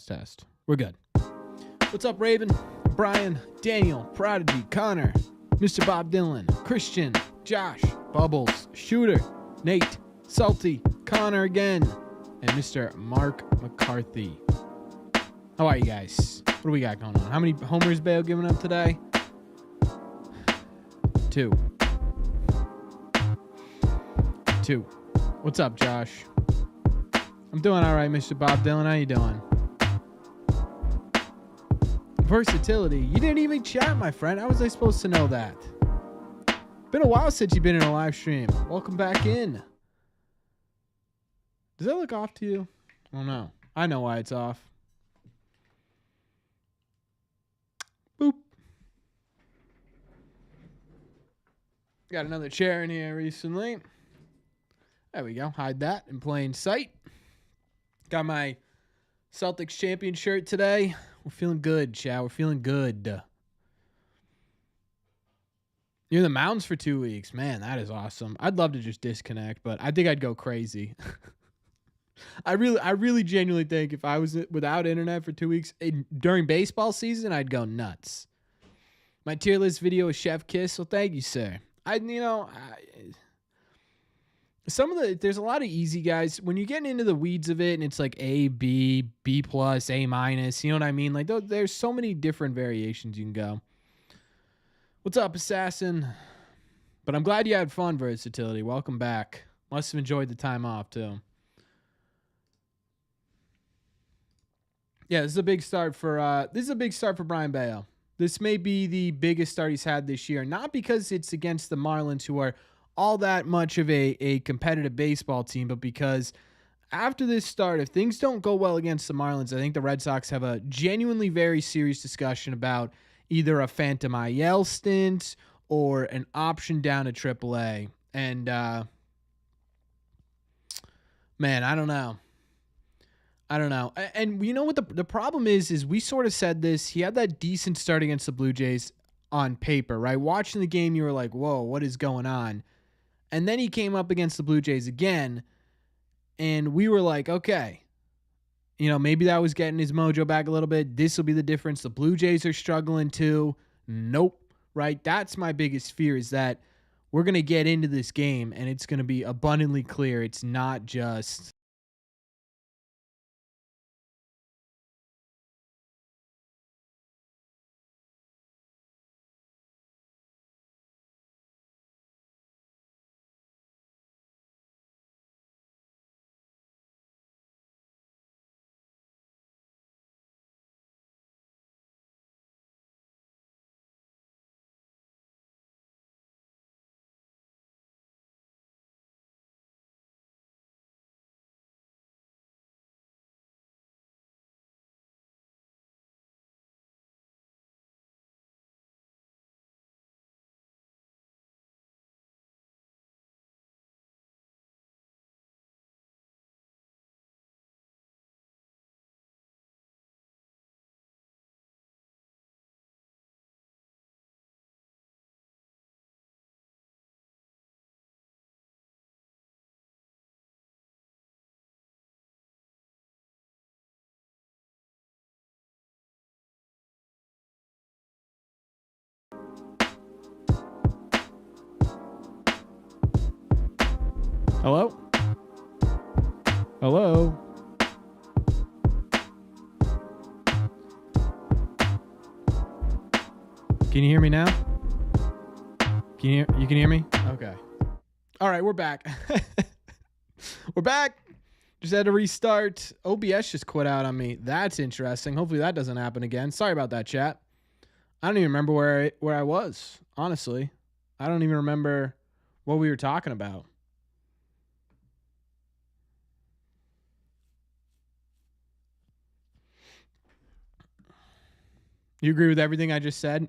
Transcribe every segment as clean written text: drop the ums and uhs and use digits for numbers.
Test. We're good. What's up, Raven? Brian, Daniel, Prodigy, Connor, Mr. Bob Dylan, Christian, Josh, Bubbles, Shooter, Nate, Salty, Connor again, and Mr. Mark McCarthy. How are you guys? What do we got going on? How many homers Bello giving up today? 2. What's up, Josh? I'm doing all right, Mr. Bob Dylan. How you doing? Versatility. You didn't even chat, my friend. How was I supposed to know that? Been a while since you've been in a live stream. Welcome back in. Does that look off to you? I don't know. I know why it's off. Boop. Got another chair in here recently. There we go. Hide that in plain sight. Got my Celtics champion shirt today. We're feeling good, Chow. We're feeling good. You're in the mountains for 2 weeks. Man, that is awesome. I'd love to just disconnect, but I think I'd go crazy. I really genuinely think if I was without internet for 2 weeks during baseball season, I'd go nuts. My tier list video is Chef Kiss. Well, thank you, sir. There's a lot of easy guys. When you're getting into the weeds of it and it's like A, B, B+, A-, you know what I mean? Like there's so many different variations you can go. What's up, Assassin? But I'm glad you had fun, Versatility. Welcome back. Must have enjoyed the time off too. Yeah, this is a big start for Brian Bello. This may be the biggest start he's had this year. Not because it's against the Marlins, who are all that much of a competitive baseball team, but because after this start, if things don't go well against the Marlins, I think the Red Sox have a genuinely very serious discussion about either a phantom IL stint or an option down to AAA. And, man, I don't know. And you know what the problem is we sort of said this. He had that decent start against the Blue Jays on paper, right? Watching the game, you were like, whoa, what is going on? And then he came up against the Blue Jays again, and we were like, okay, maybe that was getting his mojo back a little bit. This will be the difference. The Blue Jays are struggling too. Nope, right? That's my biggest fear, is that we're going to get into this game, and it's going to be abundantly clear it's not just Hello? Can you hear me now? You can hear me? Okay. All right, we're back. We're back. Just had to restart. OBS just quit out on me. That's interesting. Hopefully that doesn't happen again. Sorry about that, chat. I don't even remember where I was, honestly. I don't even remember what we were talking about. You agree with everything I just said?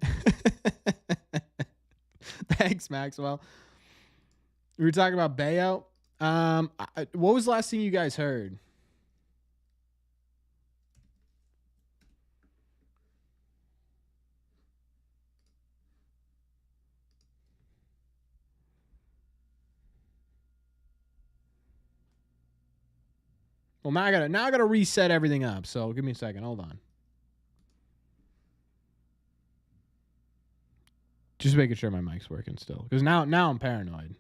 Thanks, Maxwell. We were talking about Bello. What was the last thing you guys heard? Well, now I gotta reset everything up. So give me a second. Hold on. Just making sure my mic's working still, because now I'm paranoid.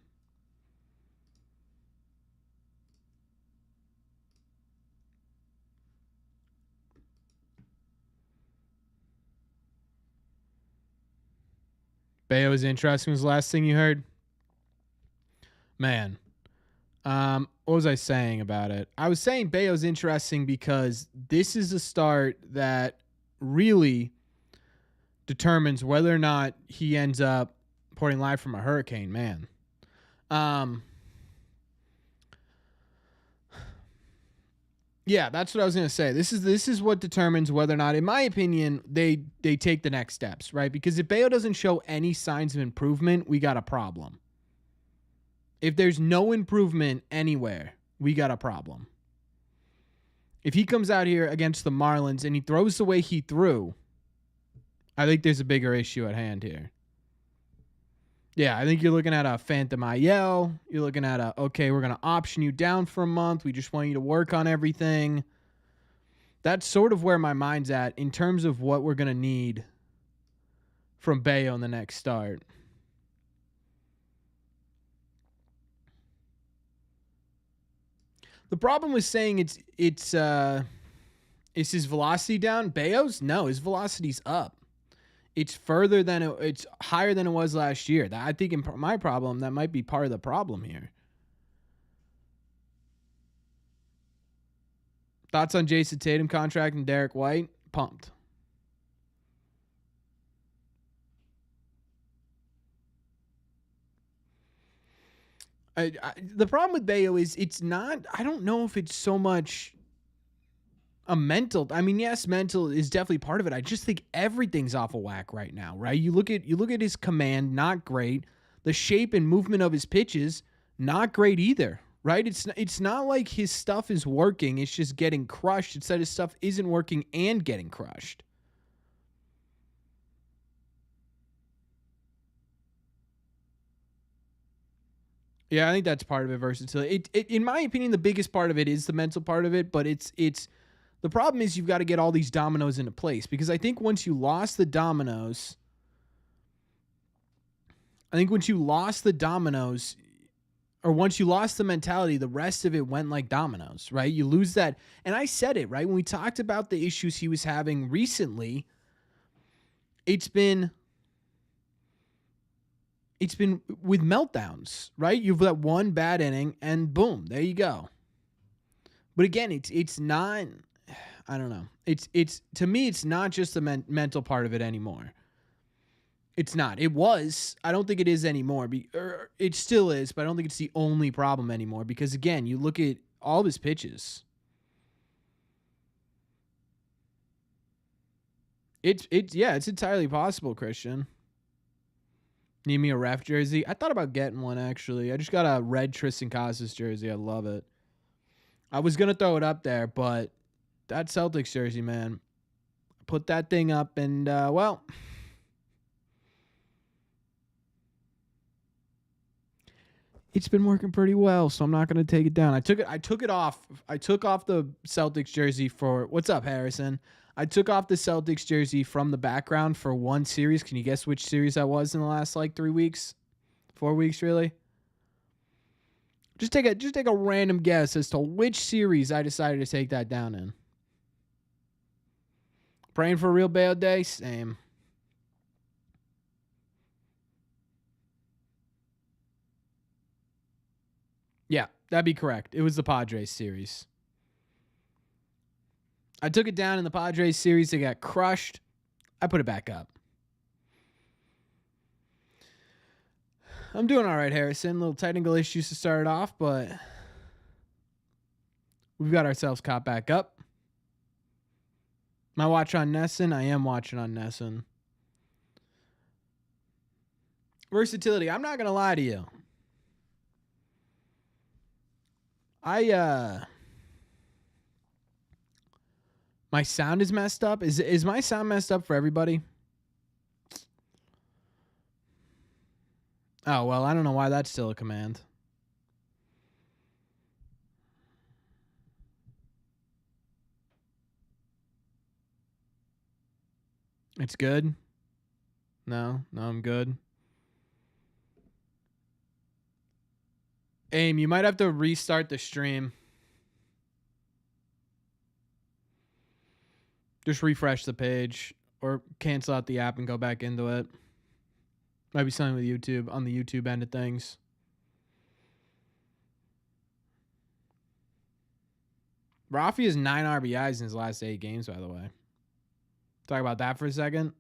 Bello was interesting was the last thing you heard? Man. What was I saying about it? I was saying Bello's interesting because this is a start that really determines whether or not he ends up reporting live from a hurricane, man. Yeah, that's what I was gonna say. This is what determines whether or not, in my opinion, they take the next steps, right? Because if Bello doesn't show any signs of improvement, we got a problem. If there's no improvement anywhere, we got a problem. If he comes out here against the Marlins and he throws the way he threw, I think there's a bigger issue at hand here. Yeah, I think you're looking at a phantom IL. You're looking at okay, we're going to option you down for a month. We just want you to work on everything. That's sort of where my mind's at in terms of what we're going to need from Bello in the next start. The problem with saying it's his velocity down? Bello's? No, his velocity's up. It's it's higher than it was last year. I think in my problem, that might be part of the problem here. Thoughts on Jason Tatum contract and Derek White? Pumped. The problem with Bello is it's not, I don't know if it's so much a mental. I mean, yes, mental is definitely part of it. I just think everything's off of whack right now, right? You look at his command, not great. The shape and movement of his pitches, not great either, right? It's not like his stuff is working. It's just getting crushed. Instead, his stuff isn't working and getting crushed. Yeah, I think that's part of it. Versatility. In my opinion, the biggest part of it is the mental part of it. But it's the problem is you've got to get all these dominoes into place, because I think once you lost the dominoes, or once you lost the mentality, the rest of it went like dominoes, right? You lose that. And I said it, right? When we talked about the issues he was having recently, it's been with meltdowns, right? You've got one bad inning and boom, there you go. But again, it's not, I don't know. It's to me, it's not just the mental part of it anymore. It's not. It was. I don't think it is anymore. It still is, but I don't think it's the only problem anymore, because again, you look at all of his pitches. It's entirely possible, Christian. Need me a ref jersey? I thought about getting one, actually. I just got a red Tristan Casas jersey. I love it. I was going to throw it up there, but that Celtics jersey, man, put that thing up and, well, it's been working pretty well, so I'm not going to take it down. I took it off. I took off the Celtics jersey for, what's up, Harrison? I took off the Celtics jersey from the background for one series. Can you guess which series that was in the last 3 weeks? 4 weeks, really? Just take a random guess as to which series I decided to take that down in. Praying for a real bad day? Same. Yeah, that'd be correct. It was the Padres series. I took it down in the Padres series. They got crushed. I put it back up. I'm doing all right, Harrison. Little technical issues to start off, but we've got ourselves caught back up. Am I watching on Nesson? I am watching on Nesson. Versatility. I'm not going to lie to you. My sound is messed up. Is my sound messed up for everybody? Oh, well, I don't know why that's still a command. It's good. No, I'm good. Aim, you might have to restart the stream. Just refresh the page or cancel out the app and go back into it. Might be something with YouTube on the YouTube end of things. Rafi has 9 RBIs in his last 8 games, by the way. Talk about that for a second.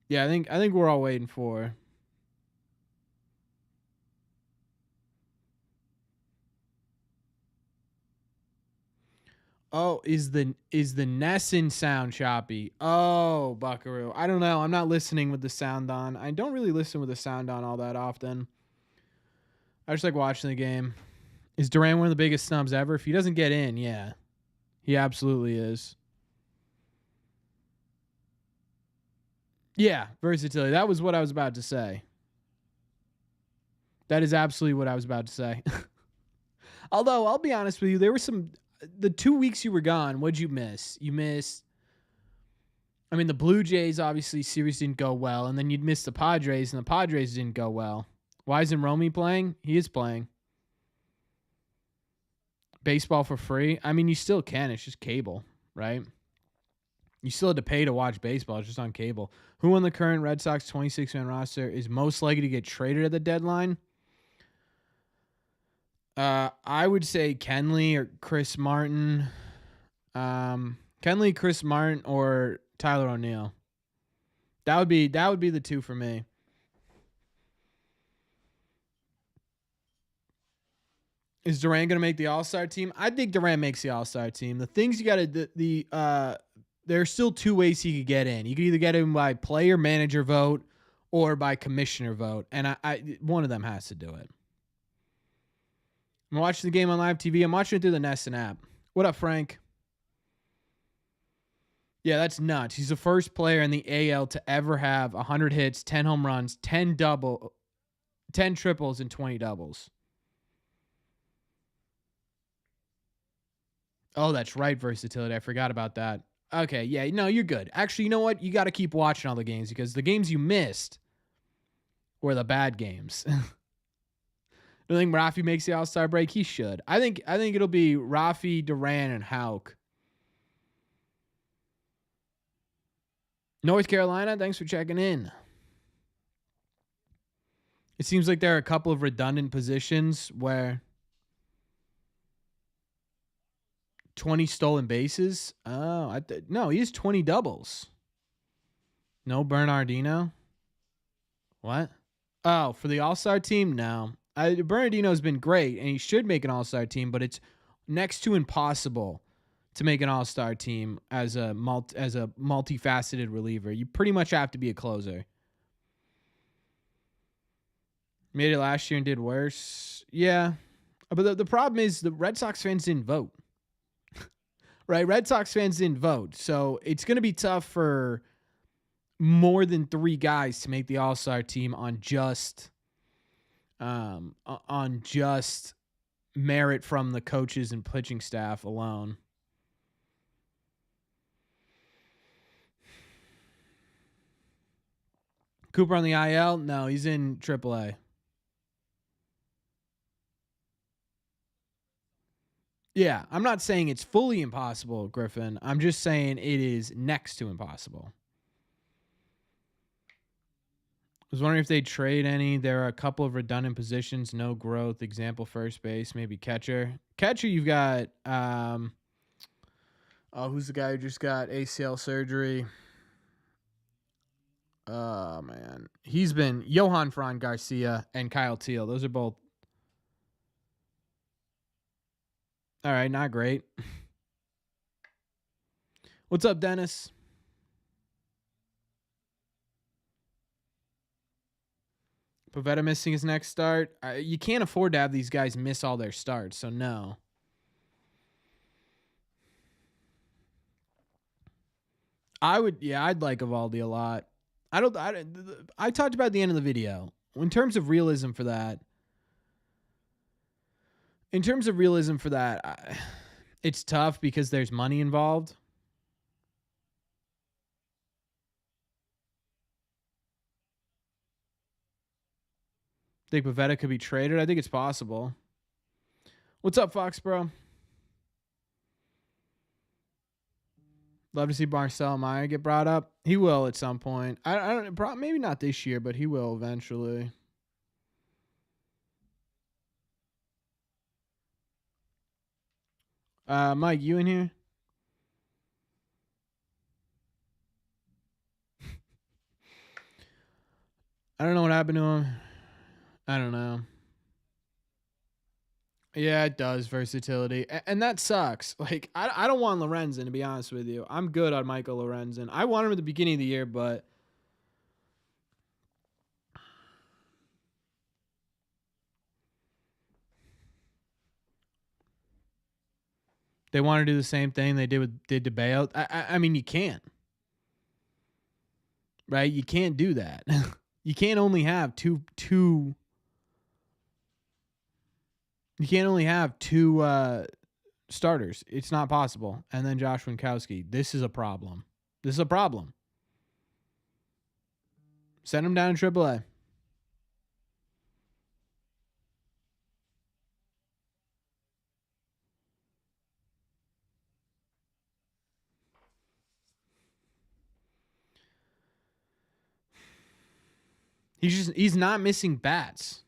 Yeah, I think we're all waiting for. Oh, is the Nesson sound choppy? Oh, Buckaroo. I don't know. I'm not listening with the sound on. I don't really listen with the sound on all that often. I just like watching the game. Is Duran one of the biggest snubs ever? If he doesn't get in, yeah. He absolutely is. Yeah, versatility. That was what I was about to say. That is absolutely what I was about to say. Although, I'll be honest with you, there were some... The 2 weeks you were gone, what'd you miss? You missed... I mean, the Blue Jays, obviously, series didn't go well. And then you'd miss the Padres, and the Padres didn't go well. Why isn't Romy playing? He is playing. Baseball for free? I mean, you still can. It's just cable, right? You still had to pay to watch baseball. It's just on cable. Who on the current Red Sox 26-man roster is most likely to get traded at the deadline? I would say Kenley or Chris Martin. Kenley, Chris Martin, or Tyler O'Neill. That would be the two for me. Is Duran going to make the All-Star team? I think Duran makes the All-Star team. The things you got to there's still 2 ways he could get in. You could either get him by player manager vote or by commissioner vote, and I one of them has to do it. I'm watching the game on live TV. I'm watching it through the Nesson app. What up, Frank? Yeah, that's nuts. He's the first player in the AL to ever have 100 hits, 10 home runs, 10 triples, and 20 doubles. Oh, that's right, versatility. I forgot about that. Okay, yeah, no, you're good. Actually, you know what? You got to keep watching all the games because the games you missed were the bad games. I think Rafi makes the All-Star break. He should. I think it'll be Rafi, Duran, and Houck. North Carolina, thanks for checking in. It seems like there are a couple of redundant positions where 20 stolen bases. Oh, no, he has 20 doubles. No Bernardino. What? Oh, for the All-Star team? No. Bernardino's been great, and he should make an All-Star team, but it's next to impossible to make an All-Star team as a multifaceted reliever. You pretty much have to be a closer. Made it last year and did worse. Yeah. But the problem is the Red Sox fans didn't vote. Right? Red Sox fans didn't vote. So it's going to be tough for more than 3 guys to make the All-Star team on just merit from the coaches and pitching staff alone. Cooper on the IL? No, he's in AAA. Yeah, I'm not saying it's fully impossible, Griffin. I'm just saying it is next to impossible. I was wondering if they trade any. There are a couple of redundant positions, no growth. Example, first base, maybe catcher. Catcher, you've got who's the guy who just got ACL surgery? Oh man, he's been Johan Fran Garcia and Kyle Teal. Those are both all right. Not great. What's up, Dennis? Pivetta missing his next start. You can't afford to have these guys miss all their starts, so no. I'd like Evaldi a lot. I talked about the end of the video. In terms of realism for that, In terms of realism for that, it's tough because there's money involved. Think Pivetta could be traded? I think it's possible. What's up, Fox, bro? Love to see Marcel Meyer get brought up. He will at some point. I don't. Maybe not this year, but he will eventually. Mike, you in here? I don't know what happened to him. I don't know. Yeah, it does versatility, and that sucks. Like I don't want Lorenzen, to be honest with you. I'm good on Michael Lorenzen. I wanted him at the beginning of the year, but they want to do the same thing they did to Bello. I mean, you can't, right? You can't do that. You can't only have two. You can't only have two starters. It's not possible. And then Josh Winkowski. This is a problem. This is a problem. Send him down to AAA. He's not missing bats.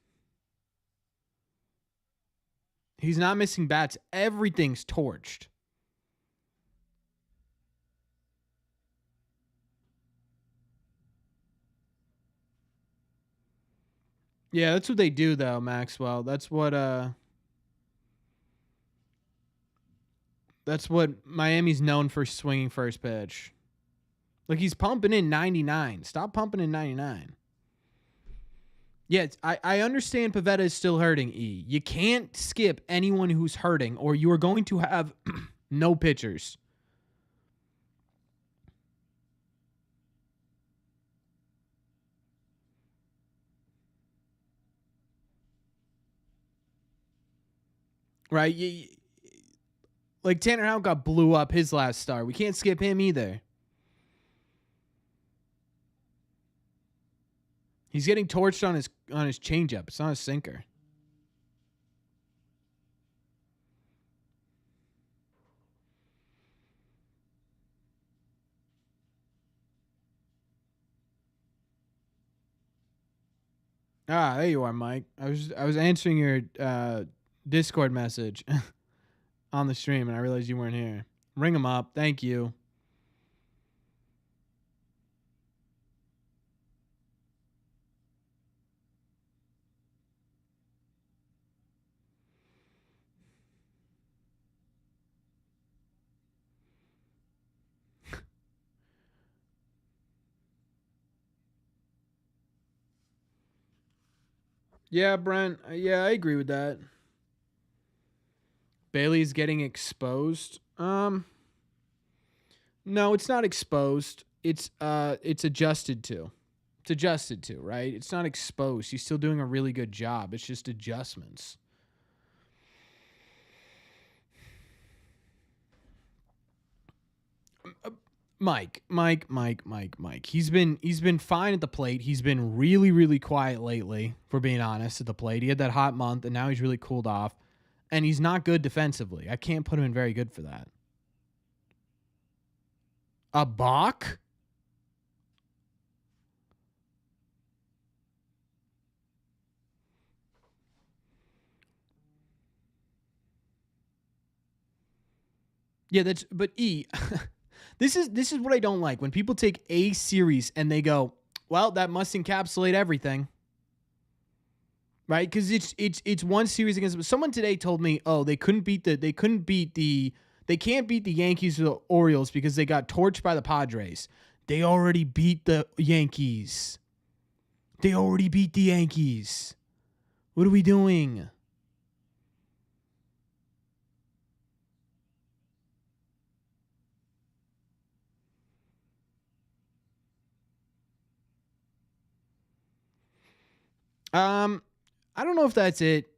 He's not missing bats. Everything's torched. Yeah, that's what they do though, Maxwell. That's what Miami's known for, swinging first pitch. Like he's pumping in 99. Stop pumping in 99. Yeah, I understand Pivetta is still hurting, E. You can't skip anyone who's hurting or you are going to have no pitchers. Right? Like Tanner Houck got blew up his last start. We can't skip him either. He's getting torched on his changeup. It's not a sinker. Ah, there you are, Mike. I was answering your Discord message on the stream, and I realized you weren't here. Ring him up. Thank you. Yeah, Brent. Yeah, I agree with that. Bailey's getting exposed. No, it's not exposed. It's adjusted to. It's adjusted to, right? It's not exposed. He's still doing a really good job. It's just adjustments. Mike. He's been fine at the plate. He's been really, really quiet lately, for being honest, at the plate. He had that hot month, and now he's really cooled off. And he's not good defensively. I can't put him in very good for that. A balk? Yeah, but E. This is what I don't like. When people take a series and they go, well, that must encapsulate everything. Right? Because it's one series against someone today told me, oh, they can't beat the Yankees or the Orioles because they got torched by the Padres. They already beat the Yankees. What are we doing? I don't know if that's it.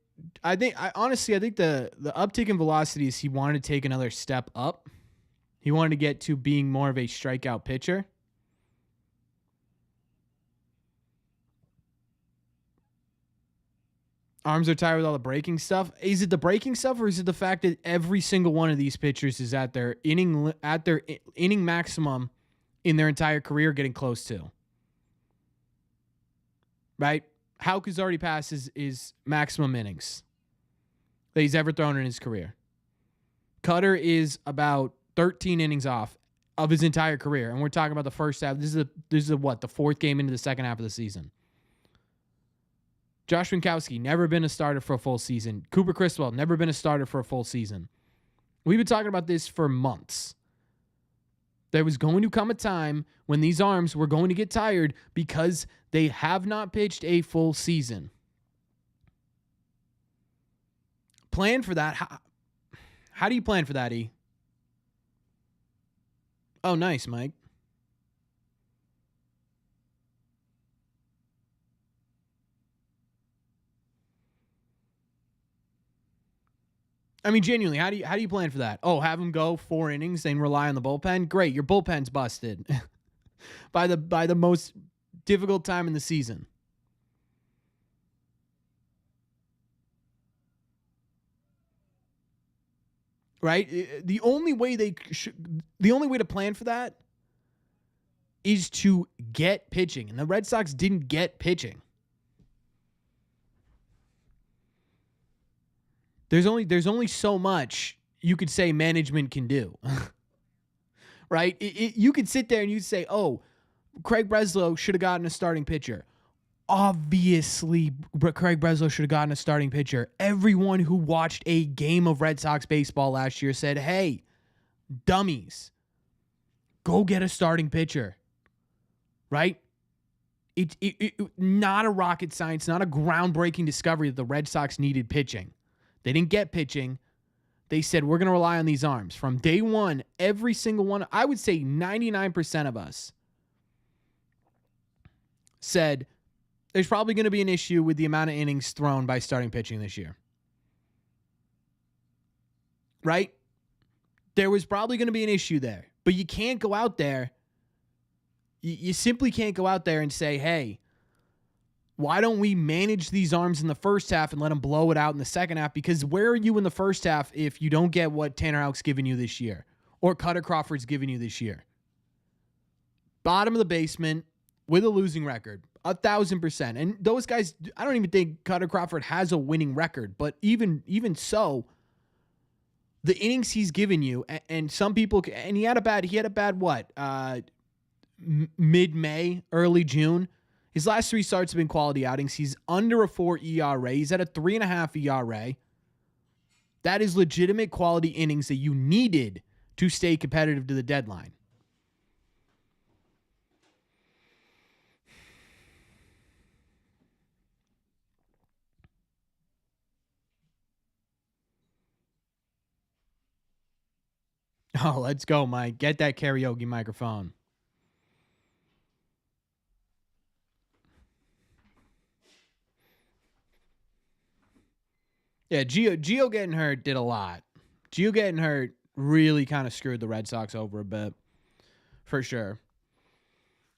I think the uptick in velocity is he wanted to take another step up. He wanted to get to being more of a strikeout pitcher. Arms are tired with all the breaking stuff. Is it the breaking stuff, or is it the fact that every single one of these pitchers is at their inning maximum in their entire career, getting close to? Right? Houck has already passed his maximum innings that he's ever thrown in his career. Cutter is about 13 innings off of his entire career, and we're talking about the first half. This is what, the fourth game into the second half of the season. Josh Winkowski, never been a starter for a full season. Cooper Criswell, never been a starter for a full season. We've been talking about this for months. There was going to come a time when these arms were going to get tired because they have not pitched a full season. Plan for that. How do you plan for that, E? Oh, nice, Mike. I mean, genuinely, how do you plan for that? Oh, have him go 4 innings and rely on the bullpen? Great, your bullpen's busted by the most difficult time in the season. Right? The only way to plan for that is to get pitching, and the Red Sox didn't get pitching. There's only so much you could say management can do. Right? You could sit there and you'd say, oh, Craig Breslow should have gotten a starting pitcher. Obviously, Craig Breslow should have gotten a starting pitcher. Everyone who watched a game of Red Sox baseball last year said, hey, dummies, go get a starting pitcher. Right? It not a rocket science, not a groundbreaking discovery that the Red Sox needed pitching. They didn't get pitching. They said, we're going to rely on these arms. From day one, every single one, I would say 99% of us said there's probably going to be an issue with the amount of innings thrown by starting pitching this year. Right? There was probably going to be an issue there. But you can't go out there. You simply can't go out there and say, hey, why don't we manage these arms in the first half and let them blow it out in the second half? Because where are you in the first half if you don't get what Tanner Houck's given you this year or Cutter Crawford's given you this year? Bottom of the basement with a losing record, 1,000%. And those guys, I don't even think Cutter Crawford has a winning record, but even so, the innings he's given you, and some people, and he had a bad what? Mid-May, early June. His last 3 starts have been quality outings. He's under a 4 ERA. He's at a 3.5 ERA. That is legitimate quality innings that you needed to stay competitive to the deadline. Oh, let's go, Mike. Get that karaoke microphone. Yeah, Gio getting hurt did a lot. Gio getting hurt really kind of screwed the Red Sox over a bit, for sure.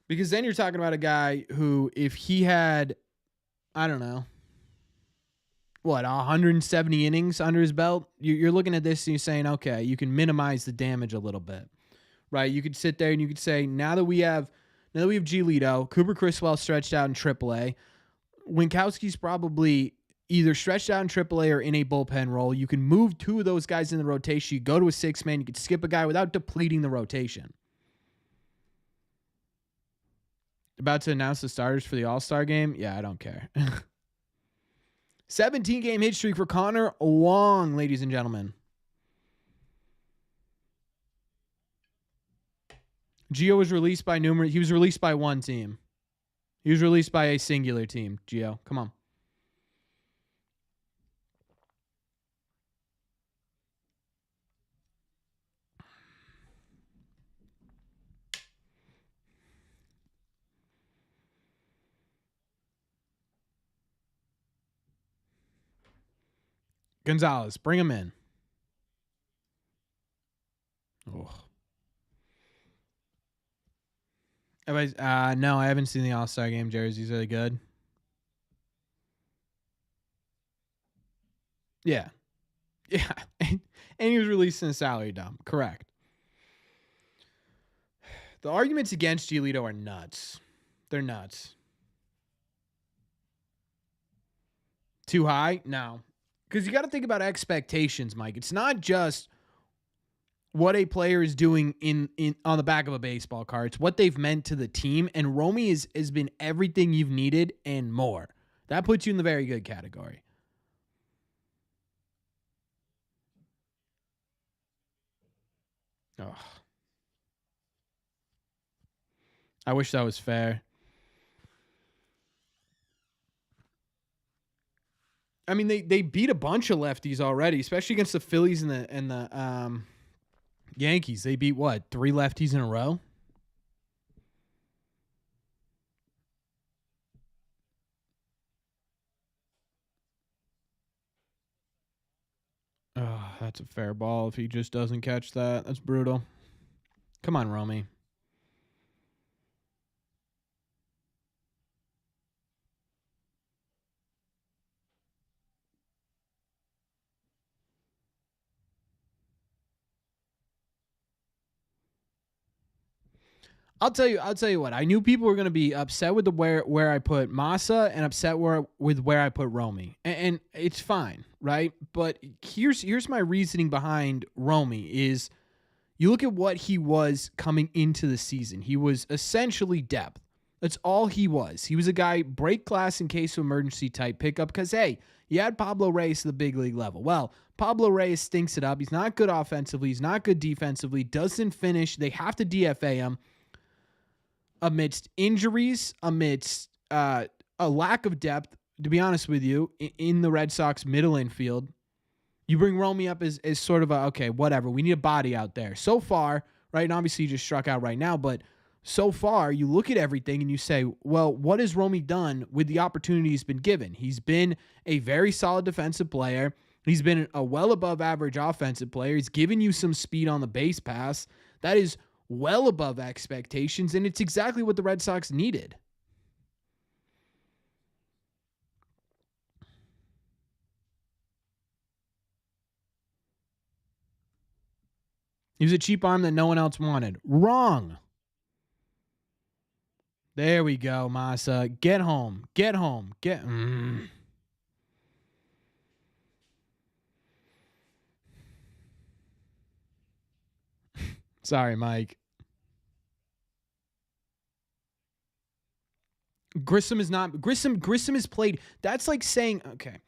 Because then you're talking about a guy who, if he had, I don't know, 170 innings under his belt, you're looking at this and you're saying, okay, you can minimize the damage a little bit, right? You could sit there and you could say, now that we have Giolito, Cooper Criswell stretched out in AAA, Winkowski's probably either stretched out in AAA or in a bullpen role. You can move 2 of those guys in the rotation. You go to a 6-man. You could skip a guy without depleting the rotation. About to announce the starters for the All-Star game? Yeah, I don't care. 17-game hit streak for Connor Wong, ladies and gentlemen. Gio was released by numerous. He was released by one team. He was released by a singular team. Gio, come on. Gonzalez, bring him in. Oh. No, I haven't seen the All-Star Game jerseys. Are they good? Yeah. Yeah. And he was released in a salary dump. Correct. The arguments against Giolito are nuts. They're nuts. Too high? No. Because you got to think about expectations, Mike. It's not just what a player is doing in on the back of a baseball card. It's what they've meant to the team. And Romy has been everything you've needed and more. That puts you in the very good category. Oh. I wish that was fair. I mean, they beat a bunch of lefties already, especially against the Phillies and the Yankees. They beat what, 3 lefties in a row? Oh, that's a fair ball if he just doesn't catch that. That's brutal. Come on, Romy. I'll tell you what. I knew people were going to be upset with the where I put Massa and upset with where I put Romy, and it's fine, right? But here's my reasoning behind Romy is you look at what he was coming into the season. He was essentially depth. That's all he was. He was a guy break glass in case of emergency type pickup because hey, you had Pablo Reyes to the big league level. Well, Pablo Reyes stinks it up. He's not good offensively. He's not good defensively. Doesn't finish. They have to DFA him. Amidst injuries, amidst a lack of depth, to be honest with you, in the Red Sox middle infield, you bring Romy up as sort of a, okay, whatever. We need a body out there. So far, right, and obviously he just struck out right now, but so far you look at everything and you say, well, what has Romy done with the opportunity he's been given? He's been a very solid defensive player. He's been a well above average offensive player. He's given you some speed on the base pass. That is well above expectations, and it's exactly what the Red Sox needed. He was a cheap arm that no one else wanted. Wrong. There we go, Massa. Get home. Get home. Sorry, Mike. Grissom is not Grissom is played. That's like saying, okay.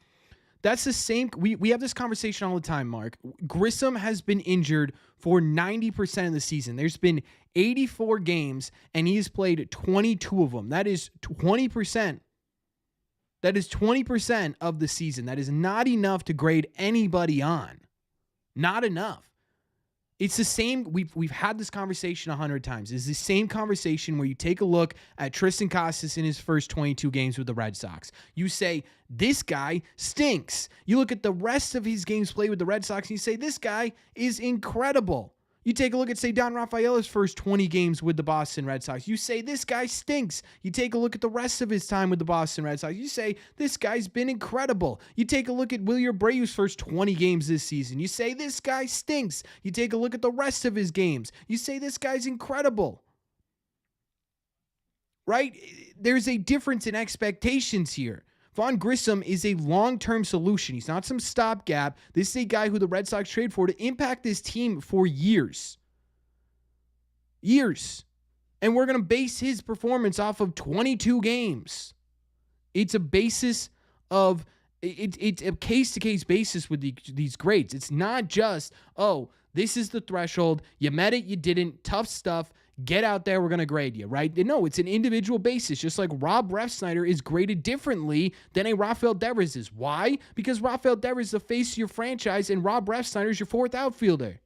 That's the same. We have this conversation all the time, Mark. Grissom has been injured for 90% of the season. There's been 84 games, and he's played 22 of them. That is 20%. That is 20% of the season. That is not enough to grade anybody on. Not enough. It's the same. We've had this conversation 100 times. It's the same conversation where you take a look at Tristan Casas in his first 22 games with the Red Sox. You say, this guy stinks. You look at the rest of his games played with the Red Sox and you say, this guy is incredible. You take a look at, say, Don Rafaela's first 20 games with the Boston Red Sox. You say, this guy stinks. You take a look at the rest of his time with the Boston Red Sox. You say, this guy's been incredible. You take a look at Wilyer Abreu's first 20 games this season. You say, this guy stinks. You take a look at the rest of his games. You say, this guy's incredible. Right? There's a difference in expectations here. Vaughn Grissom is a long-term solution. He's not some stopgap. This is a guy who the Red Sox trade for to impact this team for years. Years. And we're going to base his performance off of 22 games. It's a basis of, it's a case-to-case basis with these grades. It's not just, oh, this is the threshold. You met it, you didn't. Tough stuff. Get out there, we're going to grade you, right? No, it's an individual basis, just like Rob Refsnyder is graded differently than a Rafael Devers is. Why? Because Rafael Devers is the face of your franchise and Rob Refsnyder is your fourth outfielder.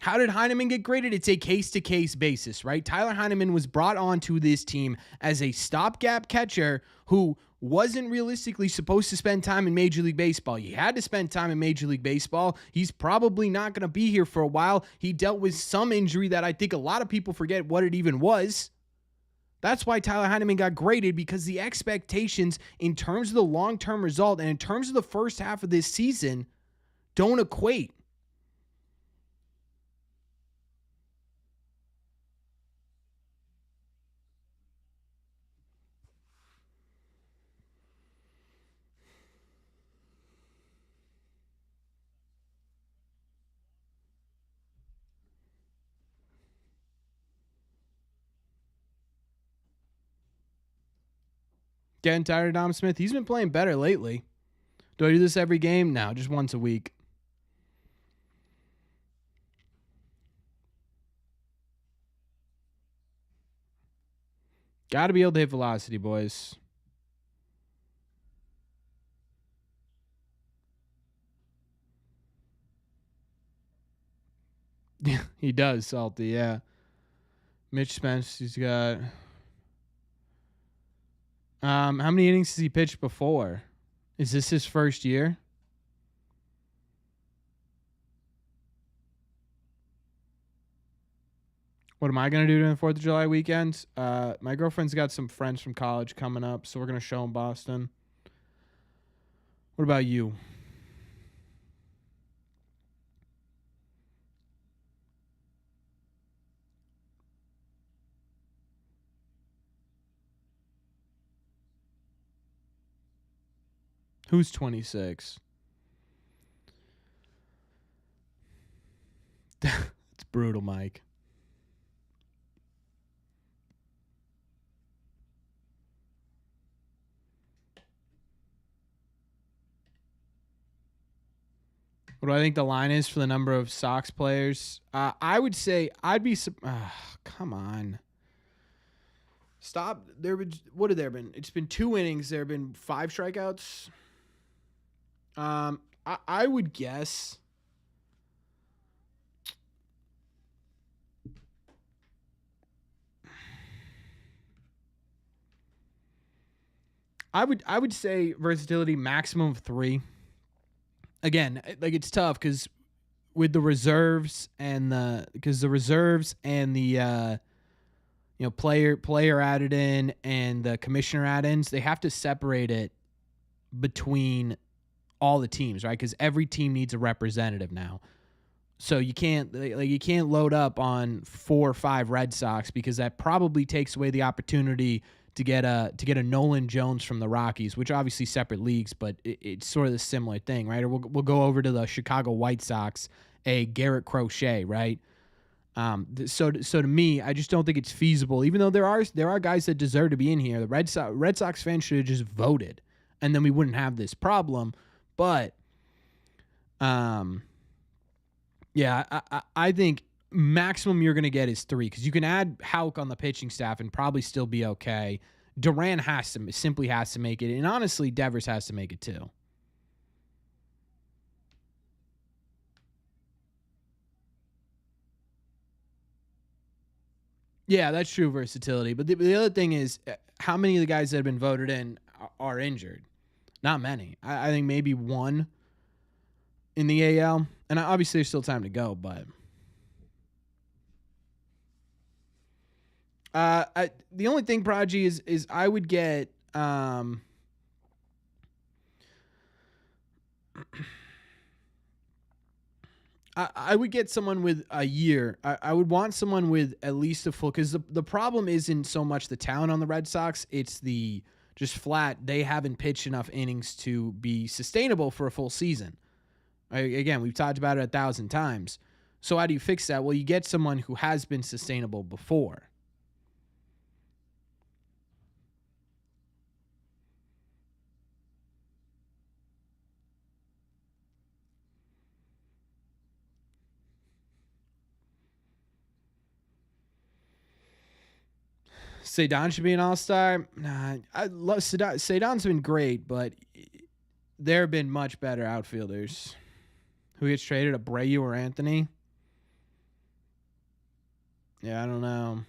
How did Heineman get graded? It's a case-to-case basis, right? Tyler Heineman was brought onto this team as a stopgap catcher who wasn't realistically supposed to spend time in Major League Baseball. He had to spend time in Major League Baseball. He's probably not going to be here for a while. He dealt with some injury that I think a lot of people forget what it even was. That's why Tyler Heineman got graded, because the expectations in terms of the long-term result and in terms of the first half of this season don't equate. Getting tired of Dom Smith? He's been playing better lately. Do I do this every game? No, just once a week. Got to be able to hit velocity, boys. Yeah, he does, Salty, yeah. Mitch Spence, he's got... how many innings has he pitched before? Is this his first year? What am I going to do during the 4th of July weekend? My girlfriend's got some friends from college coming up, so we're going to show them Boston. What about you? Who's 26? It's brutal, Mike. What do I think the line is for the number of Sox players? I would say I'd be. Come on. Stop. What have there been? It's been 2 innings. There have been 5 strikeouts. I would guess. I would say versatility maximum of 3. Again, like, it's tough because with the reserves and the player added in and the commissioner add-ins, they have to separate it between all the teams, right? Because every team needs a representative now. So you can't load up on 4 or 5 Red Sox, because that probably takes away the opportunity to get a Nolan Jones from the Rockies, which obviously separate leagues, but it's sort of the similar thing, right? Or we'll go over to the Chicago White Sox, a Garrett Crochet, right? So to me, I just don't think it's feasible. Even though there are guys that deserve to be in here, the Red Sox fans should have just voted, and then we wouldn't have this problem. But, yeah, I think maximum you're going to get is 3, because you can add Houck on the pitching staff and probably still be okay. Duran simply has to make it, and honestly, Devers has to make it too. Yeah, that's true versatility. But the other thing is, how many of the guys that have been voted in are injured? Not many. I think maybe 1 in the AL, and obviously there's still time to go, but. The only thing, Prodigy, is I would get I would get someone with a year. I would want someone with at least a full, because the problem isn't so much the talent on the Red Sox, it's the just flat they haven't pitched enough innings to be sustainable for a full season. Again, we've talked about it 1,000 times. So how do you fix that? Well, you get someone who has been sustainable before. Cedon should be an all-star. Nah, I love Cedon. Cedon's been great, but there have been much better outfielders. Who gets traded? Abreu or Anthony? Yeah, I don't know.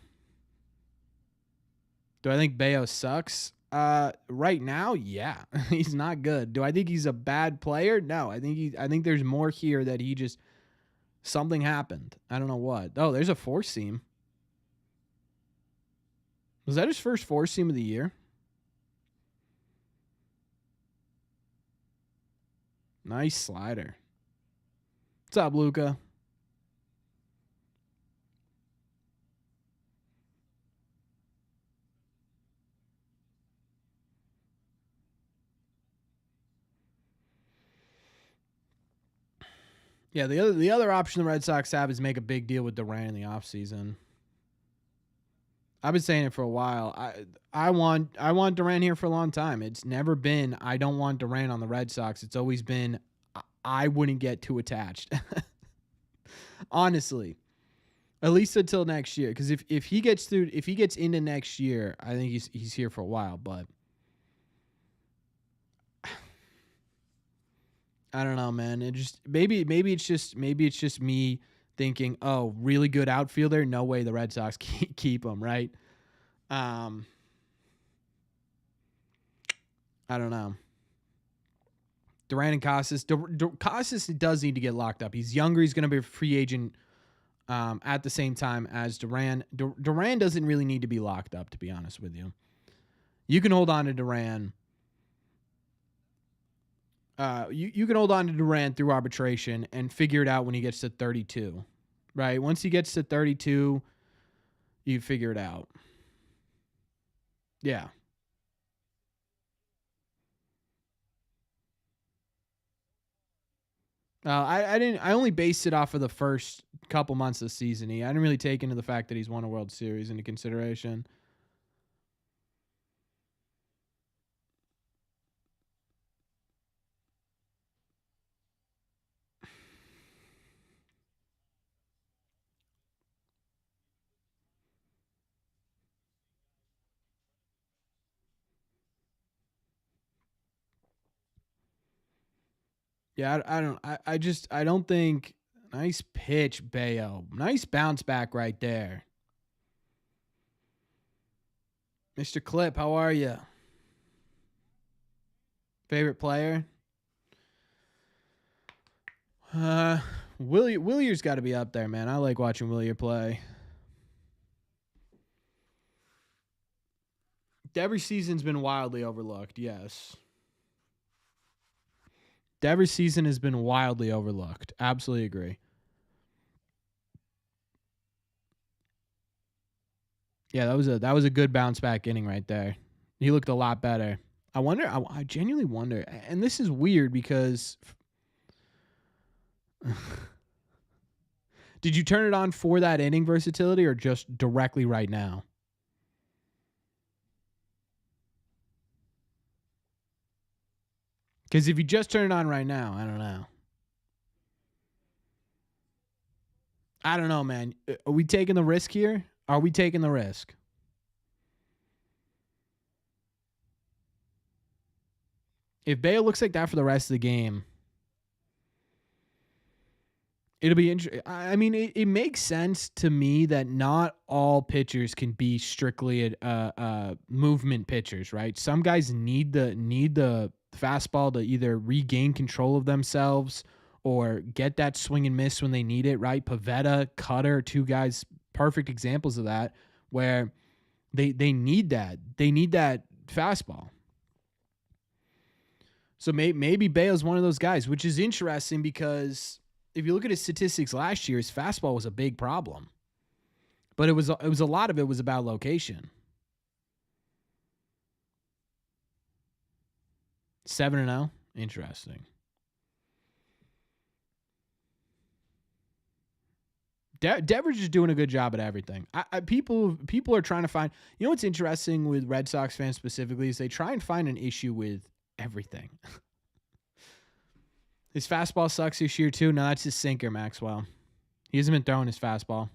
Do I think Bello sucks? Right now, yeah, he's not good. Do I think he's a bad player? No, I think there's more here that he just something happened. I don't know what. Oh, there's a four seam. Was that his first four seam of the year? Nice slider. What's up, Luca? Yeah, the other option the Red Sox have is make a big deal with Durant in the offseason. I've been saying it for a while. I want Durant here for a long time. It's never been I don't want Durant on the Red Sox. It's always been I wouldn't get too attached. Honestly, at least until next year. Because if he gets into next year, I think he's here for a while. But I don't know, man. It just maybe it's just me thinking, oh, really good outfielder. No way the Red Sox keep him, right? Um, I don't know. Durant and Casas. Casas does need to get locked up. He's younger. He's going to be a free agent at the same time as Durant. Durant doesn't really need to be locked up, to be honest with you. You can hold on to Durant. You can hold on to Durant through arbitration and figure it out when he gets to 32, right? Once he gets to 32, you figure it out. Yeah. I didn't. I only based it off of the first couple months of the season. I didn't really take into the fact that he's won a World Series into consideration. Yeah, I don't think. Nice pitch, Bello. Nice bounce back right there, Mr. Clip. How are you? Favorite player? Uh, Willier's got to be up there, man. I like watching Willier play. Every season's been wildly overlooked. Yes. Every season has been wildly overlooked. Absolutely agree. Yeah, that was a good bounce back inning right there. He looked a lot better. I wonder. I genuinely wonder, and this is weird because did you turn it on for that inning versatility or just directly right now? Because if you just turn it on right now, I don't know. I don't know, man. Are we taking the risk here? Are we taking the risk? If Bale looks like that for the rest of the game, it'll be interesting. I mean, it makes sense to me that not all pitchers can be strictly movement pitchers, right? Some guys need the fastball to either regain control of themselves or get that swing and miss when they need it, right? Pivetta, Cutter, two guys, perfect examples of that, where they need that. They need that fastball. So maybe Bale's one of those guys, which is interesting because if you look at his statistics last year, his fastball was a big problem. But it was a lot of it was about location. 7-0, interesting. Devers is doing a good job at everything. People are trying to find. You know what's interesting with Red Sox fans specifically is they try and find an issue with everything. His fastball sucks this year too. No, that's his sinker, Maxwell. He hasn't been throwing his fastball.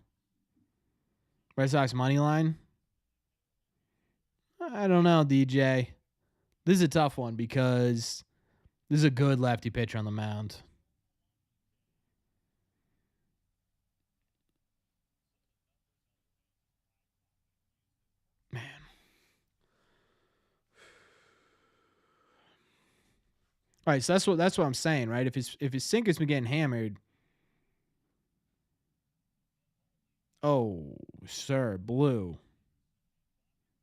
Red Sox money line. I don't know, DJ. This is a tough one because this is a good lefty pitcher on the mound. Man, All right, so that's what I'm saying, right? If his sinker's been getting hammered, oh, sir, blue.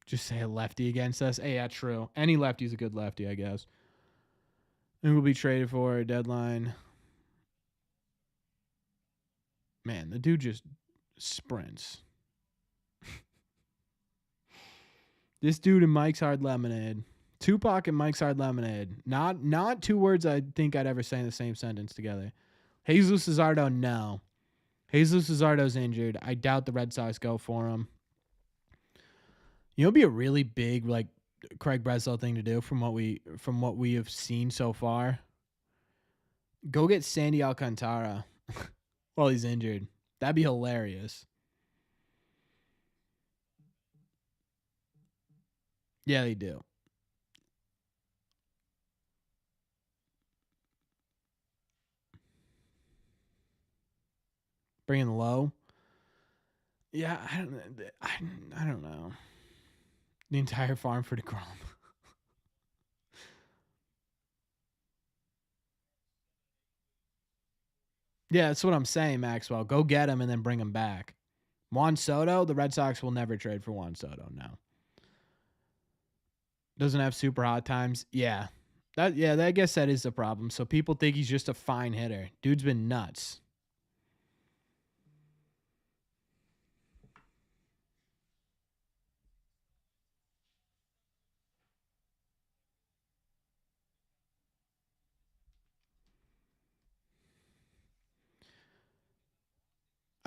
Just say a lefty against us. Hey, yeah, true. Any lefty's a good lefty, I guess. And will be traded for a deadline. Man, the dude just sprints. This dude and Mike's Hard Lemonade. Tupac and Mike's Hard Lemonade. Not two words I think I'd ever say in the same sentence together. Jesus Luzardo, no. Jesus Luzardo's injured. I doubt the Red Sox go for him. You know, it'd be a really big like Craig Breslow thing to do from what we have seen so far. Go get Sandy Alcantara while he's injured. That'd be hilarious. Yeah, they do. Bringing low. Yeah, I don't know. The entire farm for DeGrom. Yeah, that's what I'm saying, Maxwell. Go get him and then bring him back. Juan Soto, the Red Sox will never trade for Juan Soto. No. Doesn't have super hot times. Yeah. I guess that is the problem. So people think he's just a fine hitter. Dude's been nuts.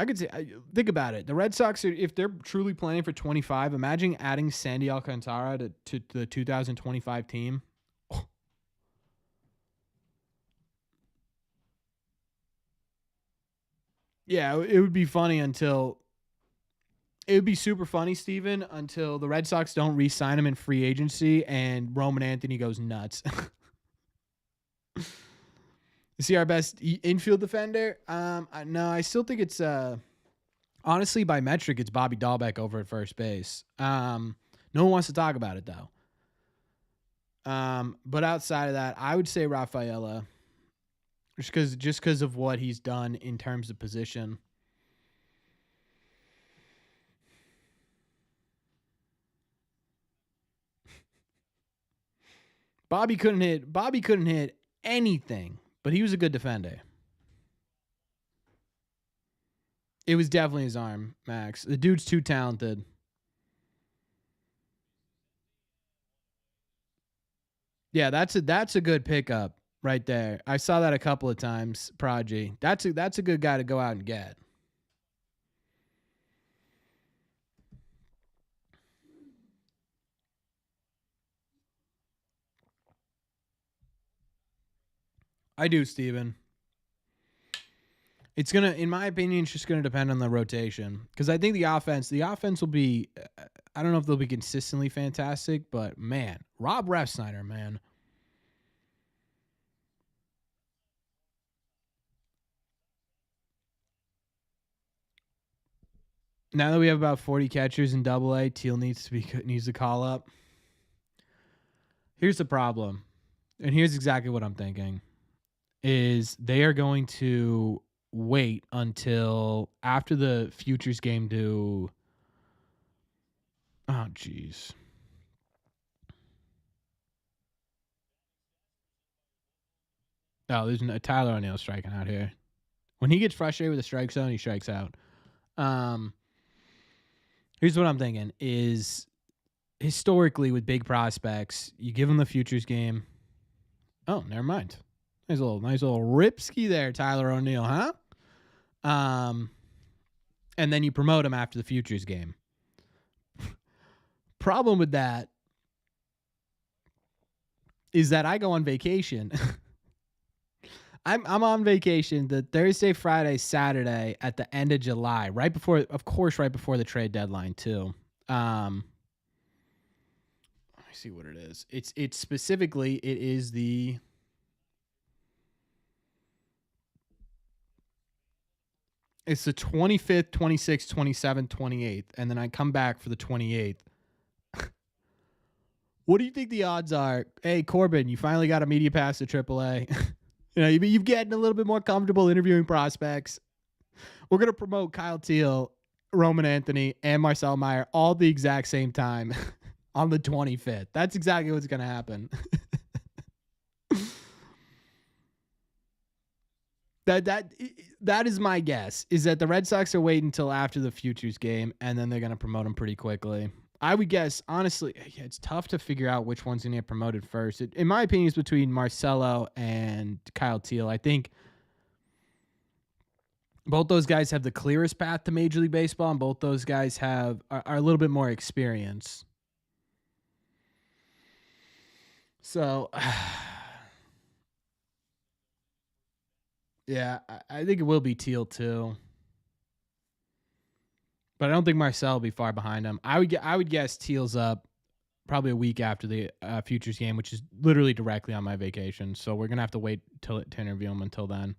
I could say, think about it. The Red Sox, if they're truly planning for 25, imagine adding Sandy Alcantara to the 2025 team. Yeah, it would be funny until it would be super funny, Steven, until the Red Sox don't re-sign him in free agency and Roman Anthony goes nuts. Is he our best infield defender? No, I still think it's honestly by metric it's Bobby Dahlbeck over at first base. No one wants to talk about it though. But outside of that, I would say Rafaela, just because of what he's done in terms of position. Bobby couldn't hit anything, but he was a good defender. It was definitely his arm, Max. The dude's too talented. Yeah, that's a good pickup right there. I saw that a couple of times, Prodigy. That's a good guy to go out and get. I do, Steven. It's gonna, in my opinion, it's just gonna depend on the rotation because I think the offense will be. I don't know if they'll be consistently fantastic, but man, Rob Refsnyder, man, now that we have about 40 catchers in Double A, Teal needs to call up. Here's the problem, and here's exactly what I'm thinking: is they are going to wait until after the futures game to. Oh, jeez. Oh, there's no Tyler O'Neill striking out here. When he gets frustrated with a strike zone, he strikes out. Um, Here's what I'm thinking: is historically with big prospects, you give them the futures game. Oh, never mind. Nice little ripski there, Tyler O'Neill, huh? Um, and then you promote him after the futures game. Problem with that is that I go on vacation. I'm on vacation the Thursday, Friday, Saturday at the end of July, right before the trade deadline too. Let me see what it is. It's specifically it is the it's the 25th, 26th, 27th, 28th, and then I come back for the 28th. What do you think the odds are? Hey, Corbin, you finally got a media pass to AAA. You've getting a little bit more comfortable interviewing prospects. We're gonna promote Kyle Teal, Roman Anthony, and Marcel Meyer all at the exact same time on the 25th. That's exactly what's gonna happen. That is my guess. Is that the Red Sox are waiting until after the Futures game, and then they're gonna promote him pretty quickly. I would guess, honestly, it's tough to figure out which one's going to get promoted first. In my opinion, it's between Marcelo and Kyle Teal. I think both those guys have the clearest path to Major League Baseball, and both those guys are a little bit more experienced. So, yeah, I think it will be Teal too. But I don't think Marcel will be far behind him. I would guess Teal's up probably a week after the Futures game, which is literally directly on my vacation. So we're gonna have to wait to interview him until then.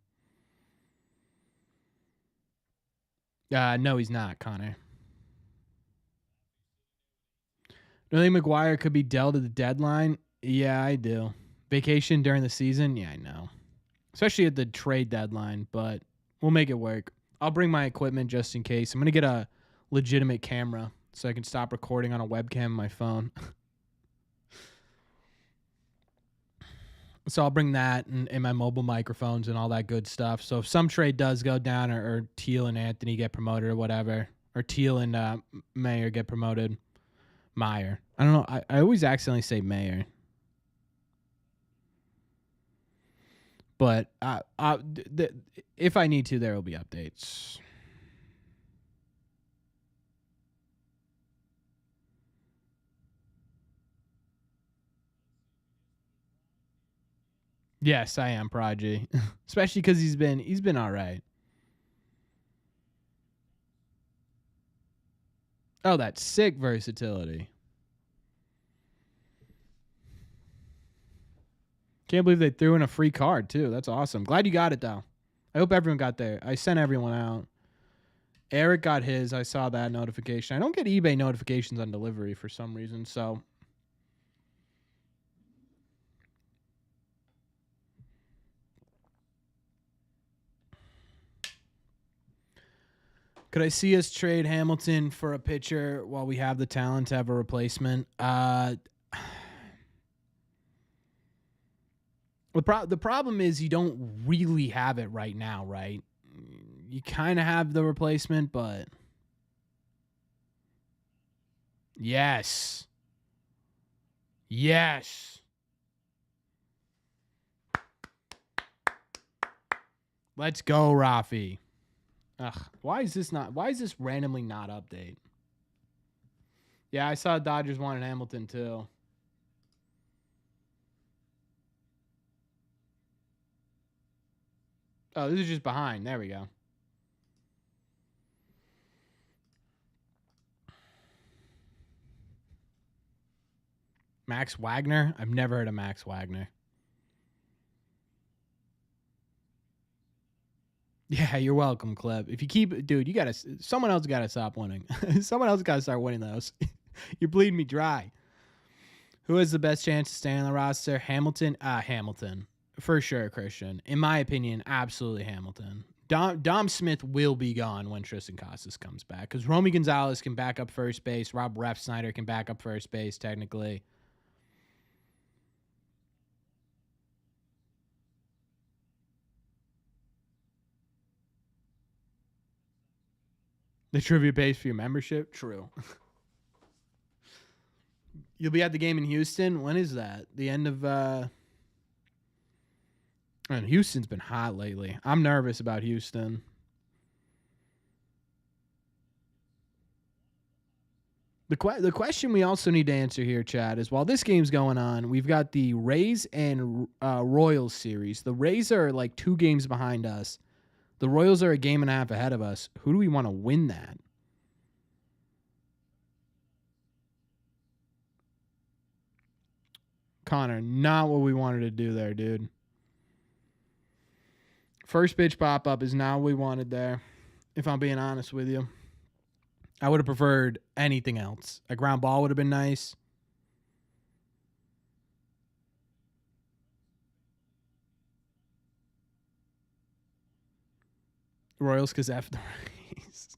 No, he's not, Connor. Do you think McGuire could be dealt at the deadline? Yeah, I do. Vacation during the season? Yeah, I know. Especially at the trade deadline, but we'll make it work. I'll bring my equipment just in case. I'm gonna get a legitimate camera so I can stop recording on a webcam on my phone. So I'll bring that and my mobile microphones and all that good stuff. So if some trade does go down or Teal and Anthony get promoted or whatever, or Teal and Mayer get promoted, Meyer. I don't know. I always accidentally say Mayer. But if I need to, there will be updates. Yes, I am Prodigy, especially because he's been all right. Oh, that's sick versatility. Can't believe they threw in a free card too. That's awesome. Glad you got it though. I hope everyone got there. I sent everyone out. Eric got his. I saw that notification. I don't get eBay notifications on delivery for some reason, so could I see us trade Hamilton for a pitcher while we have the talent to have a replacement? The problem is you don't really have it right now, right? You kind of have the replacement, but yes. Yes. Let's go, Rafi. Ugh, why is this randomly not update? Yeah, I saw Dodgers wanted Hamilton too. Oh, this is just behind. There we go. Max Wagner? I've never heard of Max Wagner. Yeah, you're welcome, Clip. If you keep, dude, someone else got to stop winning. Someone else got to start winning those. You're bleeding me dry. Who has the best chance to stay on the roster? Hamilton? Hamilton. For sure, Christian. In my opinion, absolutely Hamilton. Dom Smith will be gone when Tristan Casas comes back because Romy Gonzalez can back up first base. Rob Refsnyder can back up first base, technically. The trivia pays for your membership? True. You'll be at the game in Houston? When is that? The end of... And Houston's been hot lately. I'm nervous about Houston. The question we also need to answer here, Chad, is while this game's going on, we've got the Rays and Royals series. The Rays are like 2 games behind us. The Royals are a game and a half ahead of us. Who do we want to win that? Connor, not what we wanted to do there, dude. First pitch pop-up is not what we wanted there, if I'm being honest with you. I would have preferred anything else. A ground ball would have been nice. Royals because F the Rays.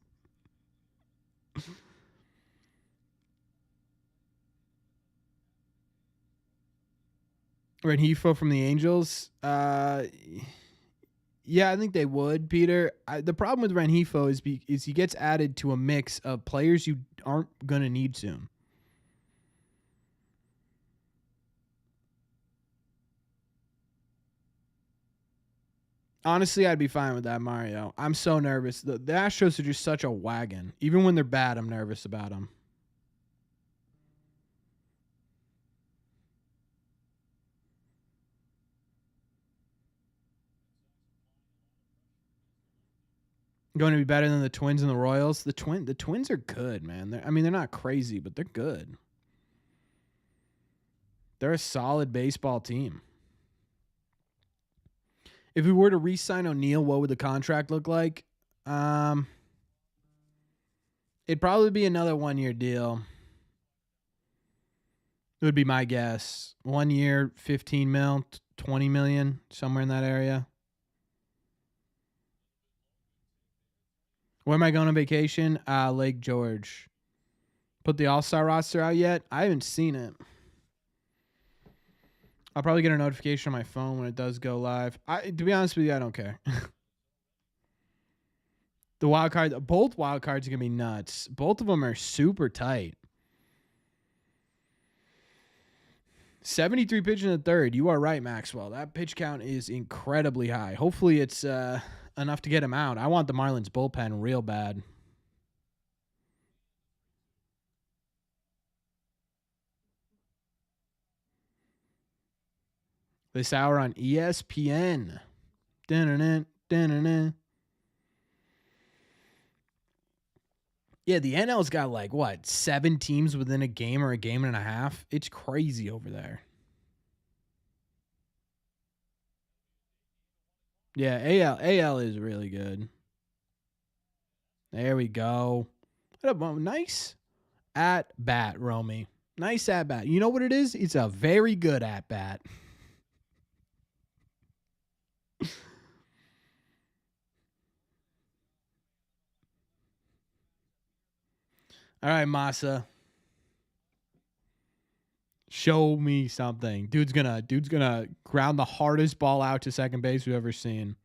Rengifo from the Angels. Yeah, I think they would, Peter. The problem with Rengifo is he gets added to a mix of players you aren't going to need soon. Honestly, I'd be fine with that, Mario. I'm so nervous. The Astros are just such a wagon. Even when they're bad, I'm nervous about them. Going to be better than the Twins and the Royals. The Twins are good, man. They're not crazy, but they're good. They're a solid baseball team. If we were to re-sign O'Neill, what would the contract look like? It'd probably be another 1-year deal. It would be my guess. 1 year, 15 mil, 20 million, somewhere in that area. Where am I going on vacation? Lake George. Put the All-Star roster out yet? I haven't seen it. I'll probably get a notification on my phone when it does go live. To be honest with you, I don't care. The wild card, both wild cards are going to be nuts. Both of them are super tight. 73 pitch in the third. You are right, Maxwell. That pitch count is incredibly high. Hopefully it's enough to get him out. I want the Marlins bullpen real bad. This hour on ESPN. Dun-dun-dun, dun-dun-dun. Yeah, the NL's got like, what, 7 teams within a game or a game and a half? It's crazy over there. Yeah, AL is really good. There we go. Nice at bat, Romy. Nice at bat. You know what it is? It's a very good at bat. All right, Masa. Show me something. Dude's gonna ground the hardest ball out to second base we've ever seen.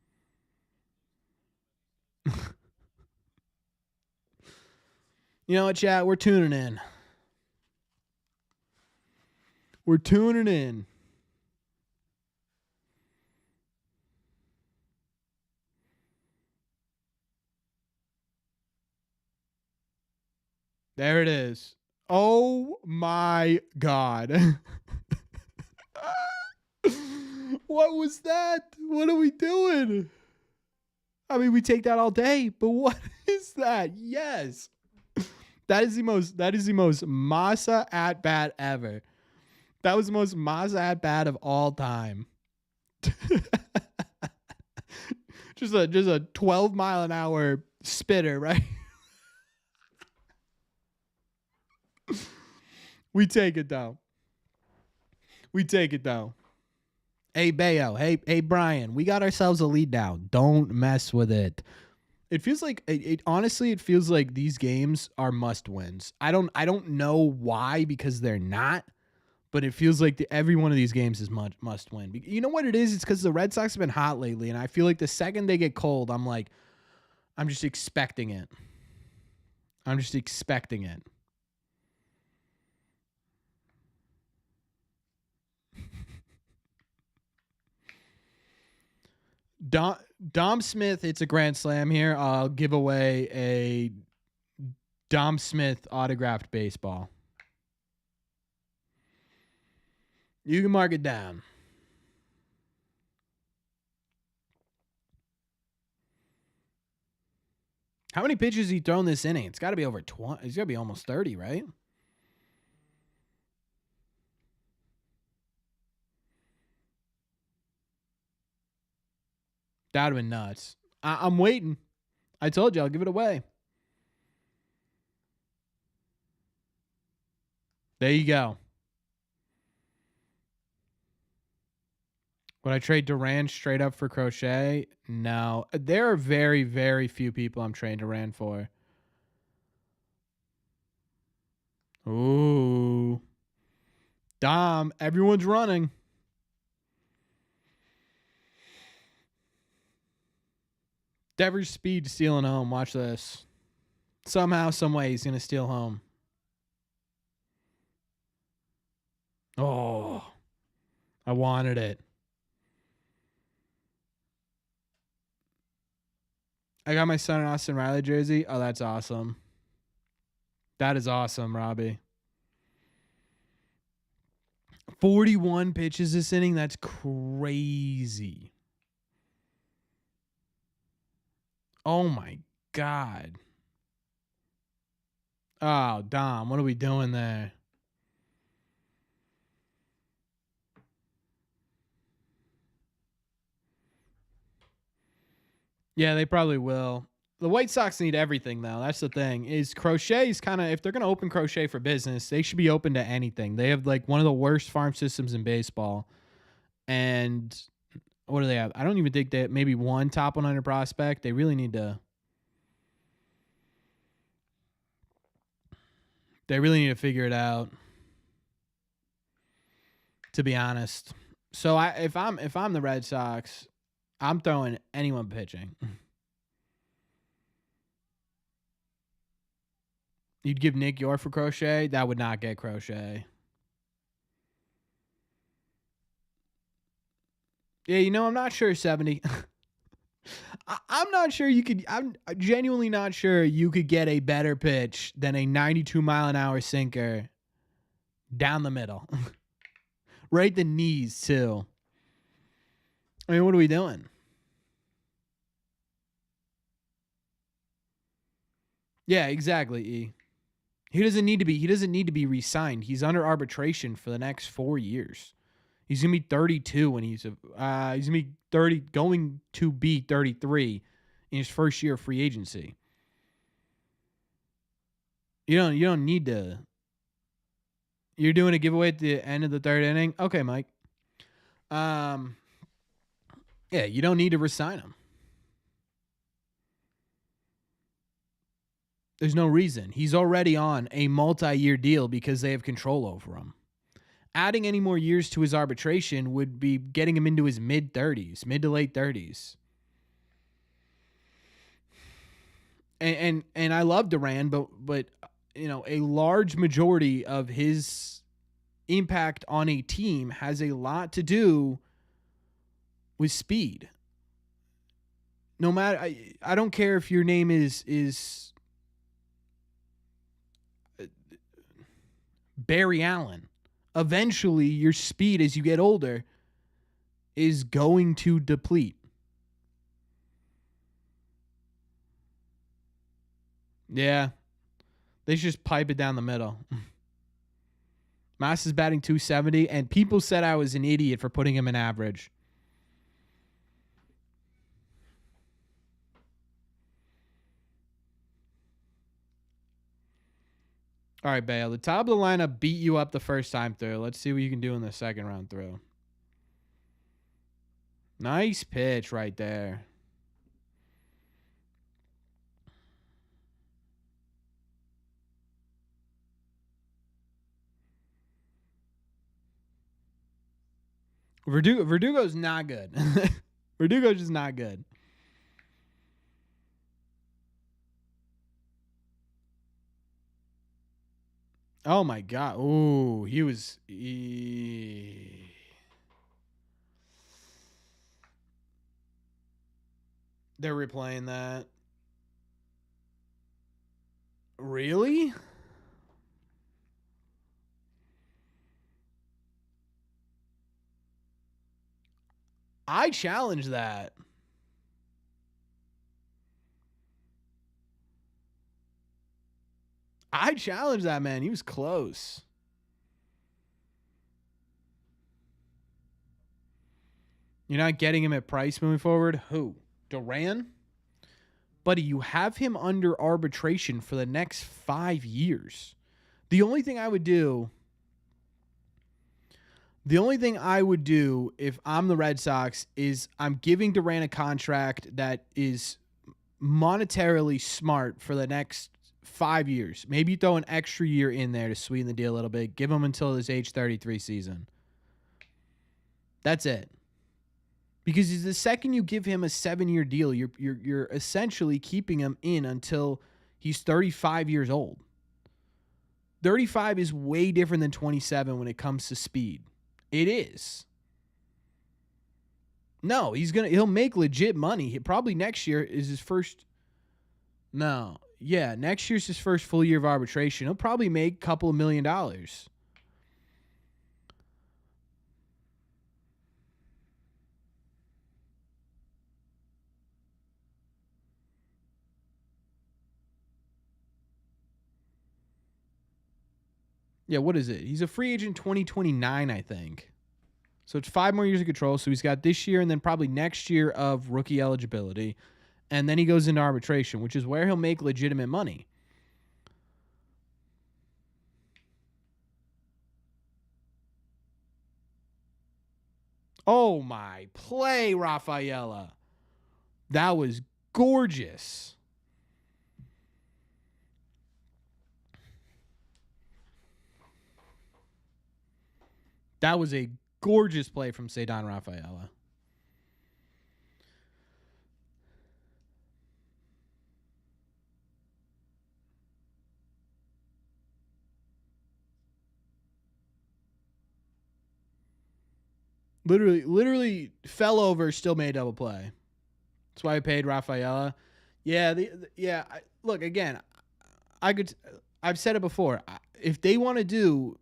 You know what, chat? We're tuning in. We're tuning in. There it is. Oh my God. What was that? What are we doing? I mean, we take that all day, but what is that? Yes. That is the most Masa at bat ever. That was the most Masa at bat of all time. just a 12 mile an hour spitter, right? We take it though. Hey Bello, hey Brian, we got ourselves a lead down. Don't mess with it. It feels like honestly, it feels like these games are must wins. I don't know why, because they're not, but it feels like every one of these games is must win. You know what it is? It's because the Red Sox have been hot lately, and I feel like the second they get cold, I'm just expecting it. Dom Smith, it's a grand slam here. I'll give away a Dom Smith autographed baseball. You can mark it down. How many pitches has he thrown this inning? It's got to be over 20. It's got to be almost 30, right? That would have been nuts. I'm waiting. I told you I'll give it away. There you go. Would I trade Duran straight up for Crochet? No. There are very, very few people I'm trading Duran for. Ooh. Dom, everyone's running. Devers Speed stealing home. Watch this. Somehow, some way, he's going to steal home. Oh, I wanted it. I got my son an Austin Riley jersey. Oh, that's awesome. That is awesome, Robbie. 41 pitches this inning. That's crazy. Oh, my God. Oh, Dom, what are we doing there? Yeah, they probably will. The White Sox need everything, though. That's the thing. Is Crochet's kind of, if they're going to open Crochet for business, they should be open to anything. They have like one of the worst farm systems in baseball. And what do they have? I don't even think they have maybe one top 100 prospect. They really need to. They really need to figure it out. To be honest. So if I'm the Red Sox, I'm throwing anyone pitching. You'd give Nick York for Crochet? That would not get Crochet. Yeah, I'm not sure 70. I'm not sure you could. I'm genuinely not sure you could get a better pitch than a 92-mile-an-hour sinker down the middle. Right the knees, too. I mean, what are we doing? Yeah, exactly, E. He doesn't need to be re-signed. He's under arbitration for the next 4 years. He's gonna be 32 when he's gonna be 30, going to be 33 in his first year of free agency. You don't need to. You're doing a giveaway at the end of the third inning. Okay, Mike. Yeah, you don't need to re-sign him. There's no reason. He's already on a multi-year deal because they have control over him. Adding any more years to his arbitration would be getting him into his mid to late 30s. And I love Duran, but a large majority of his impact on a team has a lot to do with speed. No matter, I don't care if your name is Barry Allen. Eventually, your speed as you get older is going to deplete. Yeah. They should just pipe it down the middle. Mass is batting 270, and people said I was an idiot for putting him in average. All right, Bale. The top of the lineup beat you up the first time through. Let's see what you can do in the second round through. Nice pitch right there. Verdugo's not good. Verdugo's just not good. Oh my God. Ooh, he was. They're replaying that. Really? I challenge that. I challenge that, man. He was close. You're not getting him at price moving forward? Who? Duran? Buddy, you have him under arbitration for the next 5 years. The only thing I would do The only thing I would do if I'm the Red Sox is I'm giving Durant a contract that is monetarily smart for the next 5 years. Maybe throw an extra year in there to sweeten the deal a little bit. Give him until his age 33 season. That's it. Because the second you give him a 7-year deal, you're essentially keeping him in until he's 35 years old. 35 is way different than 27 when it comes to speed. It is. No, he'll make legit money. Probably next year is his first. No. Yeah, next year's his first full year of arbitration. He'll probably make a couple of $1 million. Yeah, what is it? He's a free agent 2029, I think. So it's 5 more years of control. So he's got this year and then probably next year of rookie eligibility. And then he goes into arbitration, which is where he'll make legitimate money. Oh, my play, Rafaela. That was gorgeous. That was a gorgeous play from Ceddanne Rafaela. Literally fell over, still made double play. That's why I paid Rafaela. Yeah, look again. I've said it before. If they want to do,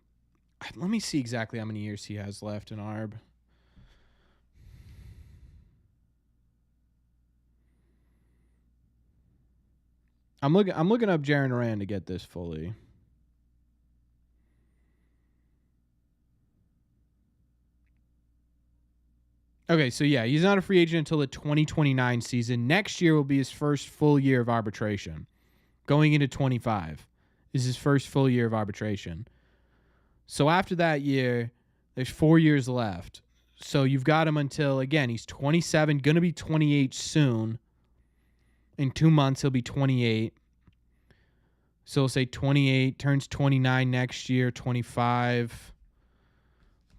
let me see exactly how many years he has left in ARB. I'm looking up Jarren Duran to get this fully. Okay, so yeah, he's not a free agent until the 2029 season. Next year will be his first full year of arbitration. Going into 25 is his first full year of arbitration. So after that year, there's 4 years left. So you've got him until, again, he's 27, going to be 28 soon. In 2 months, he'll be 28. So we'll say 28, turns 29 next year, 25,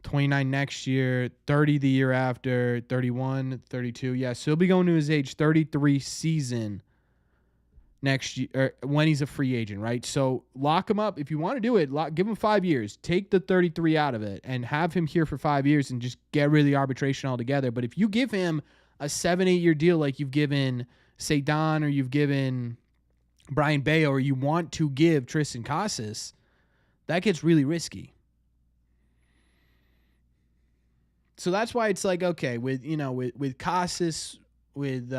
29 next year, 30 the year after, 31, 32. Yeah, so he'll be going to his age 33 season next year when he's a free agent, right? So lock him up. If you want to do it, give him 5 years. Take the 33 out of it and have him here for 5 years and just get rid of the arbitration altogether. But if you give him a 7-8 year deal like you've given Ceddanne or you've given Brian Bello or you want to give Tristan Casas, that gets really risky. So that's why it's like, okay, with Casas, with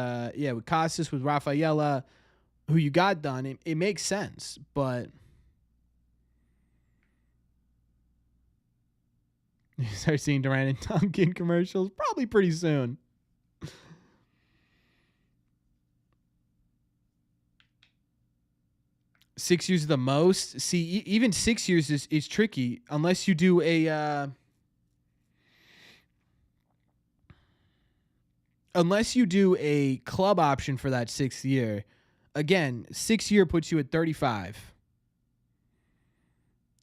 Casas, with Rafaela, who you got done, it makes sense. But you start seeing Durant and Duncan commercials probably pretty soon. Six years the most. See, even 6 years is tricky unless you do a club option for that 6th year. Again, 6 year puts you at 35.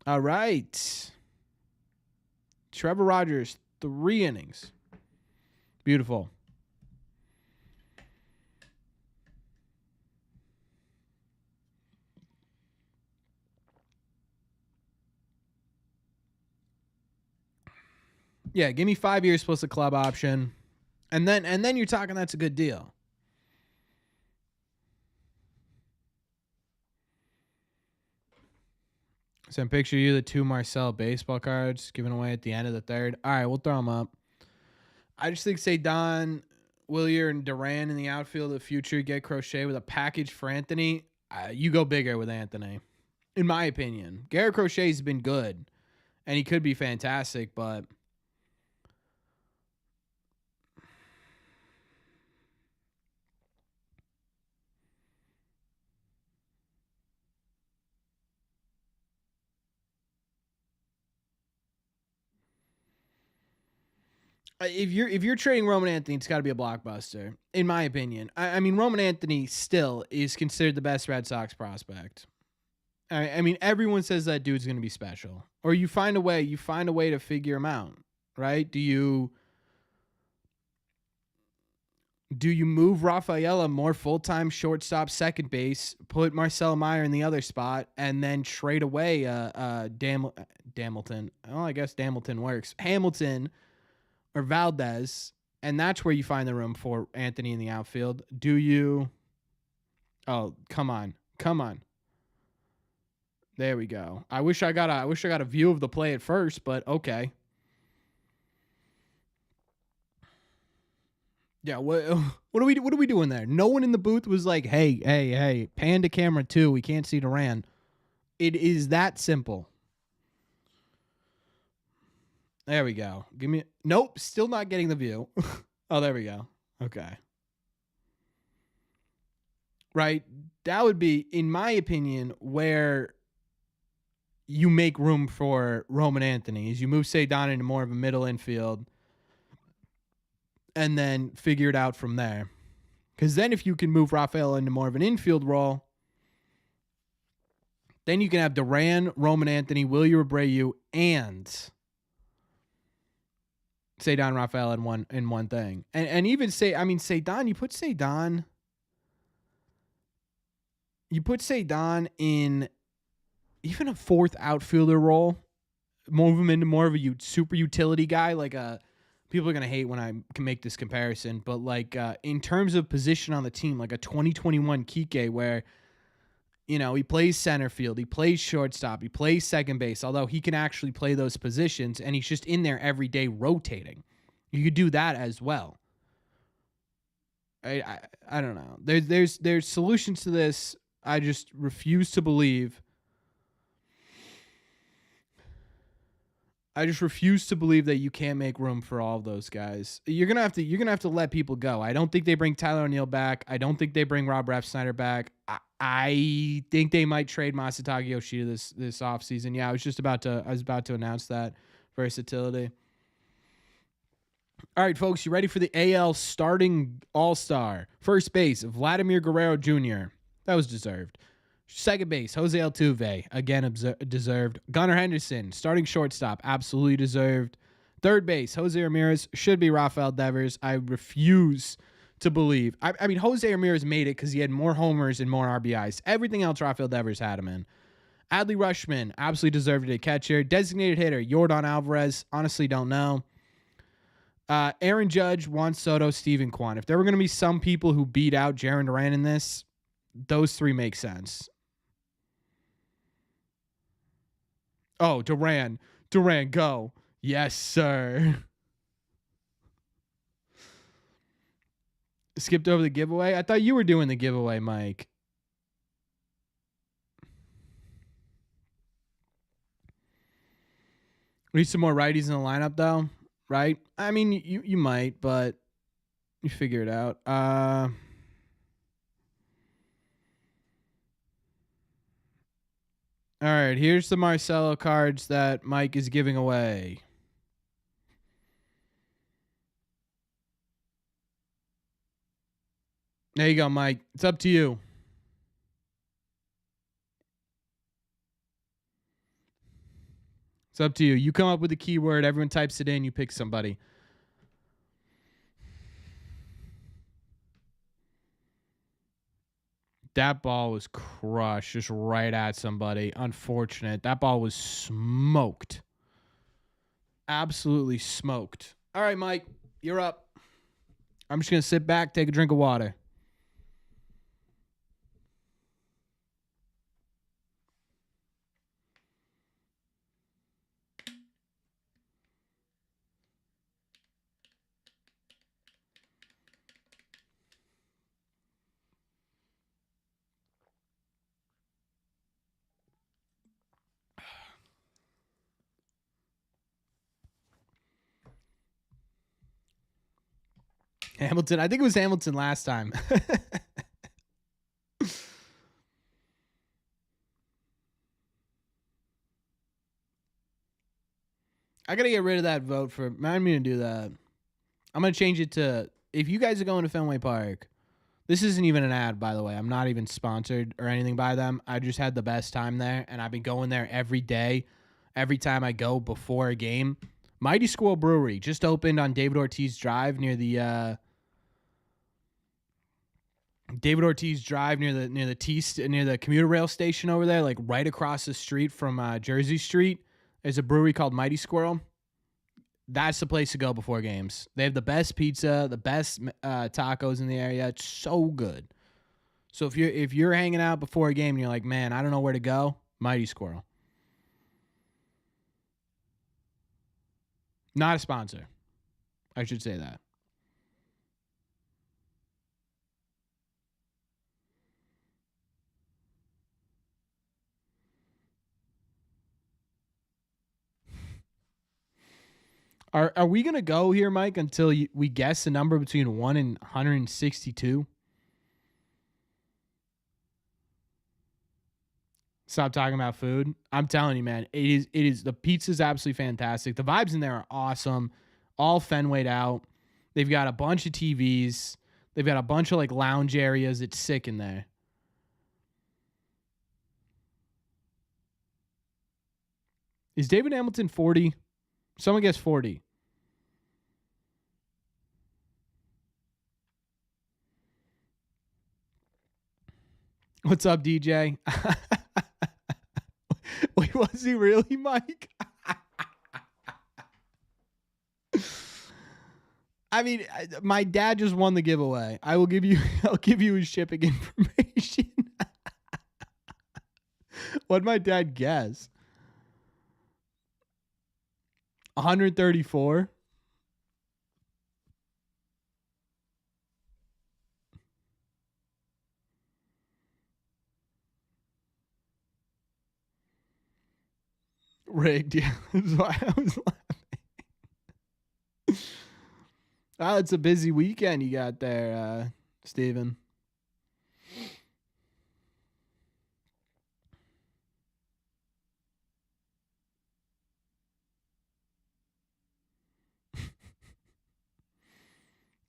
All right. Trevor Rogers, 3 innings. Beautiful. Yeah, give me 5 years plus a club option. And then you're talking that's a good deal. Send picture of you the 2 Marcel baseball cards given away at the end of the 3rd. All right, we'll throw them up. I just think Ceddanne, Willier, and Duran in the outfield of the future get Crochet with a package for Anthony. You go bigger with Anthony, in my opinion. Garrett Crochet's been good, and he could be fantastic, but If you're trading Roman Anthony, it's got to be a blockbuster, in my opinion. I mean, Roman Anthony still is considered the best Red Sox prospect. I mean, everyone says that dude's going to be special, or you find a way. You find a way to figure him out, right? Do you move Rafaela more full-time shortstop, second base, put Marcel Meyer in the other spot, and then trade away Damilton? Well, I guess Damilton works. Hamilton or Valdez, and that's where you find the room for Anthony in the outfield. Do you? Oh, come on. There we go. I wish I got a view of the play at first, but okay. Yeah, what are we doing there? No one in the booth was like, "Hey, pan to camera 2. We can't see Duran." It is that simple. There we go. Nope, still not getting the view. Oh, there we go. Okay. Right? That would be, in my opinion, where you make room for Roman Anthony is you move Cedon into more of a middle infield and then figure it out from there. Because then if you can move Rafael into more of an infield role, then you can have Duran, Roman Anthony, Wilyer Abreu, and Cedon Rafael in one thing. And even Cedon, you put Cedon in even a fourth outfielder role, move him into more of a super utility guy. People are going to hate when I can make this comparison, but in terms of position on the team, like a 2021 Kike where, he plays center field, he plays shortstop, he plays second base, although he can actually play those positions, and he's just in there every day rotating. You could do that as well. I don't know. There's solutions to this. I just refuse to believe. That you can't make room for all of those guys. You're gonna have to let people go. I don't think they bring Tyler O'Neill back. I don't think they bring Rob Refsnyder back. I think they might trade Masataka Yoshida this offseason. Yeah, I was about to announce that versatility. All right, folks, you ready for the AL starting all-star? First base, Vladimir Guerrero Jr. That was deserved. Second base, Jose Altuve, again deserved. Gunnar Henderson, starting shortstop, absolutely deserved. Third base, Jose Ramirez, should be Rafael Devers. I refuse to believe. I mean, Jose Ramirez made it because he had more homers and more RBIs. Everything else, Rafael Devers had him in. Adley Rutschman, absolutely deserved it at catcher. Designated hitter, Yordan Alvarez, honestly don't know. Aaron Judge, Juan Soto, Steven Kwan. If there were going to be some people who beat out Jarren Duran in this, those three make sense. Oh, Duran, go. Yes, sir. Skipped over the giveaway? I thought you were doing the giveaway, Mike. Need some more righties in the lineup, though, right? I mean, you might, but you figure it out. All right, here's the Marcelo cards that Mike is giving away. There you go, Mike. It's up to you. It's up to you. You come up with a keyword. Everyone types it in. You pick somebody. That ball was crushed just right at somebody. Unfortunate. That ball was smoked. Absolutely smoked. All right, Mike, you're up. I'm just going to sit back, take a drink of water. Hamilton. I think it was Hamilton last time. I got to get rid of that vote for. Mind me to do that. I'm going to change it to, if you guys are going to Fenway Park, this isn't even an ad, by the way. I'm not even sponsored or anything by them. I just had the best time there, and I've been going there every day, every time I go before a game. Mighty Squirrel Brewery just opened on David Ortiz Drive near the near the commuter rail station over there, like right across the street from Jersey Street. There's a brewery called Mighty Squirrel. That's the place to go before games. They have the best pizza, the best tacos in the area. It's so good. So if you're hanging out before a game and you're like, man, I don't know where to go, Mighty Squirrel. Not a sponsor. I should say that. Are we going to go here, Mike, until we guess the number between 1 and 162? Stop talking about food. I'm telling you, man, it is the pizza's absolutely fantastic. The vibes in there are awesome. All Fenwayed out. They've got a bunch of TVs. They've got a bunch of like lounge areas. It's sick in there. Is David Hamilton 40? Someone guess 40. What's up, DJ? Wait, was he really, Mike? I mean, my dad just won the giveaway. I'll give you his shipping information. What'd my dad guess? 134. Rigged. Yeah, that's why I was laughing. Oh, it's a busy weekend you got there, Steven.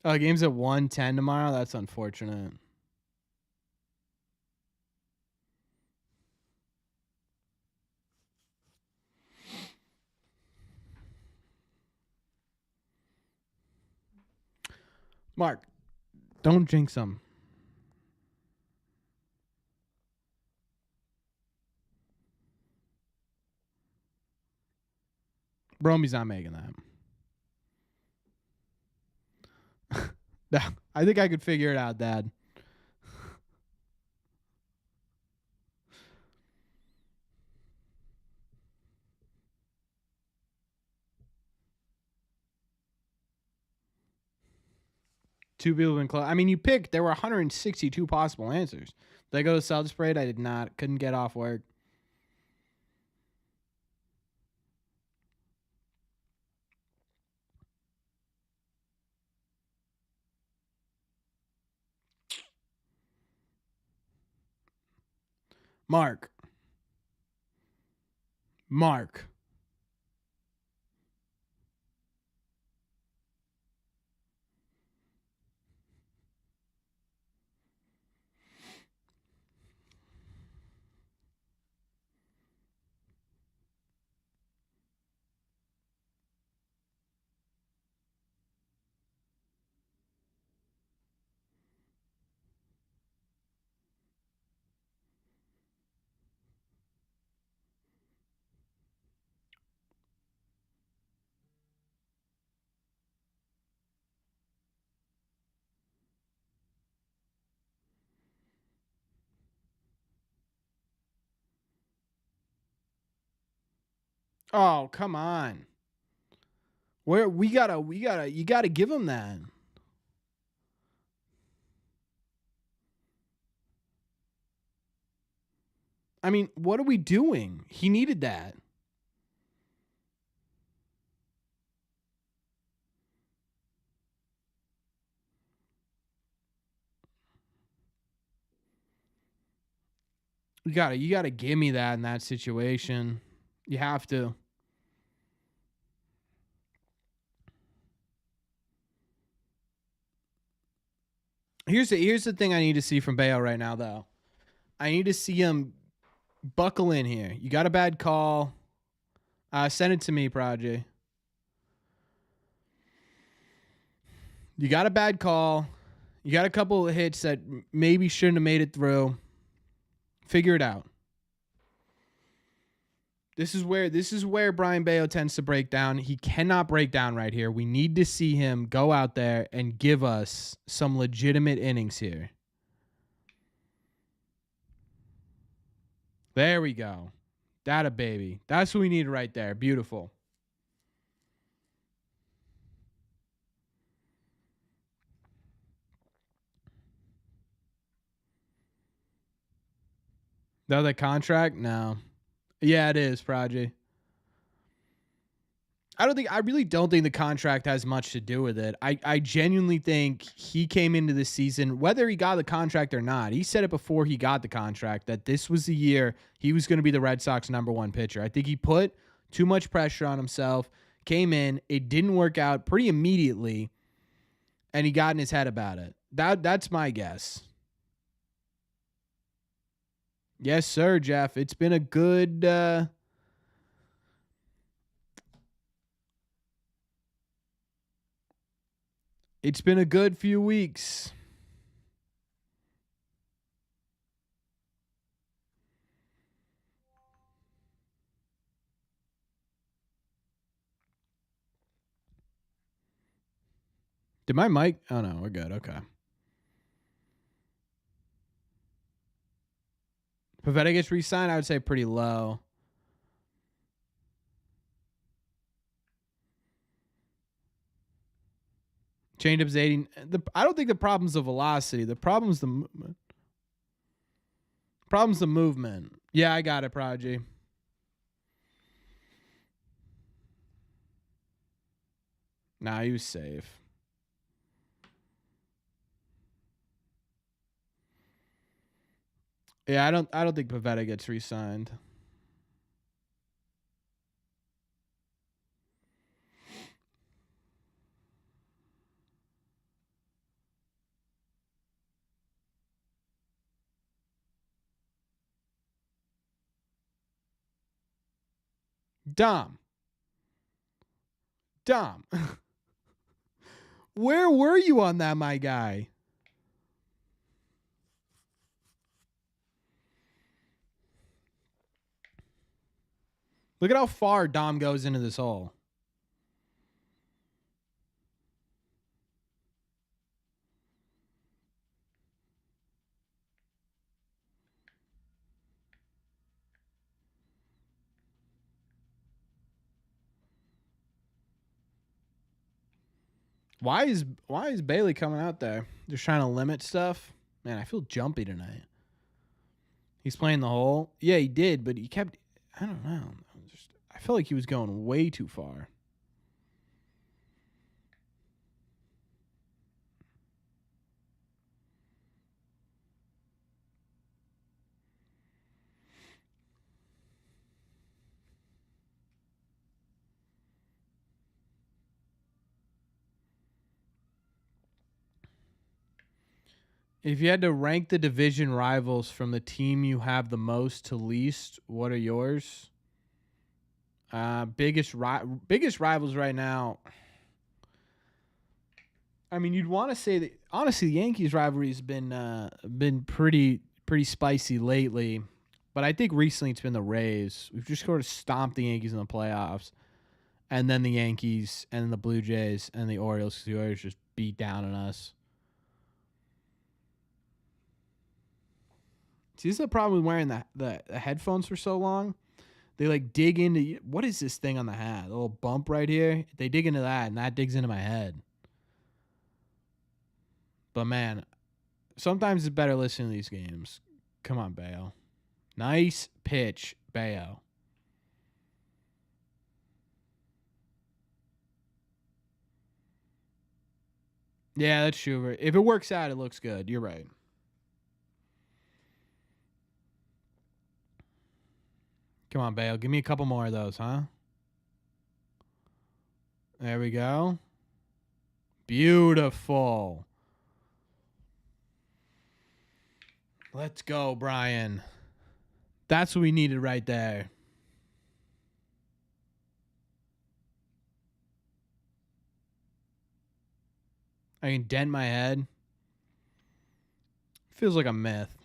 Game's at 1:10 tomorrow. That's unfortunate. Mark, don't jinx them. Bromy's not making that. No, I think I could figure it out, Dad. Two people have been close. I mean, you picked. There were 162 possible answers. Did I go to South Sprayed? I did not. Couldn't get off work. Mark. Oh, come on. Where you gotta give him that. I mean, what are we doing? He needed that. You gotta give me that in that situation. You have to. Here's the thing I need to see from Bello right now, though. I need to see him buckle in here. You got a bad call. Send it to me, Prodigy. You got a bad call. You got a couple of hits that maybe shouldn't have made it through. Figure it out. This is where Brian Bello tends to break down. He cannot break down right here. We need to see him go out there and give us some legitimate innings here. There we go. That a baby. That's what we need right there. Beautiful. The other contract? No. Yeah, it is, Prodigy. I really don't think the contract has much to do with it. I genuinely think he came into the season, whether he got the contract or not, he said it before he got the contract, that this was the year he was going to be the Red Sox #1 pitcher. I think he put too much pressure on himself, came in, it didn't work out pretty immediately, and he got in his head about it. That's my guess. Yes, sir, Jeff. It's been a good few weeks. Did my mic? Oh no, we're good. Okay. Pivetta gets re-signed, I would say pretty low. Changeup's 80. I don't think the problem's the velocity. The problem's the movement. Problem's the movement. Yeah, I got it, Prodigy. Nah, he was safe. Yeah, I don't think Pivetta gets re-signed. Dom. Where were you on that, my guy? Look at how far Dom goes into this hole. Why is Bailey coming out there? Just trying to limit stuff? Man, I feel jumpy tonight. He's playing the hole. Yeah, he did, but he kept. I don't know. I felt like he was going way too far. If you had to rank the division rivals from the team you have the most to least, what are yours? Biggest rivals right now. I mean, you'd want to say that honestly, the Yankees rivalry has been pretty spicy lately, but I think recently it's been the Rays. We've just sort of stomped the Yankees in the playoffs, and then the Yankees, and then the Blue Jays, and the Orioles. Because the Orioles just beat down on us. See, this is the problem with wearing the headphones for so long. They like dig into what is this thing on the hat? A little bump right here. They dig into that, and that digs into my head. But man, sometimes it's better listening to these games. Come on, Bello. Nice pitch, Bello. Yeah, that's true. If it works out, it looks good. You're right. Come on, Bello. Give me a couple more of those, huh? There we go. Beautiful. Let's go, Brian. That's what we needed right there. I can dent my head. Feels like a myth.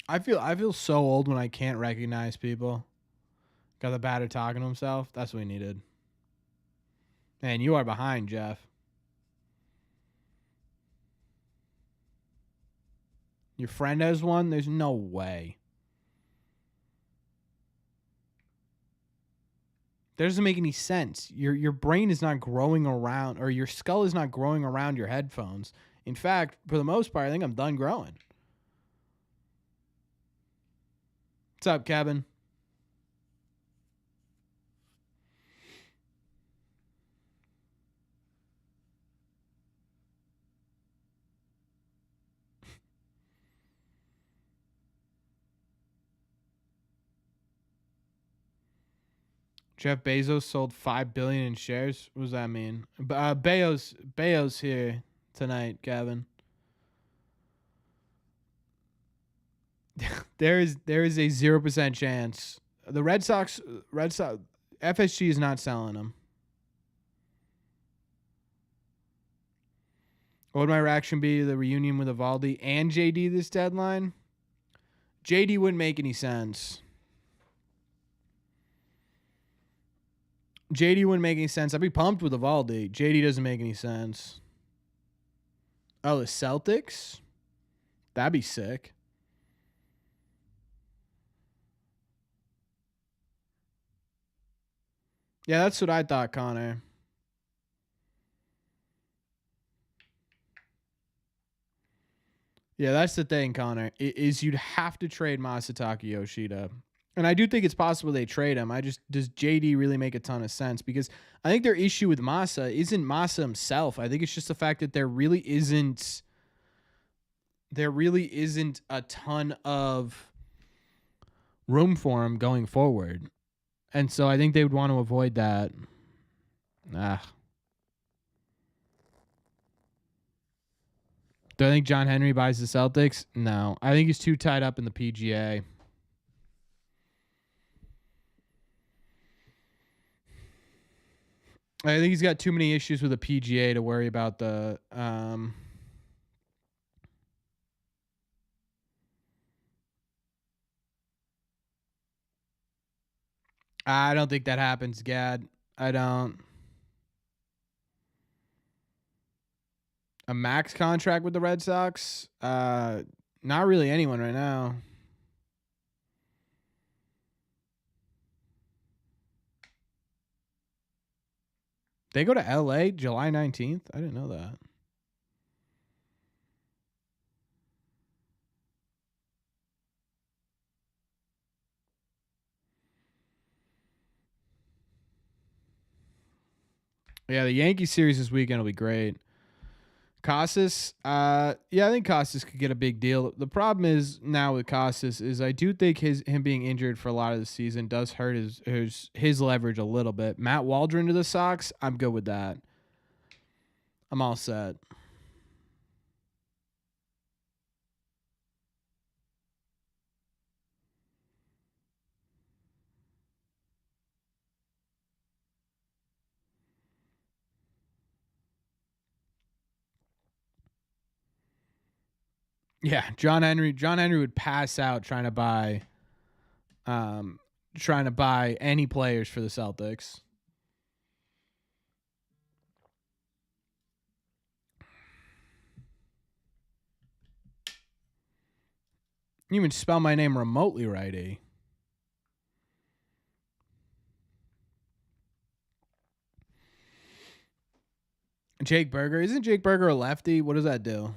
I feel so old when I can't recognize people. Got the batter talking to himself. That's what we needed. Man, you are behind, Jeff. Your friend has one? There's no way. That doesn't make any sense. Your brain is not growing around, or your skull is not growing around your headphones. In fact, for the most part, I think I'm done growing. What's up, Kevin? Jeff Bezos sold $5 billion in shares. What does that mean? Bello's here tonight, Kevin. there is a 0% chance. The Red Sox FSG is not selling them. What would my reaction be to the reunion with Evaldi and JD this deadline? JD wouldn't make any sense. JD wouldn't make any sense. I'd be pumped with Evaldi. JD doesn't make any sense. Oh, the Celtics? That'd be sick. Yeah, that's what I thought, Connor. Yeah, that's the thing, Connor, is you'd have to trade Masataka Yoshida. And I do think it's possible they trade him. Does JD really make a ton of sense? Because I think their issue with Masa isn't Masa himself. I think it's just the fact that there really isn't a ton of room for him going forward. And so I think they would want to avoid that. Do I think John Henry buys the Celtics? No. I think he's too tied up in the PGA. I think he's got too many issues with the PGA to worry about the I don't think that happens, Gad. I don't. A max contract with the Red Sox? Not really anyone right now. They go to LA July 19th? I didn't know that. Yeah, the Yankee series this weekend will be great. Casas, yeah, I think Casas could get a big deal. The problem is now with Casas is I do think him being injured for a lot of the season does hurt his leverage a little bit. Matt Waldron to the Sox, I'm good with that. I'm all set. Yeah, John Henry would pass out trying to buy any players for the Celtics. You even spell my name remotely right, E. Jake Berger. Isn't Jake Berger a lefty? What does that do?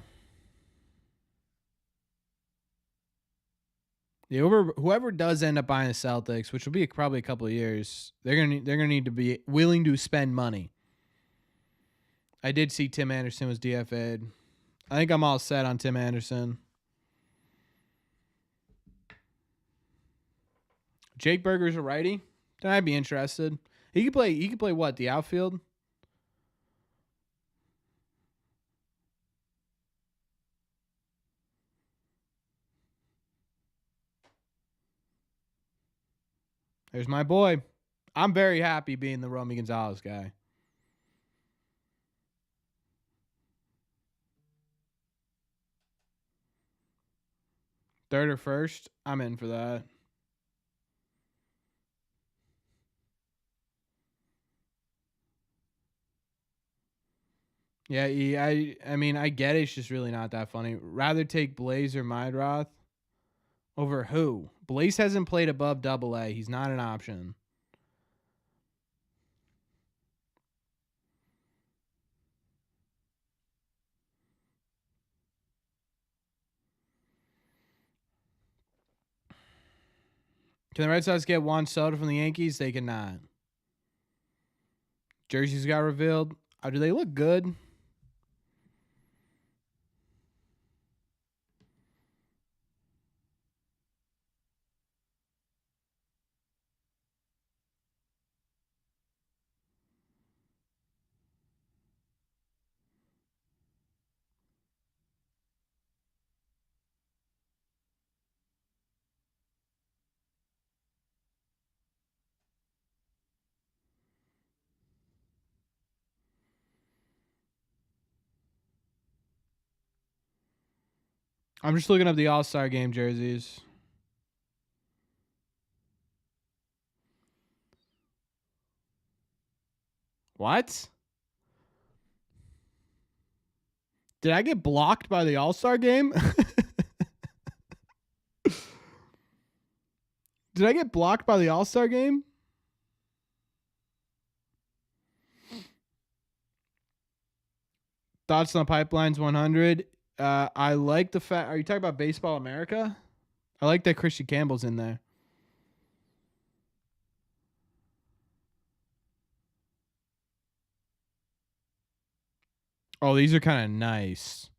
Yeah, whoever does end up buying the Celtics, which will be probably a couple of years, they're gonna need to be willing to spend money. I did see Tim Anderson was DFA'd. I think I'm all set on Tim Anderson. Jake Berger's a righty. Then I'd be interested. He could play. He could play what? The outfield. There's my boy. I'm very happy being the Romy Gonzalez guy. Third or first, I'm in for that. Yeah, I mean, I get it. It's just really not that funny. Rather take Blaze or Mydroth over who? Blaze hasn't played above Double A. He's not an option. Can the Red Sox get Juan Soto from the Yankees? They cannot. Jerseys got revealed. Do they look good? I'm just looking up the All-Star Game jerseys. What? Did I get blocked by the All-Star Game? Did I get blocked by the All-Star Game? Thoughts on Pipelines 100? I like the fact. Are you talking about Baseball America? I like that Christian Campbell's in there. Oh, these are kind of nice.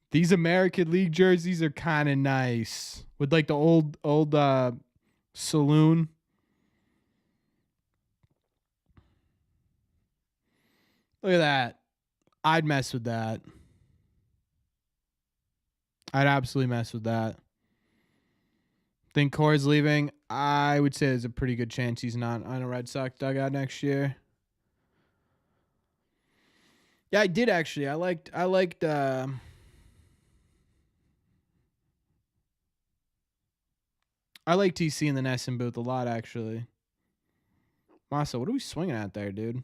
These American League jerseys are kind of nice with like the old saloon. Look at that. I'd mess with that. I'd absolutely mess with that. Think Core's leaving? I would say there's a pretty good chance he's not on a Red Sox dugout next year. Yeah, I did actually. I liked TC in the Nesson booth a lot, actually. Masa, what are we swinging at there, dude?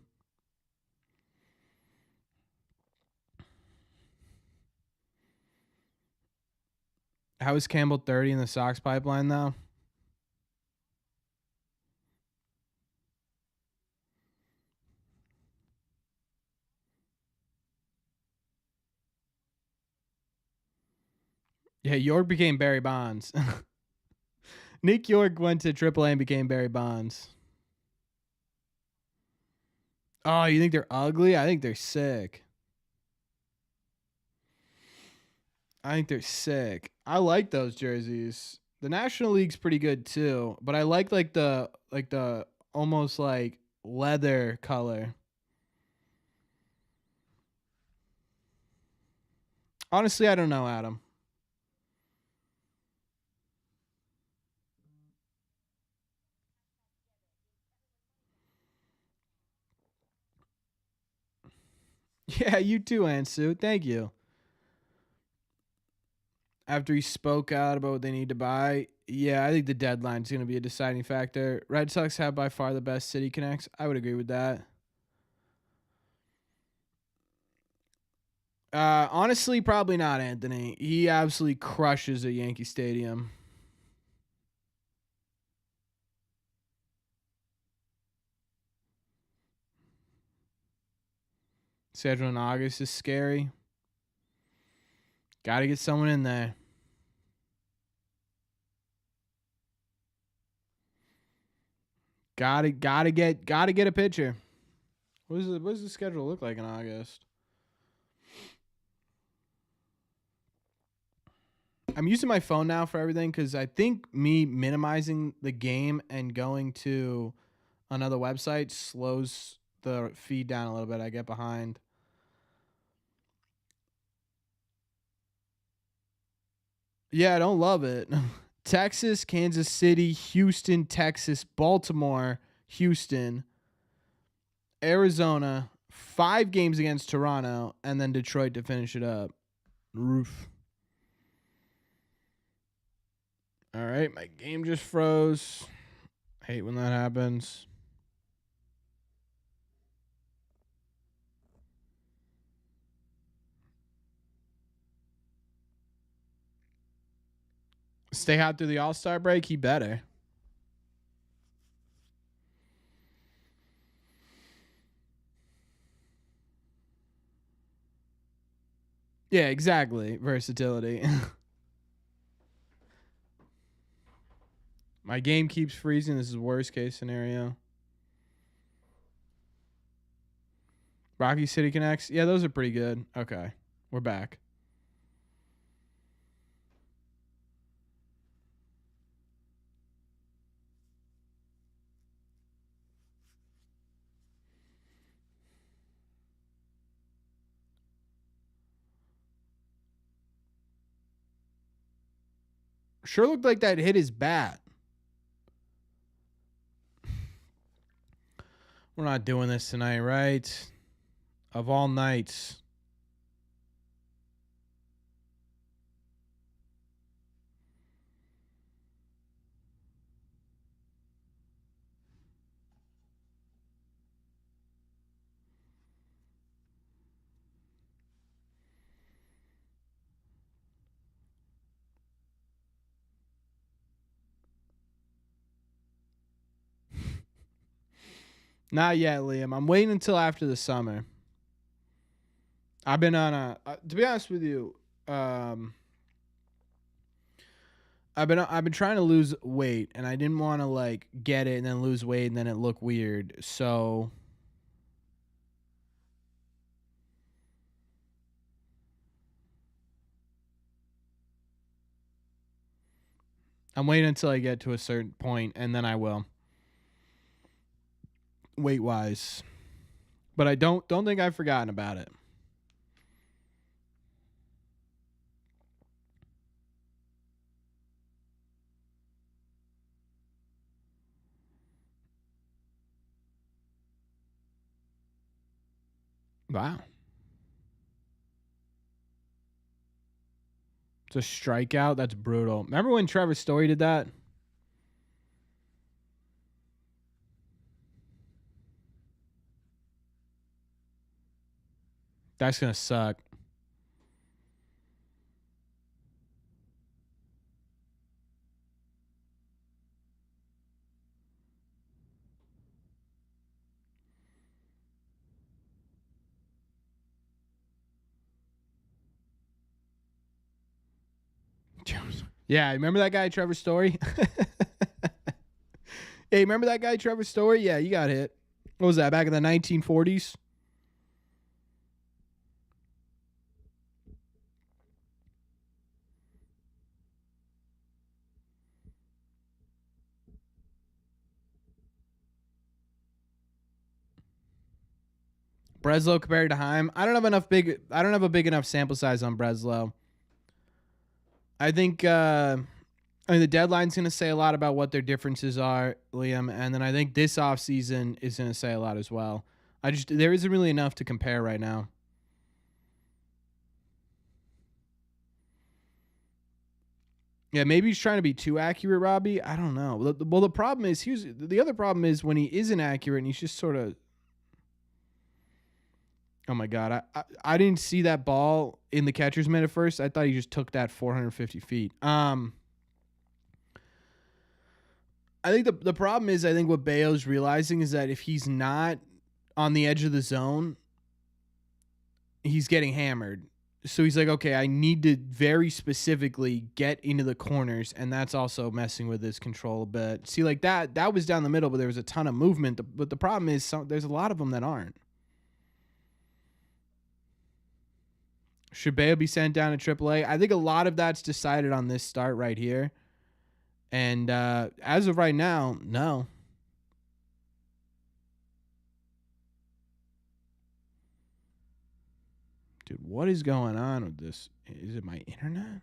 How is Campbell 30 in the Sox pipeline, though? Yeah, York became Barry Bonds. Nick York went to AAA and became Barry Bonds. Oh, you think they're ugly? I think they're sick. I like those jerseys. The National League's pretty good too, but I like the almost like leather color. Honestly, I don't know, Adam. Yeah, you too, Ansu. Thank you. After he spoke out about what they need to buy, yeah, I think the deadline's going to be a deciding factor. Red Sox have by far the best city connects. I would agree with that. Honestly, probably not, Anthony. He absolutely crushes at Yankee Stadium. Schedule in August is scary. Got to get someone in there. Gotta get a pitcher. What does the schedule look like in August? I'm using my phone now for everything because I think me minimizing the game and going to another website slows the feed down a little bit. I get behind. Yeah, I don't love it. Texas, Kansas City, Houston, Texas, Baltimore, Houston, Arizona, 5 games against Toronto, and then Detroit to finish it up. Roof. All right, my game just froze. Hate when that happens. Stay hot through the All-Star break? He better. Yeah, exactly. Versatility. My game keeps freezing. This is worst case scenario. Rocky City connects. Yeah, those are pretty good. Okay, we're back. Sure looked like that hit his bat. We're not doing this tonight, right? Of all nights. Not yet, Liam. I'm waiting until after the summer. I've been on to be honest with you, I've been trying to lose weight, and I didn't want to like get it and then lose weight and then it look weird. So I'm waiting until I get to a certain point, and then I will. Weight wise. But I don't think I've forgotten about it. Wow. It's a strikeout. That's brutal. Remember when Trevor Story did that? That's going to suck. Yeah, remember that guy, Trevor Story? Hey, remember that guy, Trevor Story? Yeah, you got hit. What was that, back in the 1940s? Breslow compared to Heim. I don't have a big enough sample size on Breslow. I think the deadline's going to say a lot about what their differences are, Liam, and then I think this offseason is going to say a lot as well. There isn't really enough to compare right now. Yeah, maybe he's trying to be too accurate, Robbie. I don't know. Well, the problem is the other problem is when he isn't accurate and he's just sort of. Oh my God, I didn't see that ball in the catcher's mitt at first. I thought he just took that 450 feet. I think the problem is, I think what Bello's realizing is that if he's not on the edge of the zone, he's getting hammered. So he's like, okay, I need to very specifically get into the corners, and that's also messing with his control a bit. See, like that was down the middle, but there was a ton of movement. But the problem is, there's a lot of them that aren't. Should Bello be sent down to AAA? I think a lot of that's decided on this start right here. And as of right now, no. Dude, what is going on with this? Is it my internet?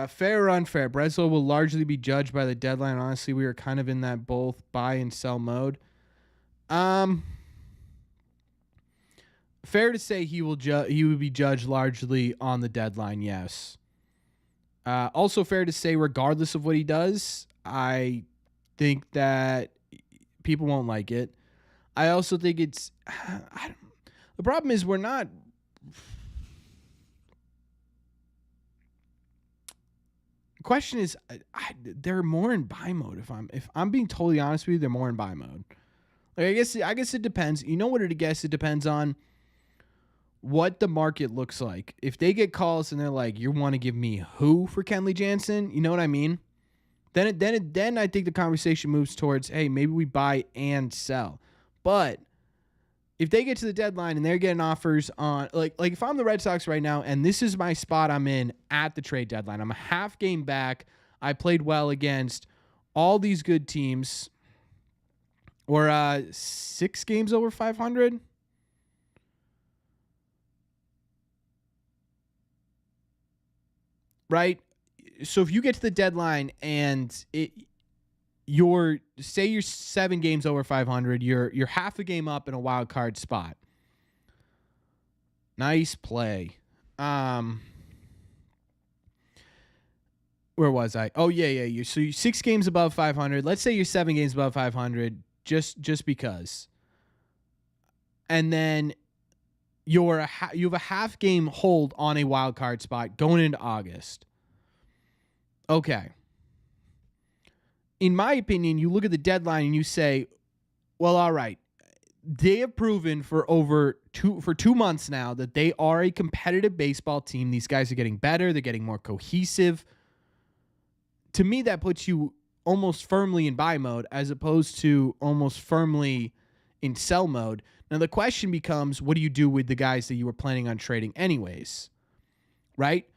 Fair or unfair, Breslow will largely be judged by the deadline. Honestly, we are kind of in that both buy and sell mode. Fair to say he will be judged largely on the deadline. Yes. Also fair to say, regardless of what he does, I think that people won't like it. I also think it's. The problem is we're not. The question is, they're more in buy mode. If I'm being totally honest with you, they're more in buy mode. Like, I guess it depends. You know what it depends on what the market looks like. If they get calls and they're like, "You want to give me who for Kenley Jansen?" You know what I mean? Then I think the conversation moves towards, hey, maybe we buy and sell. But if they get to the deadline and they're getting offers on like if I'm the Red Sox right now and this is my spot I'm in at the trade deadline, I'm a half game back. I played well against all these good teams. Or 6 games over 500. Right? So if you get to the deadline and you're 7 games over 500, you're half a game up in a wild card spot. Nice play. Where was I? Oh yeah. You're 6 games above 500. Let's say you're 7 games above 500, just because. And then you have a half game hold on a wild card spot going into August. Okay. In my opinion, you look at the deadline and you say, well, all right. They have proven for 2 months now that they are a competitive baseball team. These guys are getting better. They're getting more cohesive. To me, that puts you almost firmly in buy mode as opposed to almost firmly in sell mode. Now, the question becomes, what do you do with the guys that you were planning on trading anyways? Right?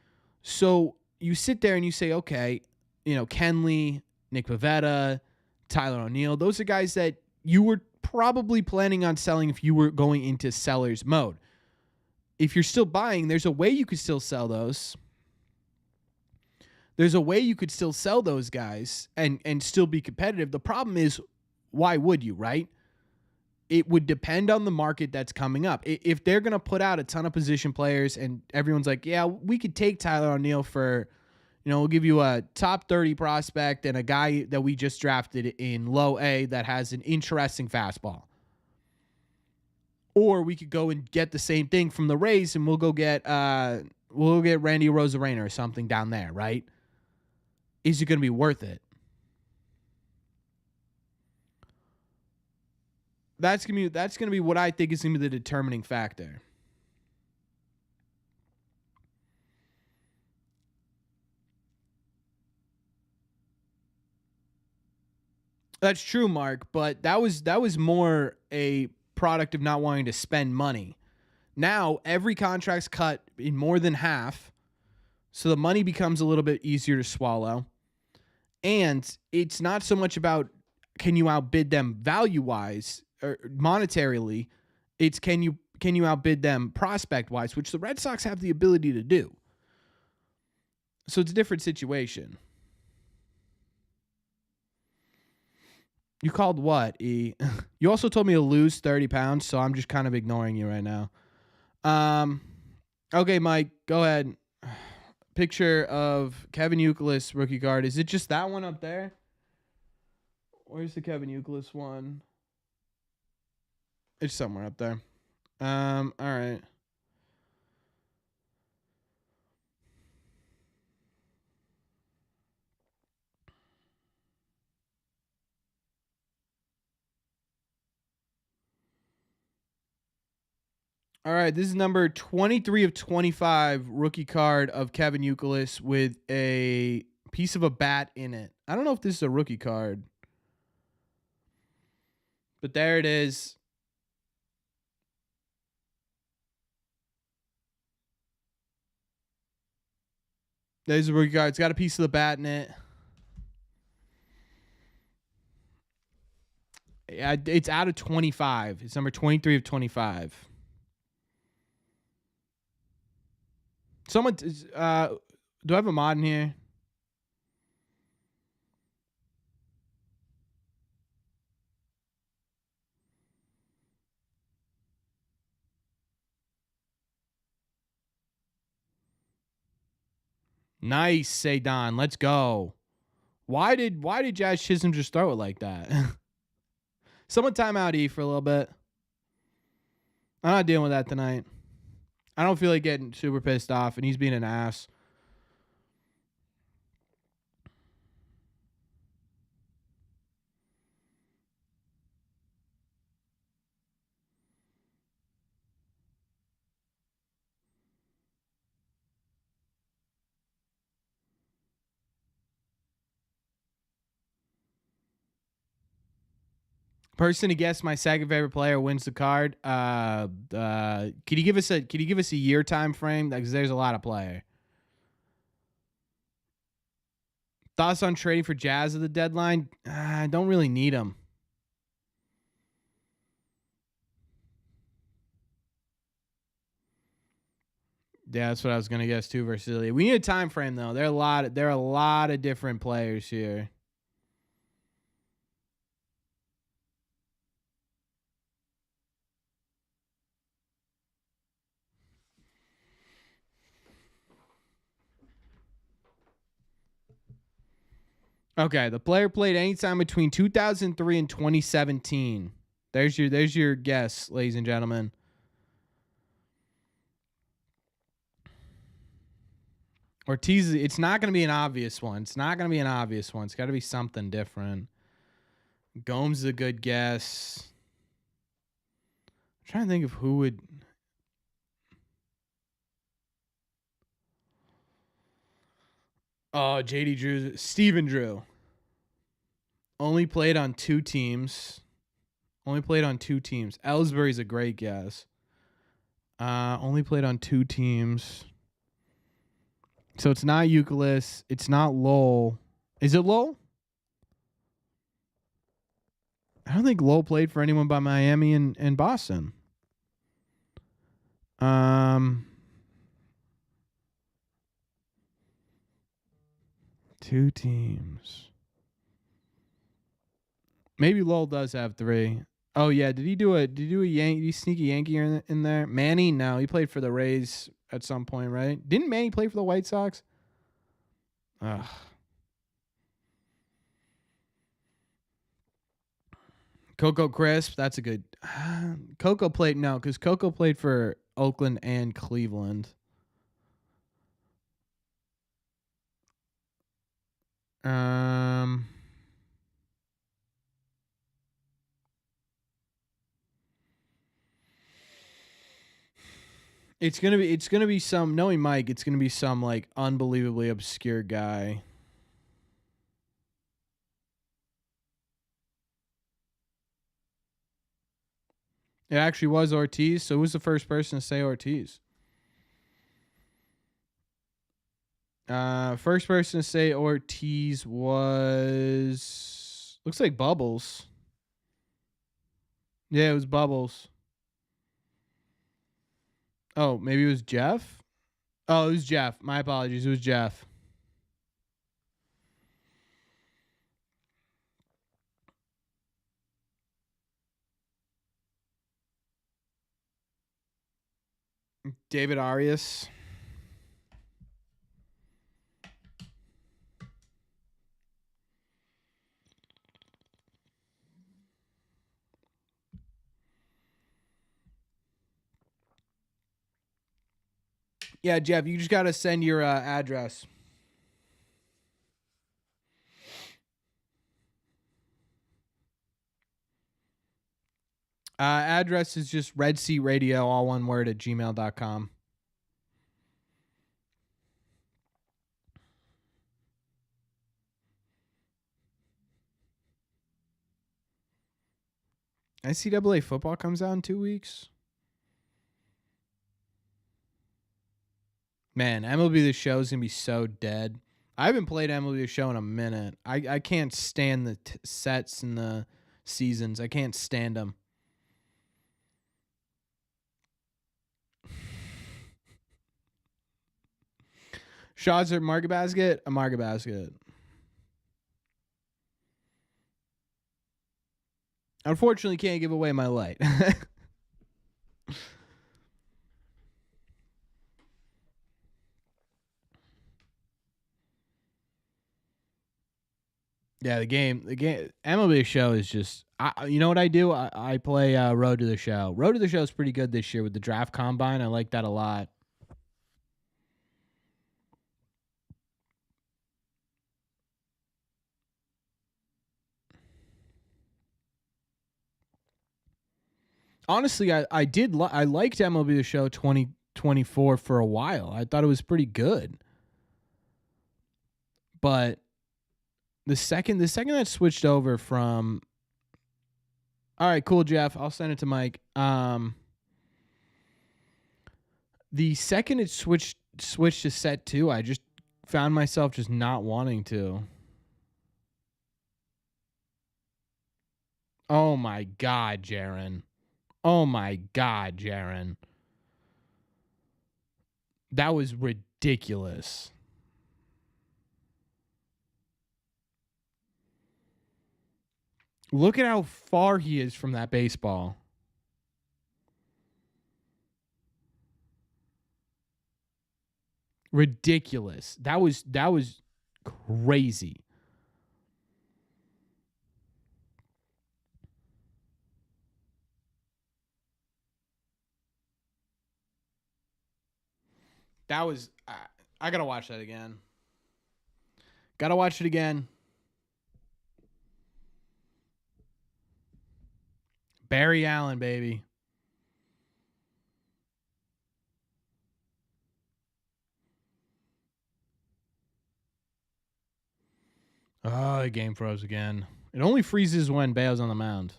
So you sit there and you say, okay, Kenley, Nick Pivetta, Tyler O'Neill, those are guys that you were probably planning on selling if you were going into seller's mode. If you're still buying, there's a way you could still sell those. There's a way you could still sell those guys and still be competitive. The problem is, why would you, right? It would depend on the market that's coming up. If they're going to put out a ton of position players and everyone's like, yeah, we could take Tyler O'Neill for, we'll give you a top 30 prospect and a guy that we just drafted in low A that has an interesting fastball. Or we could go and get the same thing from the Rays and we'll go get Randy Rosarena or something down there, right? Is it going to be worth it? That's going to be what I think is going to be the determining factor. That's true, Mark, but that was more a product of not wanting to spend money. Now, every contract's cut in more than half, so the money becomes a little bit easier to swallow. And it's not so much about can you outbid them value-wise or monetarily, it's can you outbid them prospect-wise, which the Red Sox have the ability to do. So it's a different situation. You called what, E? You also told me to lose 30 pounds, so I'm just kind of ignoring you right now. Okay, Mike, go ahead. Picture of Kevin Youkilis rookie card. Is it just that one up there? Where's the Kevin Youkilis one? It's somewhere up there. All right. All right, this is number 23 of 25 rookie card of Kevin Youkilis with a piece of a bat in it. I don't know if this is a rookie card, but there it is. There's a rookie card. It's got a piece of the bat in it. Yeah, it's out of 25. It's number 23 of 25. Someone, do I have a mod in here? Nice, say Don. Let's go. Why did Jazz Chisholm just throw it like that? Someone time out E for a little bit. I'm not dealing with that tonight. I don't feel like getting super pissed off, and he's being an ass. Person to guess my second favorite player wins the card. Can you give us a year time frame? Because there's a lot of player. Thoughts on trading for Jazz at the deadline? I don't really need them. Yeah, that's what I was gonna guess too. Versatility. We need a time frame though. There are a lot of different players here. Okay, the player played anytime between 2003 and 2017. There's your guess, ladies and gentlemen. Ortiz, it's not going to be an obvious one. It's got to be something different. Gomes is a good guess. I'm trying to think of who would. Oh, JD Drew. Steven Drew. Only played on two teams. Ellsbury's a great guess. Only played on two teams. So it's not Youkilis. It's not Lowell. Is it Lowell? I don't think Lowell played for anyone by Miami and Boston. Two teams. Maybe Lowell does have three. Oh yeah, did he do a sneaky Yankee in there? Manny? No, he played for the Rays at some point, right? Didn't Manny play for the White Sox? Ugh. Coco Crisp, that's a good. Coco played because Coco played for Oakland and Cleveland. It's gonna be some, knowing Mike, it's gonna be some like unbelievably obscure guy. It actually was Ortiz. So who's the first person to say Ortiz? First person to say Ortiz was, looks like Bubbles. Yeah, it was Bubbles. Oh, maybe it was Jeff? Oh, it was Jeff. My apologies. It was Jeff. David Arias. Yeah, Jeff, you just got to send your address. Address is just Red Seat Radio, all one word, at gmail.com. NCAA football comes out in 2 weeks. Man, MLB The Show is going to be so dead. I haven't played MLB The Show in a minute. I can't stand the sets and the seasons. I can't stand them. Shots at Market Basket? A Market Basket. Unfortunately, can't give away my light. Yeah, the game, MLB Show is just, you know what I do? I play Road to the Show. Road to the Show is pretty good this year with the draft combine. I like that a lot. Honestly, I liked MLB The Show 2024 for a while. I thought it was pretty good. But the second that switched over from, all right, cool, Jeff, I'll send it to Mike. The second it switched to set 2, I just found myself just not wanting to. Oh my God, Jaron. Oh my God, Jaron. That was ridiculous. Look at how far he is from that baseball. Ridiculous. That was crazy. That was I gotta watch that again. Gotta watch it again. Barry Allen, baby. Oh, the game froze again. It only freezes when Bello's on the mound.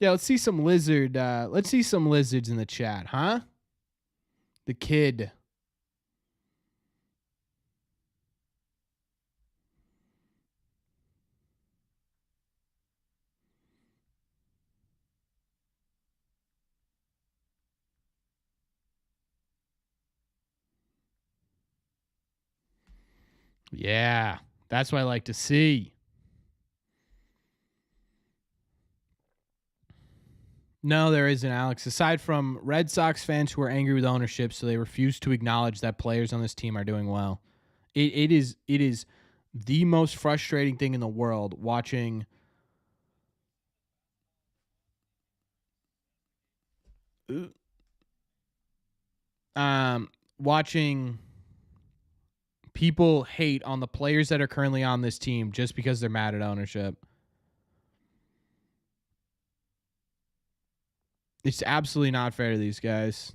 Yeah, let's see some lizard. Let's see some lizards in the chat, huh? The kid. Yeah, that's what I like to see. No, there isn't, Alex. Aside from Red Sox fans who are angry with ownership, so they refuse to acknowledge that players on this team are doing well. It is the most frustrating thing in the world watching. Watching people hate on the players that are currently on this team just because they're mad at ownership. It's absolutely not fair to these guys.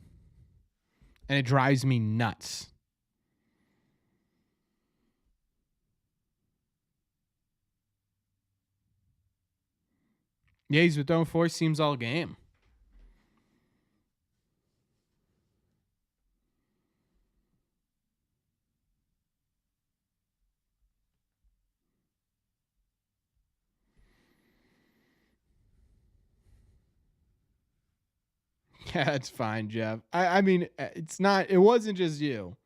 And it drives me nuts. Yeah, he's with throwing 4 seams all game. Yeah, it's fine, Jeff. I mean, it wasn't just you.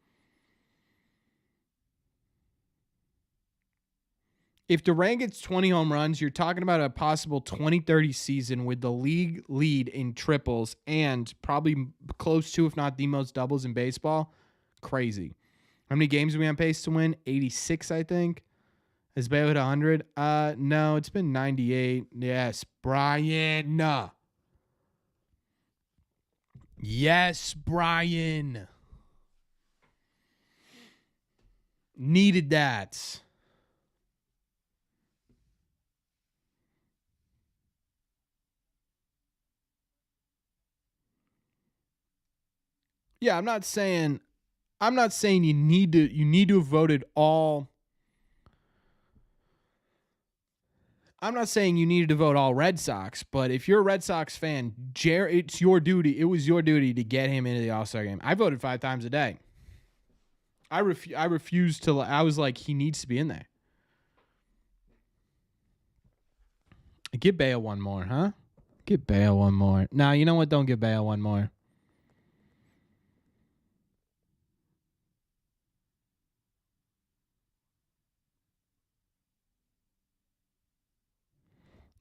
If Durant gets 20 home runs, you're talking about a possible 20-30 season with the league lead in triples and probably close to, if not the most doubles in baseball. Crazy. How many games are we on pace to win? 86, I think. Has Bello hit 100? No, it's been 98. Yes, Brian. Yes, Brian. Needed that. Yeah, I'm not saying you need to have voted all. I'm not saying you needed to vote all Red Sox, but if you're a Red Sox fan, it's your duty. It was your duty to get him into the All-Star game. I voted 5 times a day. I refused to. I was like, he needs to be in there. Give Bello one more, huh? Give Bello one more. Nah, you know what? Don't give Bello one more.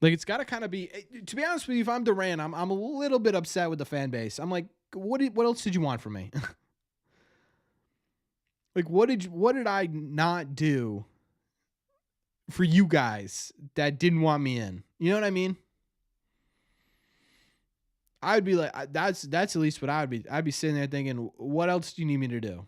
Like, it's got to kind of be. To be honest with you, if I'm Durant, I'm a little bit upset with the fan base. I'm like, what else did you want from me? Like, what did I not do for you guys that didn't want me in? You know what I mean? I'd be like, that's at least what I'd be. I'd be sitting there thinking, what else do you need me to do?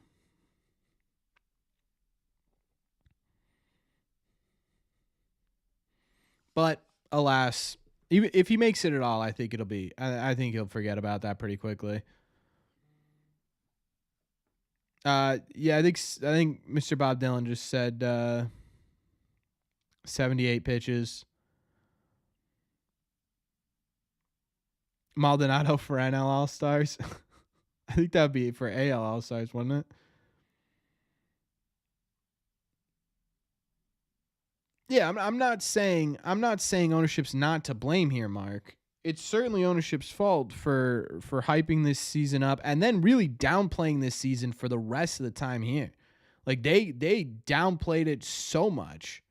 But alas, even if he makes it at all, I think it'll be. I think he'll forget about that pretty quickly. Yeah, I think Mr. Bob Dylan just said 78 pitches. Maldonado for NL All Stars. I think that'd be for AL All Stars, wouldn't it? Yeah, I'm not saying ownership's not to blame here, Mark. It's certainly ownership's fault for hyping this season up and then really downplaying this season for the rest of the time here. Like they downplayed it so much.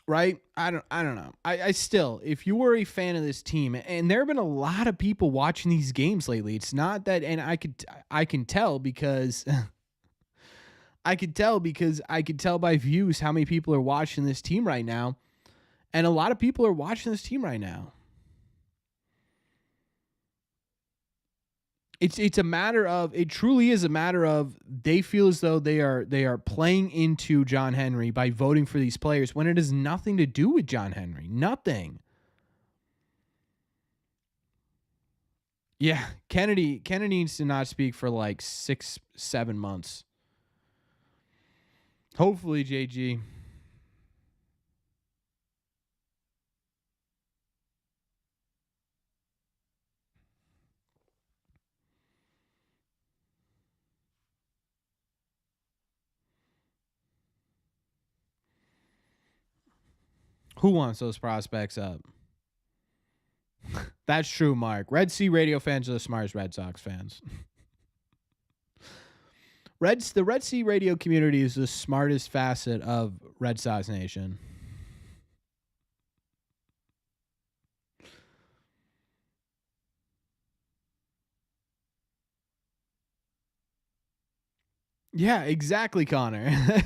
Right? I don't know. I still, if you were a fan of this team, and there have been a lot of people watching these games lately. It's not that, and I can tell because I could tell by views how many people are watching this team right now. And a lot of people are watching this team right now. It's a matter of, it truly is a matter of, they feel as though they are playing into John Henry by voting for these players when it has nothing to do with John Henry. Nothing. Yeah, Kennedy needs to not speak for like 6-7 months. Hopefully, JG. Who wants those prospects up? That's true, Mark. Red Sea radio fans are the smartest Red Sox fans. The Red Sea radio community is the smartest facet of Red Sox Nation. Yeah, exactly, Connor.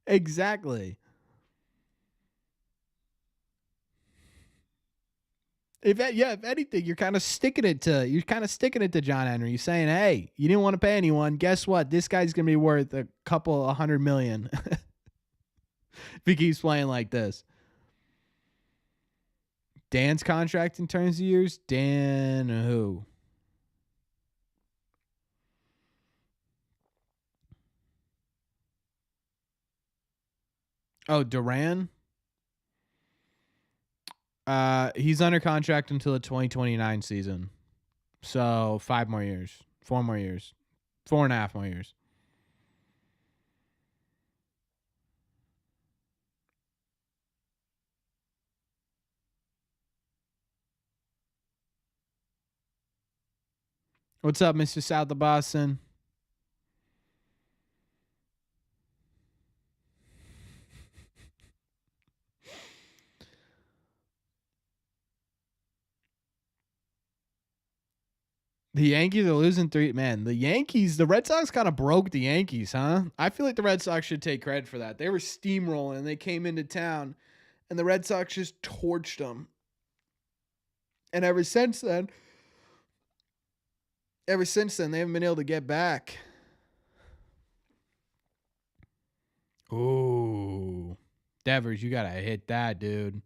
Exactly. If anything, you're kind of sticking it to John Henry. You're saying, hey, you didn't want to pay anyone. Guess what? This guy's gonna be worth a couple 100 million if he keeps playing like this. Dan's contract in terms of years. Dan who? Oh, Duran. He's under contract until the 2029 season. So 5 more years, 4 more years, 4.5 more years. What's up, Mr. South of Boston? The Yankees are losing three. Man, the Red Sox kind of broke the Yankees, huh? I feel like the Red Sox should take credit for that. They were steamrolling and they came into town and the Red Sox just torched them. And ever since then, they haven't been able to get back. Ooh. Devers, you got to hit that, dude.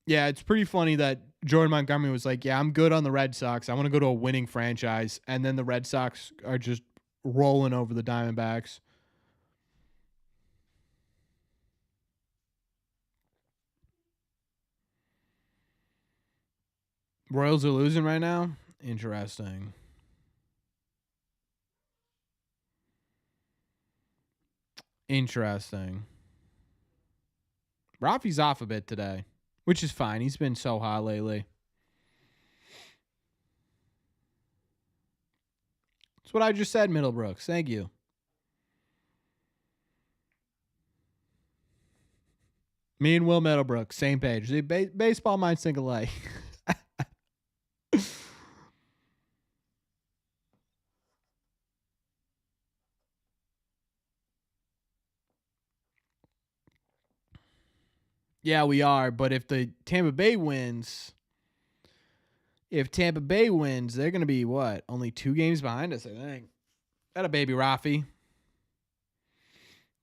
Yeah, it's pretty funny that Jordan Montgomery was like, yeah, I'm good on the Red Sox. I want to go to a winning franchise. And then the Red Sox are just rolling over the Diamondbacks. Royals are losing right now? Interesting. Interesting. Rafi's off a bit today, which is fine. He's been so hot lately. That's what I just said, Middlebrooks. Thank you. Me and Will Middlebrooks, same page. Baseball minds think alike. Yeah, we are. But if the Tampa Bay wins, they're going to be what? Only 2 games behind us, I think. That a baby Rafi.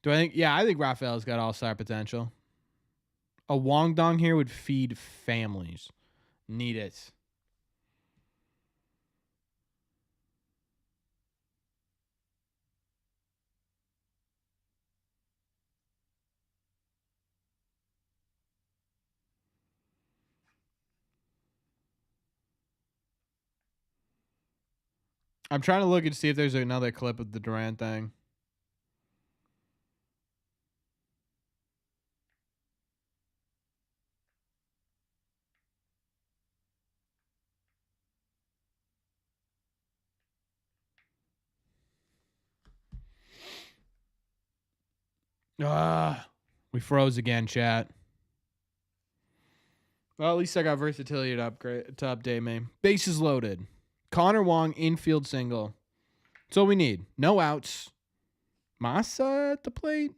Do I think? Yeah, I think Rafael's got all-star potential. A Wong Dong here would feed families. Need it. I'm trying to look and see if there's another clip of the Durant thing. We froze again, chat. Well, at least I got versatility to update me. Bases loaded. Connor Wong infield single. That's all we need. No outs. Massa at the plate.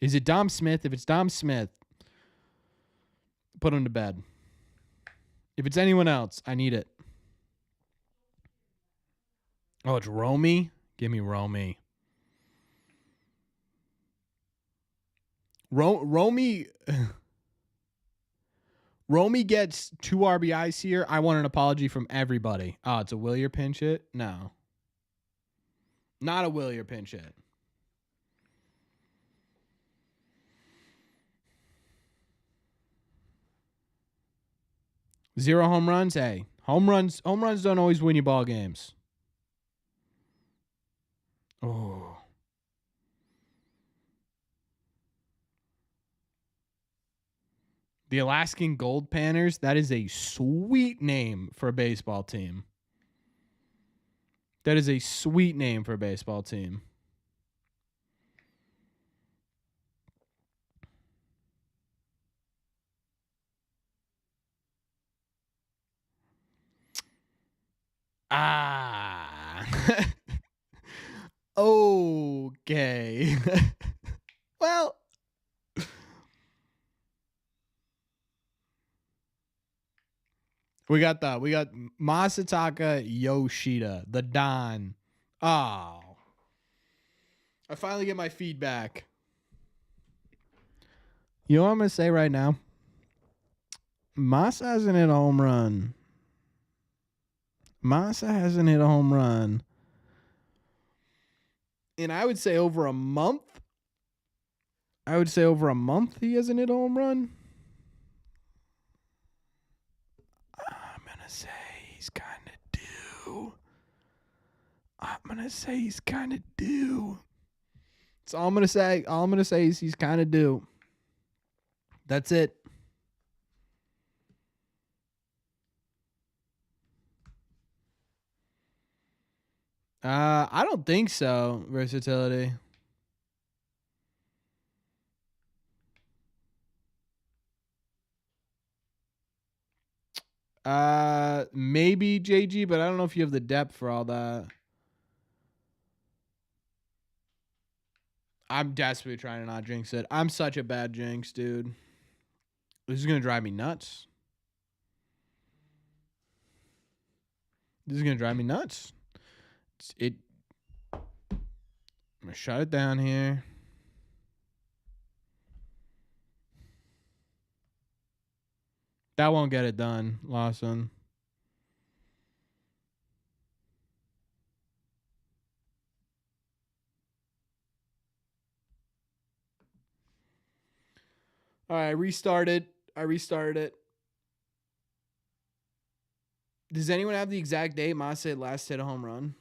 Is it Dom Smith? If it's Dom Smith, put him to bed. If it's anyone else, I need it. Oh, it's Romy? Give me Romy. Romy gets 2 RBIs here. I want an apology from everybody. Oh, it's a Willier pinch hit? No. Not a Willier pinch hit. Zero home runs? Hey, home runs don't always win you ball games. Oh. The Alaskan Gold Panners, that is a sweet name for a baseball team. That is a sweet name for a baseball team. Okay. Well, we got Masataka Yoshida, the Don. Oh. I finally get my feedback. You know what I'm going to say right now? Masa hasn't hit a home run. And I would say over a month. He hasn't hit a home run. I'm going to say he's kind of due. That's all I'm going to say. All I'm going to say is he's kind of due. That's it. I don't think so. Versatility. Maybe JG, but I don't know if you have the depth for all that. I'm desperately trying to not jinx it. I'm such a bad jinx, dude. This is gonna drive me nuts. It I'm going to shut it down here. That won't get it done, Lawson. All right, I restarted it. Does anyone have the exact date Mase last hit a home run?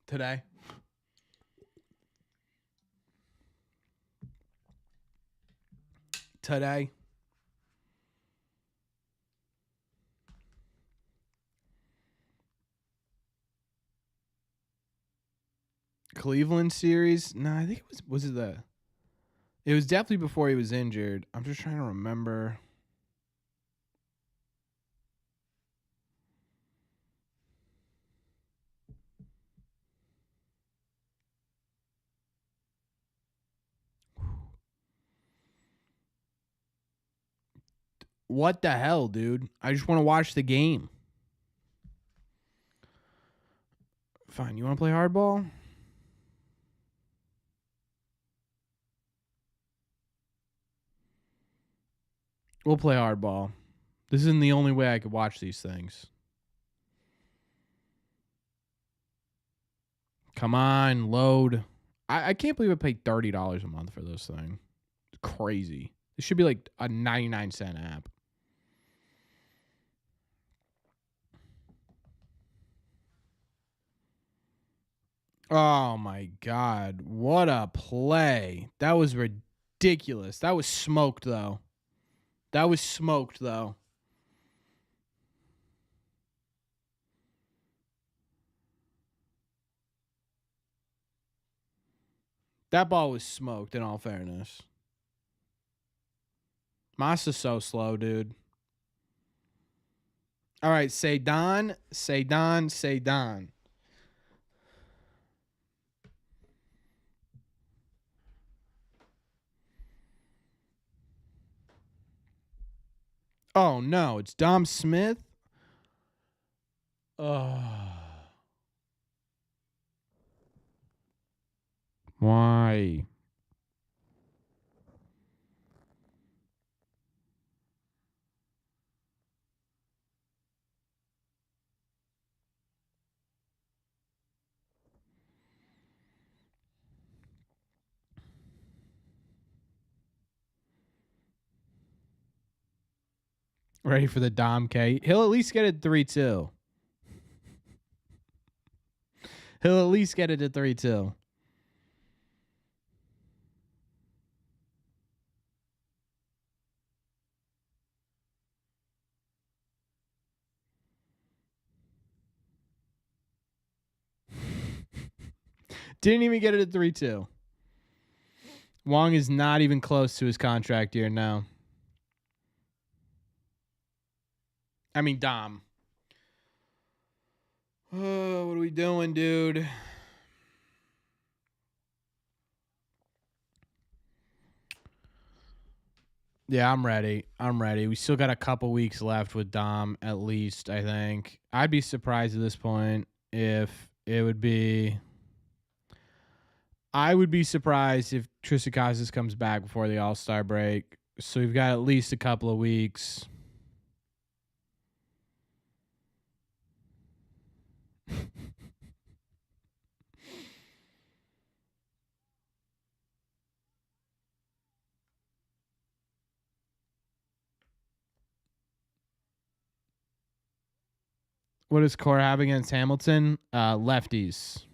Today. Cleveland series? No, I think it was it the. It was definitely before he was injured. I'm just trying to remember. What the hell, dude? I just want to watch the game. Fine, you want to play hardball? We'll play hardball. This isn't the only way I could watch these things. Come on, load. I can't believe I paid $30 a month for this thing. It's crazy. It should be like a 99-cent app. Oh my God. What a play. That was ridiculous. That was smoked, though. That ball was smoked, in all fairness. Masa's so slow, dude. All right, say Don. Oh, no. It's Dom Smith. Why? Ready for the Dom K. He'll at least get it 3-2. He'll at least get it to 3-2. Didn't even get it at 3-2. Wong is not even close to his contract year now. I mean, Dom. Oh, what are we doing, dude? Yeah, I'm ready. We still got a couple weeks left with Dom, at least, I think. I'd be surprised at this point if it would be. I would be surprised if Tristan Casas comes back before the All-Star break. So we've got at least a couple of weeks. What does Core have against Hamilton? Lefties.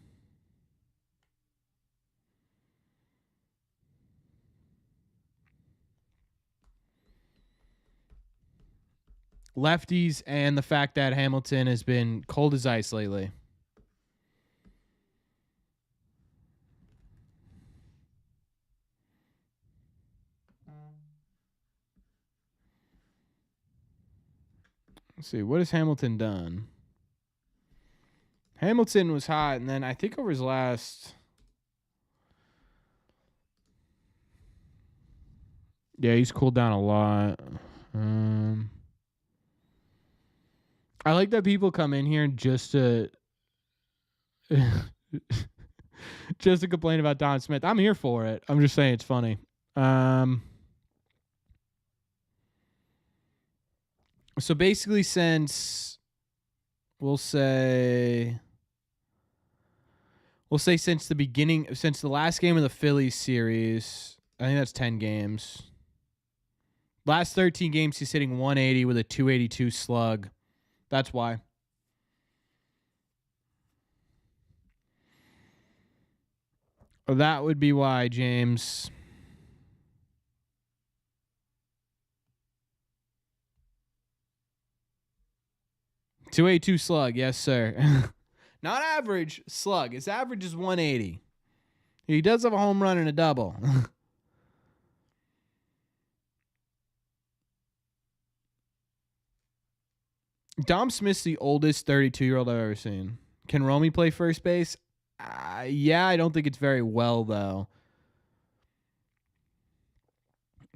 Lefties and the fact that Hamilton has been cold as ice lately. Let's see. What has Hamilton done? Hamilton was hot, and then I think over his last Yeah, he's cooled down a lot. I like that people come in here just to just to complain about Don Smith. I'm here for it. I'm just saying it's funny. So basically, since we'll say since the last game of the Phillies series, I think that's 10 games. Last 13 games, he's hitting 180 with a 282 slug. That's why. That would be why, James. .282 slug, yes, sir. Not average slug. His average is 180. He does have a home run and a double. Dom Smith's the oldest 32-year-old I've ever seen. Can Romy play first base? Yeah, I don't think it's very well, though.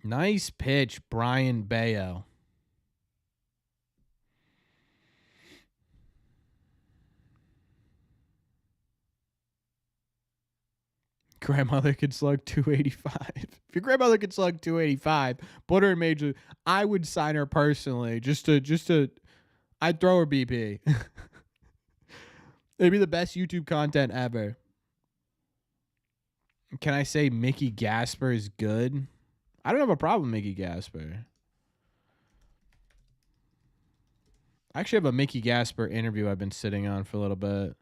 Nice pitch, Brian Bello. Grandmother could slug 285. If your grandmother could slug 285, put her in major. I would sign her personally. Just to I'd throw her BP. It'd be the best YouTube content ever. Can I say Mickey Gasper is good? I don't have a problem with Mickey Gasper. I actually have a Mickey Gasper interview I've been sitting on for a little bit.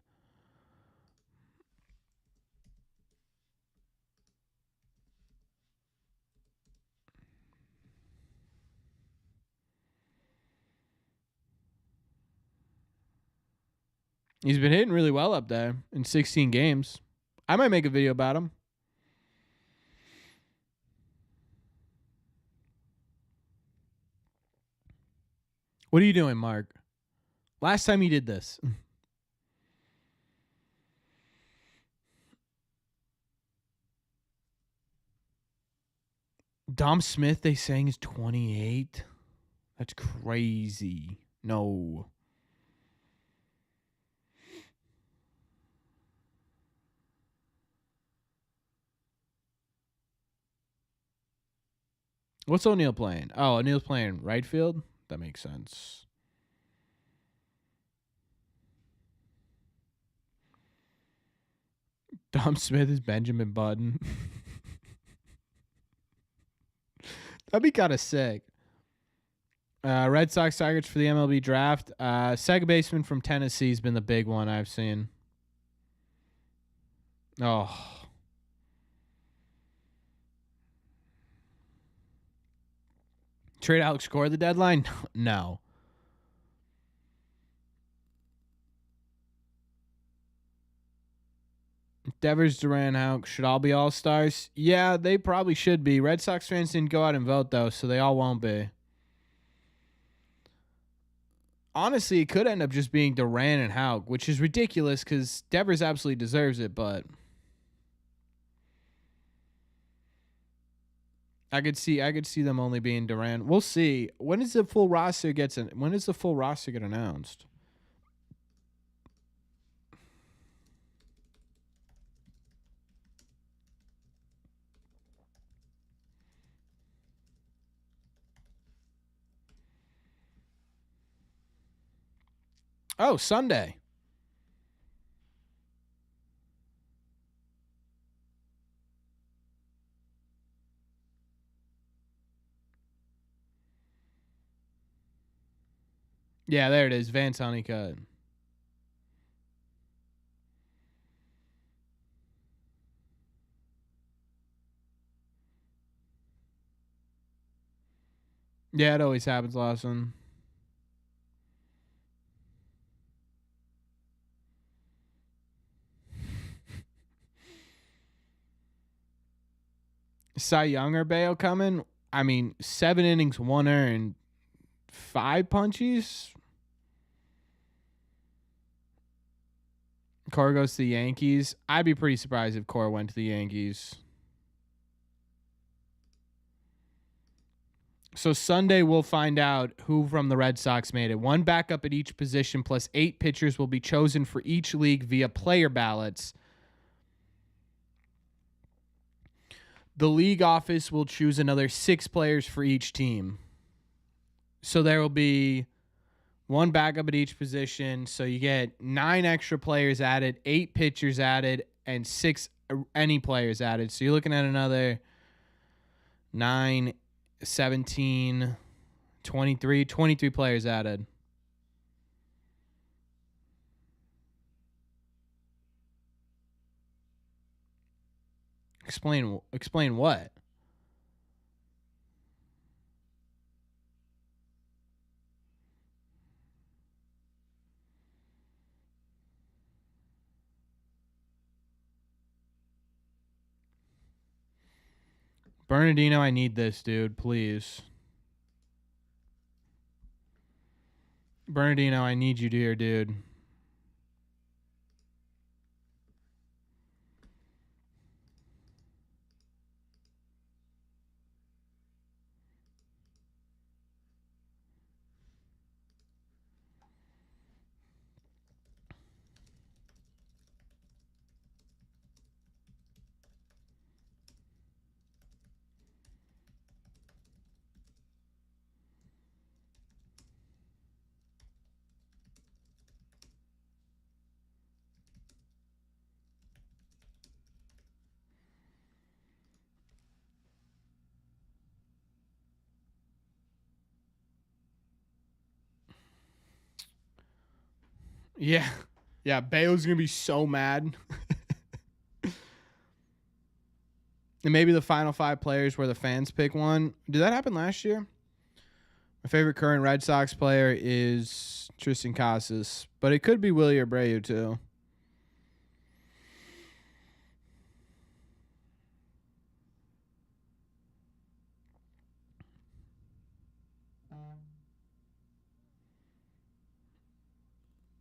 He's been hitting really well up there in 16 games. I might make a video about him. What are you doing, Mark? Last time you did this. Dom Smith, they saying is 28. That's crazy. No. What's O'Neal playing? Oh, O'Neal's playing right field? That makes sense. Dom Smith is Benjamin Button. That'd be kind of sick. Red Sox targets for the MLB draft. Second baseman from Tennessee's been the big one I've seen. Oh. Trade Alex Cora the deadline? No. Devers, Duran, Houck should all be all-stars. Yeah, they probably should be. Red Sox fans didn't go out and vote, though, so they all won't be. Honestly, it could end up just being Duran and Houck, which is ridiculous because Devers absolutely deserves it, but I could see them only being Duran. We'll see. When is the full roster get announced? Oh, Sunday. Yeah, there it is. Vance Honeycutt. Yeah, it always happens, Lawson. Cy Young or Bayo coming? I mean, 7 innings, 1 earned, 5 punchies. Cora goes to the Yankees. I'd be pretty surprised if Cora went to the Yankees. So Sunday we'll find out who from the Red Sox made it. One backup at each position plus 8 pitchers will be chosen for each league via player ballots. The league office will choose another 6 players for each team. So there will be one backup at each position. So you get 9 extra players added, 8 pitchers added, and 6 any players added. So you're looking at another 9, 17, 23 players added. Explain what? Bernardino, I need this, dude. Please. Bernardino, I need you here, dude. Yeah. Yeah, Bello's going to be so mad. And maybe the final 5 players where the fans pick one. Did that happen last year? My favorite current Red Sox player is Tristan Casas, but it could be Willie Abreu too.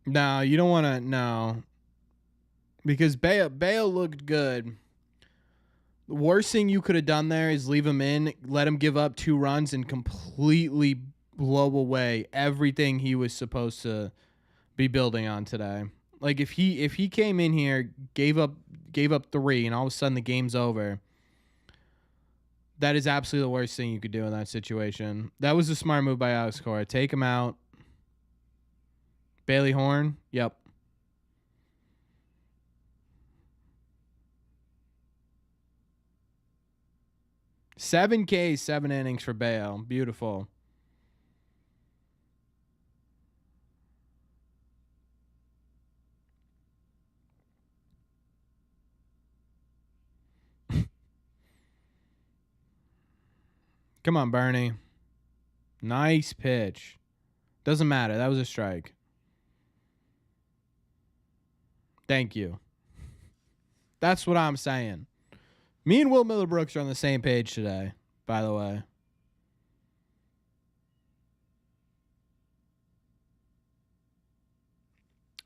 No, you don't want to. No, because Bello looked good. The worst thing you could have done there is leave him in, let him give up 2 runs, and completely blow away everything he was supposed to be building on today. Like if he came in here, gave up 3, and all of a sudden the game's over. That is absolutely the worst thing you could do in that situation. That was a smart move by Alex Cora. Take him out. Bailey Horn. Yep. Seven Ks, 7 innings for Bello. Beautiful. Come on, Bernie. Nice pitch. Doesn't matter. That was a strike. Thank you. That's what I'm saying. Me and Will Miller Brooks are on the same page today, by the way.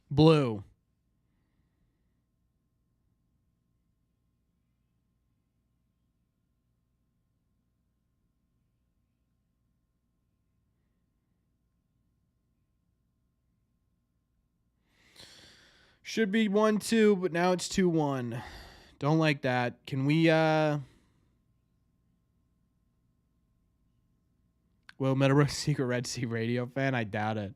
Blue. Should be 1-2, but now it's 2-1. Don't like that. Can we Will Middlebrook secret Red Sea radio fan? I doubt it.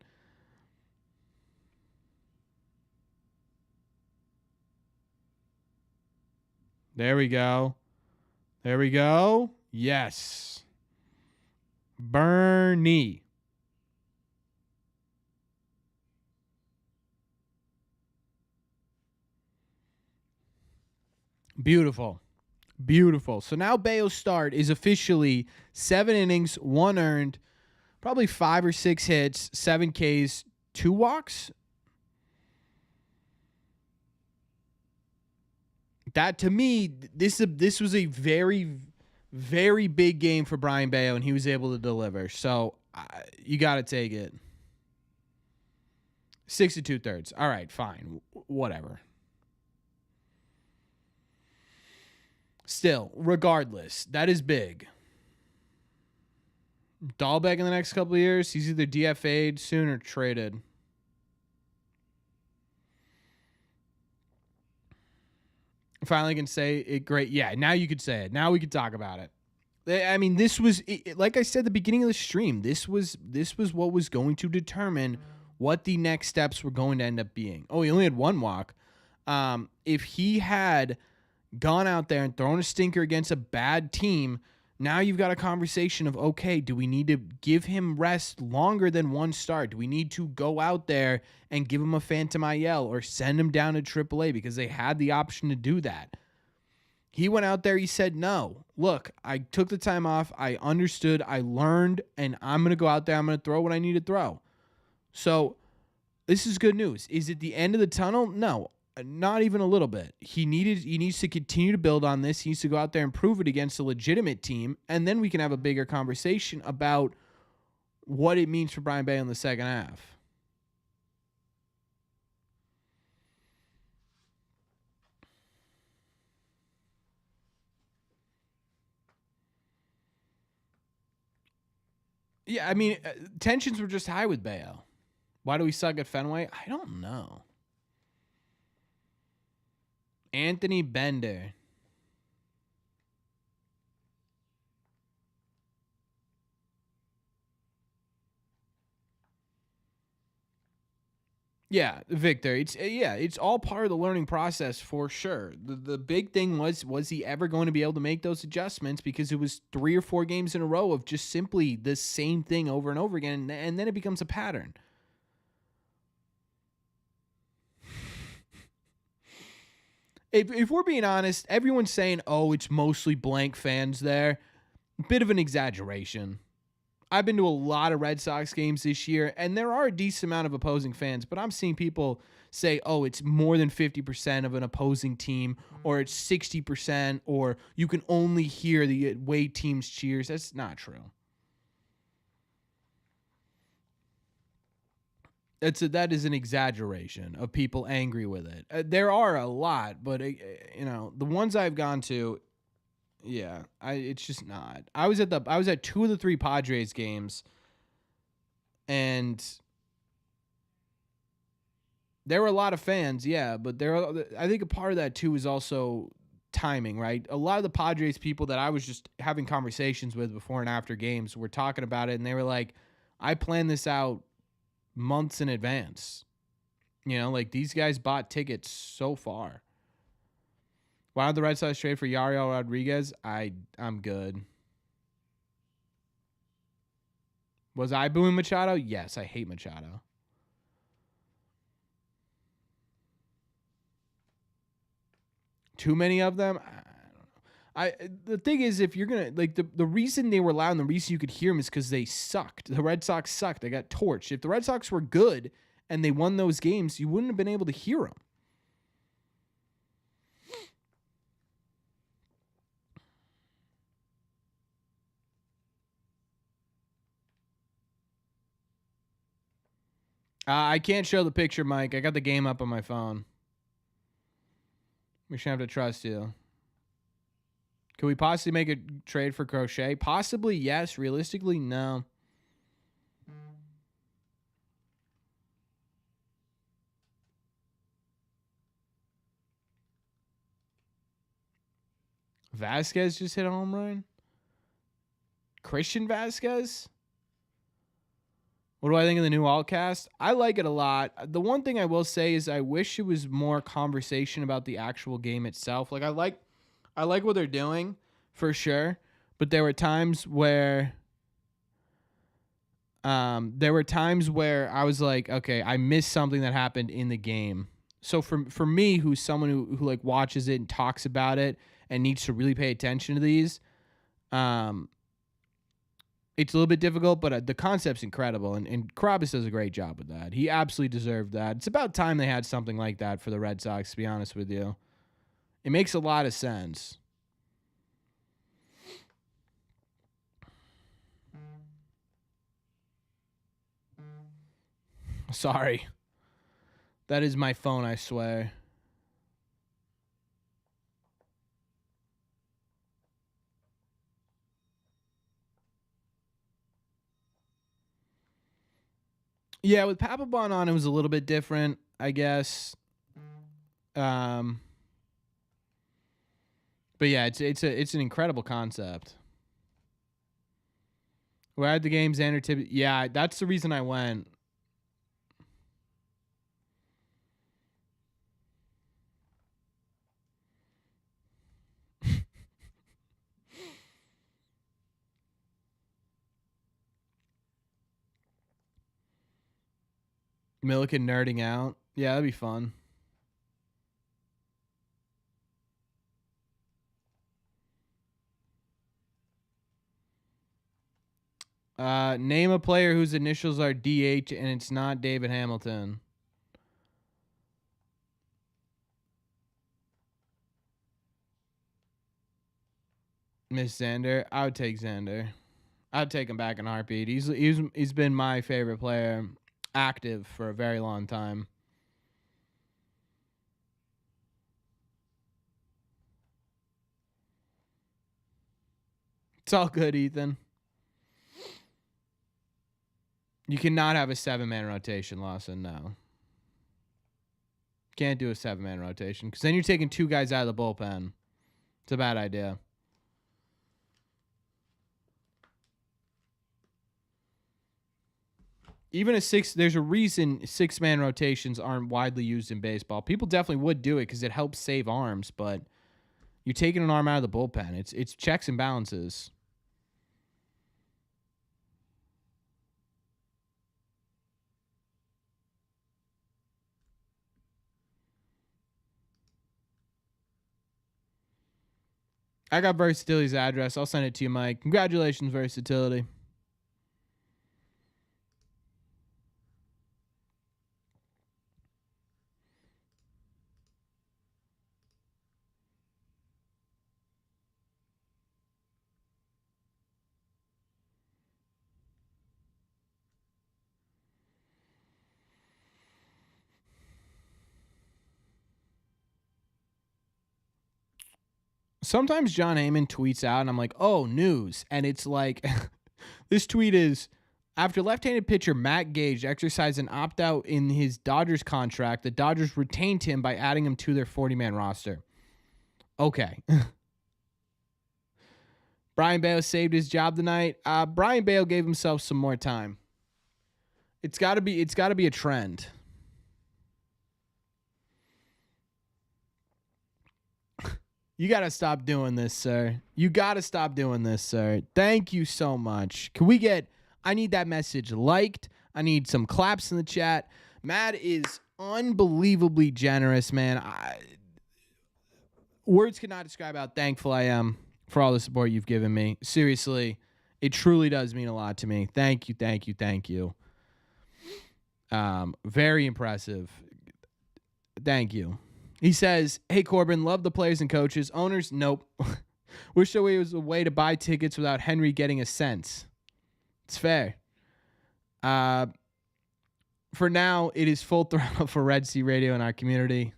There we go. There we go. Yes. Bernie. Beautiful. Beautiful. So now Bello's start is officially 7 innings, 1 earned, probably 5 or 6 hits, 7 Ks, 2 walks. That to me, this was a very, very big game for Brian Bello, and he was able to deliver. So you got to take it. 6 2/3. All right, fine, whatever. Still, regardless, that is big. Dahlbeck in the next couple of years, he's either DFA'd soon or traded. Finally can say it great. Yeah, now you could say it. Now we could talk about it. I mean, this was, like I said at the beginning of the stream, this was what was going to determine what the next steps were going to end up being. Oh, he only had one walk. If he had gone out there and thrown a stinker against a bad team, now you've got a conversation of, okay, do we need to give him rest longer than one start? Do we need to go out there and give him a Phantom IL or send him down to AAA, because they had the option to do that? He went out there, he said, no, look, I took the time off, I understood, I learned, and I'm going to go out there, I'm going to throw what I need to throw. So this is good news. Is it the end of the tunnel? No. Not even a little bit. He needs to continue to build on this. He needs to go out there and prove it against a legitimate team, and then we can have a bigger conversation about what it means for Brian Bello in the second half. Yeah, I mean, tensions were just high with Bello. Why do we suck at Fenway? I don't know. Anthony Bender. Yeah, Victor. It's all part of the learning process for sure. The big thing was he ever going to be able to make those adjustments, because it was 3 or 4 games in a row of just simply the same thing over and over again, and then it becomes a pattern. If we're being honest, everyone's saying, oh, it's mostly blank fans there. Bit of an exaggeration. I've been to a lot of Red Sox games this year, and there are a decent amount of opposing fans, but I'm seeing people say, oh, it's more than 50% of an opposing team, or it's 60%, or you can only hear the away team's cheers. That's not true. That is an exaggeration of people angry with it. There are a lot, but the ones I've gone to, yeah, it's just not. I was at 2 of the 3 Padres games, and there were a lot of fans, yeah, but I think a part of that too is also timing, right? A lot of the Padres people that I was just having conversations with before and after games were talking about it, and they were like, I planned this out months in advance. Like, these guys bought tickets so far. Why don't the Red Sox trade for Yariel Rodriguez? I'm good. Was I booing Machado? Yes, I hate Machado. Too many of them? I don't know. The thing is, if you're going to, like, the reason they were loud and the reason you could hear them is because they sucked. The Red Sox sucked. They got torched. If the Red Sox were good and they won those games, you wouldn't have been able to hear them. I can't show the picture, Mike. I got the game up on my phone. We should have to trust you. Could we possibly make a trade for Crochet? Possibly, yes. Realistically, no. Vasquez just hit a home run? Christian Vasquez? What do I think of the new Altcast? I like it a lot. The one thing I will say is I wish it was more conversation about the actual game itself. Like, I like what they're doing for sure, but there were times where I was like, okay, I missed something that happened in the game. So for me, who's someone who like watches it and talks about it and needs to really pay attention to these, it's a little bit difficult, but the concept's incredible, and Carabas does a great job with that. He absolutely deserved that. It's about time they had something like that for the Red Sox, to be honest with you. It makes a lot of sense. Sorry. That is my phone, I swear. Yeah, with Papelbon on, it was a little bit different, I guess. Um, but yeah, it's an incredible concept. We're at the game, Xander Tibbs. Yeah, that's the reason I went. Milliken nerding out. Yeah, that'd be fun. Name a player whose initials are DH and it's not David Hamilton. Miss Xander. I would take Xander. I'd take him back in a heartbeat. He's been my favorite player, active for a very long time. It's all good, Ethan. You cannot have a 7-man rotation, Lawson. No. Can't do a 7-man rotation because then you're taking 2 guys out of the bullpen. It's a bad idea. Even there's a reason 6-man rotations aren't widely used in baseball. People definitely would do it because it helps save arms, but you're taking an arm out of the bullpen. It's checks and balances. I got Versatility's address. I'll send it to you, Mike. Congratulations, Versatility. Sometimes John Heyman tweets out, and I'm like, oh, news. And it's like, this tweet is, after left-handed pitcher Matt Gage exercised an opt-out in his Dodgers contract, the Dodgers retained him by adding him to their 40-man roster. Okay. Brian Bello saved his job tonight. Brian Bello gave himself some more time. It's got to be a trend. You got to stop doing this, sir. You got to stop doing this, sir. Thank you so much. I need that message liked. I need some claps in the chat. Matt is unbelievably generous, man. Words cannot describe how thankful I am for all the support you've given me. Seriously, it truly does mean a lot to me. Thank you, thank you, thank you. Very impressive. Thank you. He says, hey, Corbin, love the players and coaches. Owners, nope. Wish there was a way to buy tickets without Henry getting a cent. It's fair. For now, it is full throttle for Red Sea Radio in our community.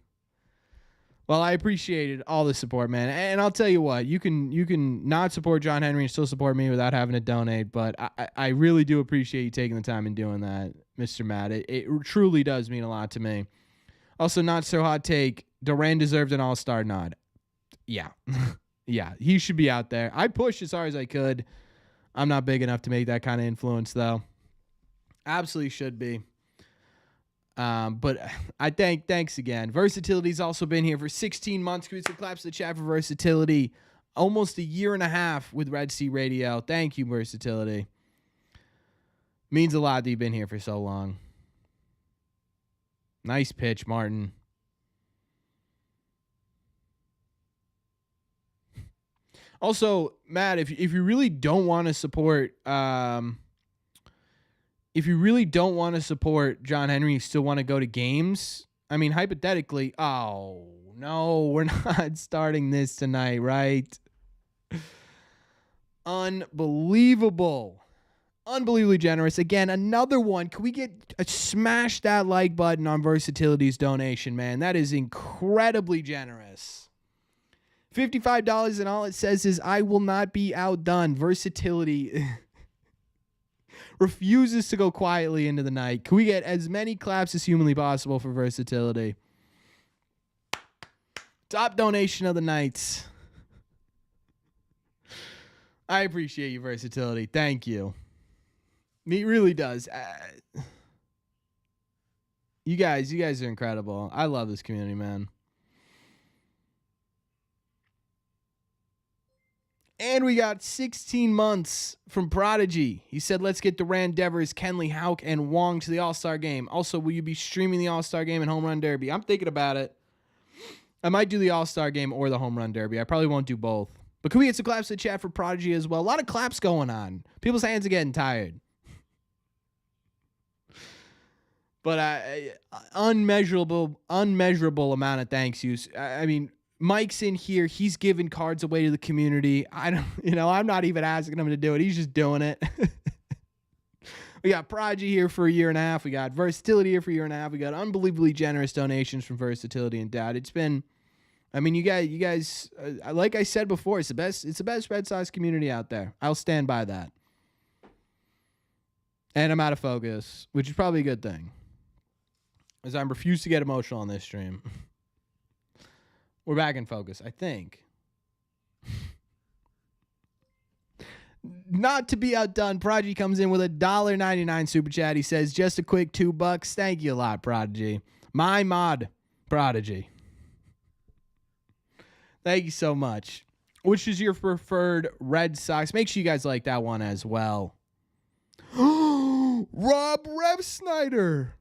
Well, I appreciated all the support, man. And I'll tell you what, you can not support John Henry and still support me without having to donate, but I really do appreciate you taking the time and doing that, Mr. Matt. It truly does mean a lot to me. Also, not so hot take, Duran deserved an all-star nod. Yeah. Yeah, he should be out there. I pushed as hard as I could. I'm not big enough to make that kind of influence, though. Absolutely should be. But thanks again. Versatility's also been here for 16 months. Give some claps to the chat for Versatility. Almost a year and a half with Red Sea Radio. Thank you, Versatility. Means a lot that you've been here for so long. Nice pitch, Martin. Also, Matt, if you really don't want to support John Henry, you still want to go to games. I mean, hypothetically, oh no, we're not starting this tonight, right? Unbelievably generous. Again, another one. Can we smash that like button on Versatility's donation, man? That is incredibly generous. $55, and all it says is, I will not be outdone. Versatility. refuses to go quietly into the night. Can we get as many claps as humanly possible for versatility? Top donation of the night. I appreciate you, versatility. Thank you. It really does. You guys are incredible. I love this community, man. And we got 16 months from Prodigy. He said, let's get Durant, Devers, Kenley, Houck, and Wong to the All-Star game. Also, will you be streaming the All-Star game and Home Run Derby? I'm thinking about it. I might do the All-Star game or the Home Run Derby. I probably won't do both. But can we get some claps in the chat for Prodigy as well? A lot of claps going on. People's hands are getting tired. But unmeasurable amount of thanks yous. I mean, Mike's in here. He's giving cards away to the community. I'm not even asking him to do it. He's just doing it. We got Prodigy here for a year and a half. We got Versatility here for a year and a half. We got unbelievably generous donations from Versatility and Dad. It's been, I mean, you guys, like I said before, it's the best Red Sox community out there. I'll stand by that. And I'm out of focus, which is probably a good thing, as I refuse to get emotional on this stream. We're back in focus, I think. Not to be outdone, Prodigy comes in with a $1.99 super chat. He says, just a quick $2. Thank you a lot, Prodigy. My mod, Prodigy. Thank you so much. Which is your preferred Red Sox? Make sure you guys like that one as well. Rob Refsnyder.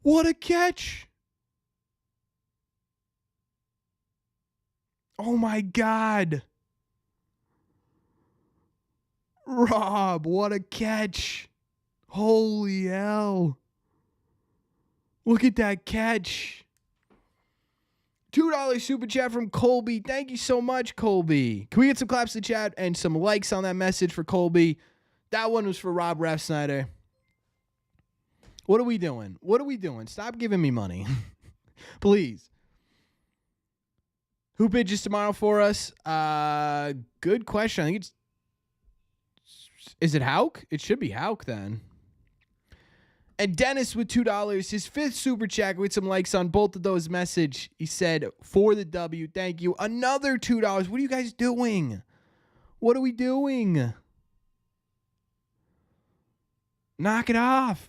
What a catch. Oh my God. Rob, what a catch. Holy hell. Look at that catch. $2 super chat from Colby. Thank you so much, Colby. Can we get some claps in the chat and some likes on that message for Colby? That one was for Rob Refsnyder. What are we doing? What are we doing? Stop giving me money. Please. Who pitches tomorrow for us? Good question. I think it's... Is it Houck? It should be Houck then. And Dennis with $2, his fifth super chat with some likes on both of those message. He said, for the W, thank you. Another $2. What are you guys doing? What are we doing? Knock it off.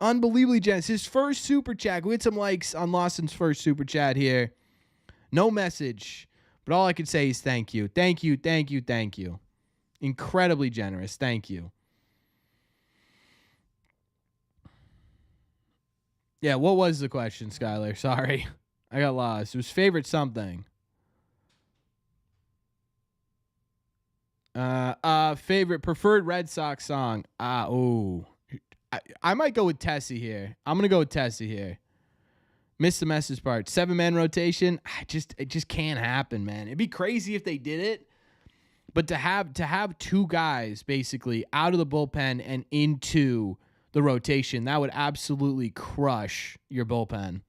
Unbelievably generous. His first super chat with some likes on Lawson's first super chat here. No message, but all I can say is thank you. Thank you, thank you, thank you. Incredibly generous. Thank you. Yeah, what was the question, Skylar? Sorry. I got lost. It was favorite something. Favorite preferred Red Sox song. I might go with Tessie here. I'm going to go with Tessie here. Missed the message part. 7-man rotation. It just can't happen, man. It'd be crazy if they did it. But to have two guys basically out of the bullpen and into the rotation, that would absolutely crush your bullpen.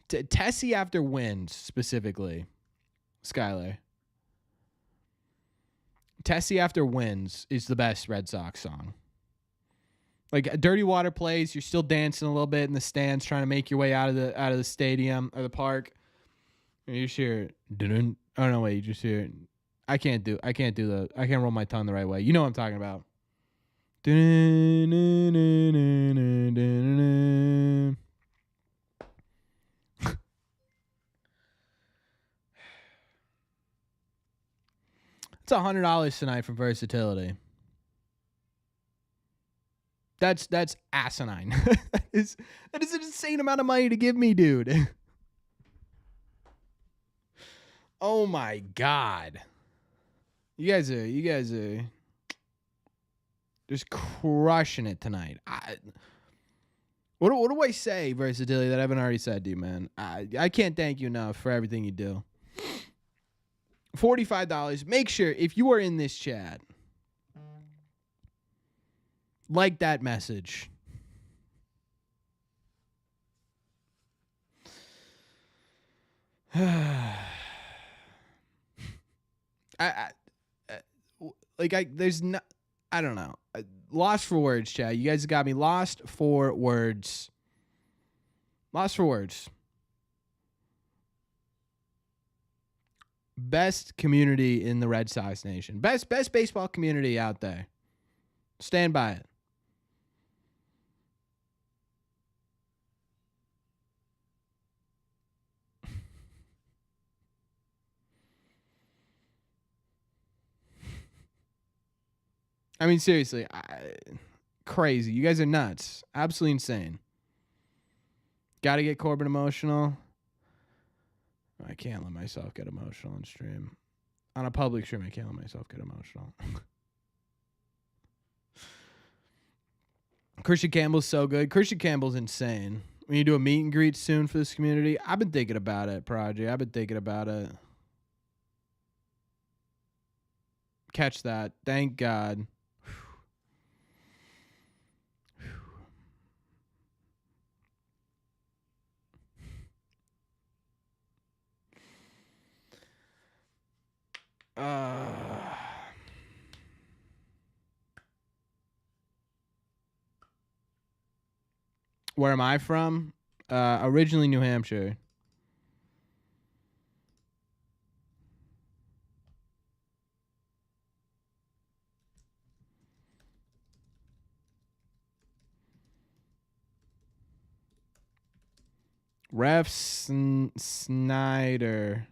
Tessie after wins, specifically. Skylar. Tessie after wins is the best Red Sox song. Like Dirty Water plays, you're still dancing a little bit in the stands, trying to make your way out of the stadium or the park. And you just hear, oh no, wait, you just hear. I can't roll my tongue the right way. You know what I'm talking about. It's $100 tonight from Versatility. That's asinine. that is an insane amount of money to give me, dude. Oh my God. You guys are just crushing it tonight. What do I say, Versatility, that I haven't already said to you, man? I can't thank you enough for everything you do. $45. Make sure, if you are in this chat, like that message. like there's not. I don't know. Lost for words, Chad. You guys got me lost for words. Lost for words. Best community in the Red Sox nation. Best baseball community out there. Stand by it. I mean, seriously, crazy. You guys are nuts. Absolutely insane. Got to get Corbin emotional. I can't let myself get emotional on stream. On a public stream, I can't let myself get emotional. Christian Campbell's so good. Christian Campbell's insane. When you do a meet and greet soon for this community, I've been thinking about it, Prodigy. I've been thinking about it. Catch that. Thank God. Where am I from? Originally New Hampshire. Ref Snyder.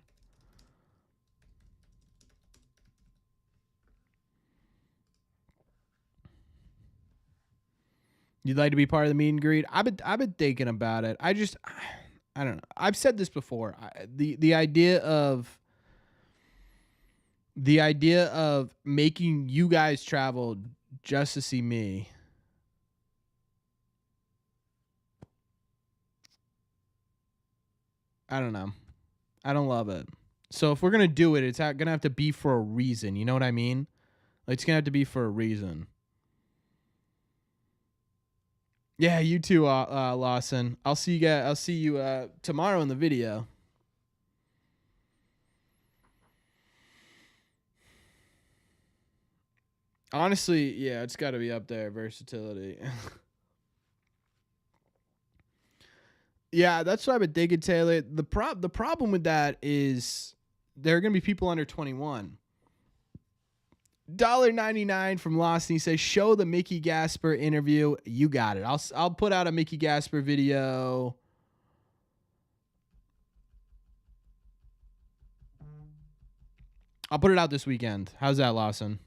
You'd like to be part of the meet and greet? I've been thinking about it. I don't know. I've said this before. The idea of making you guys travel just to see me. I don't know. I don't love it. So if we're gonna do it, it's gonna have to be for a reason. You know what I mean? Like, it's gonna have to be for a reason. Yeah, you too, Lawson. I'll see you guys. I'll see you tomorrow in the video. Honestly, yeah, it's got to be up there. Versatility. Yeah, that's what I've been thinking, Taylor. The problem with that is there are gonna be people under 21. $1.99 from Lost, and he says, "Show the Mickey Gasper interview." You got it. I'll put out a Mickey Gasper video. I'll put it out this weekend. How's that, Lawson?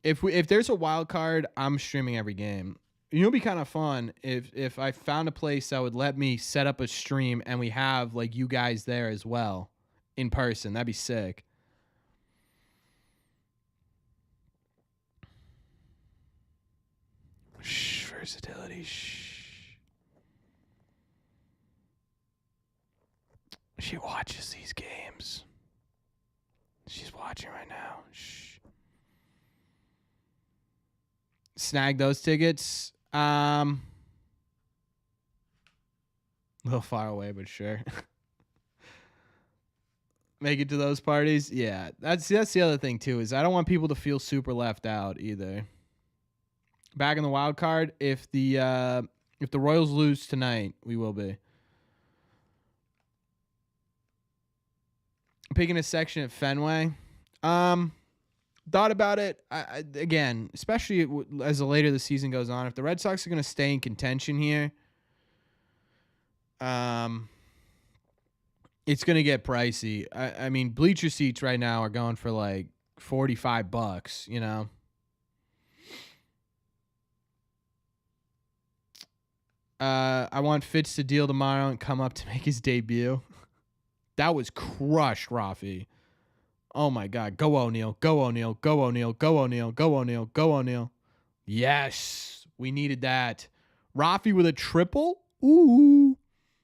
If there's a wild card, I'm streaming every game. You know, it'd be kind of fun if I found a place that would let me set up a stream and we have like you guys there as well in person. That'd be sick. Shh, versatility. Shh. She watches these games. She's watching right now. Shh. Snag those tickets. A little far away, but sure. Make it to those parties. Yeah, that's the other thing too, is I don't want people to feel super left out either. Back in the wild card, if the Royals lose tonight, we will be. Picking a section at Fenway. Thought about it. Again, especially as the later the season goes on, if the Red Sox are going to stay in contention here, it's going to get pricey. I mean, bleacher seats right now are going for like $45, you know? I want Fitz to deal tomorrow and come up to make his debut. That was crushed, Rafi. Oh my God. Go O'Neal. Go O'Neal. Go O'Neal. Go O'Neal. Go O'Neal. Go O'Neal. Yes. We needed that. Rafi with a triple. Ooh.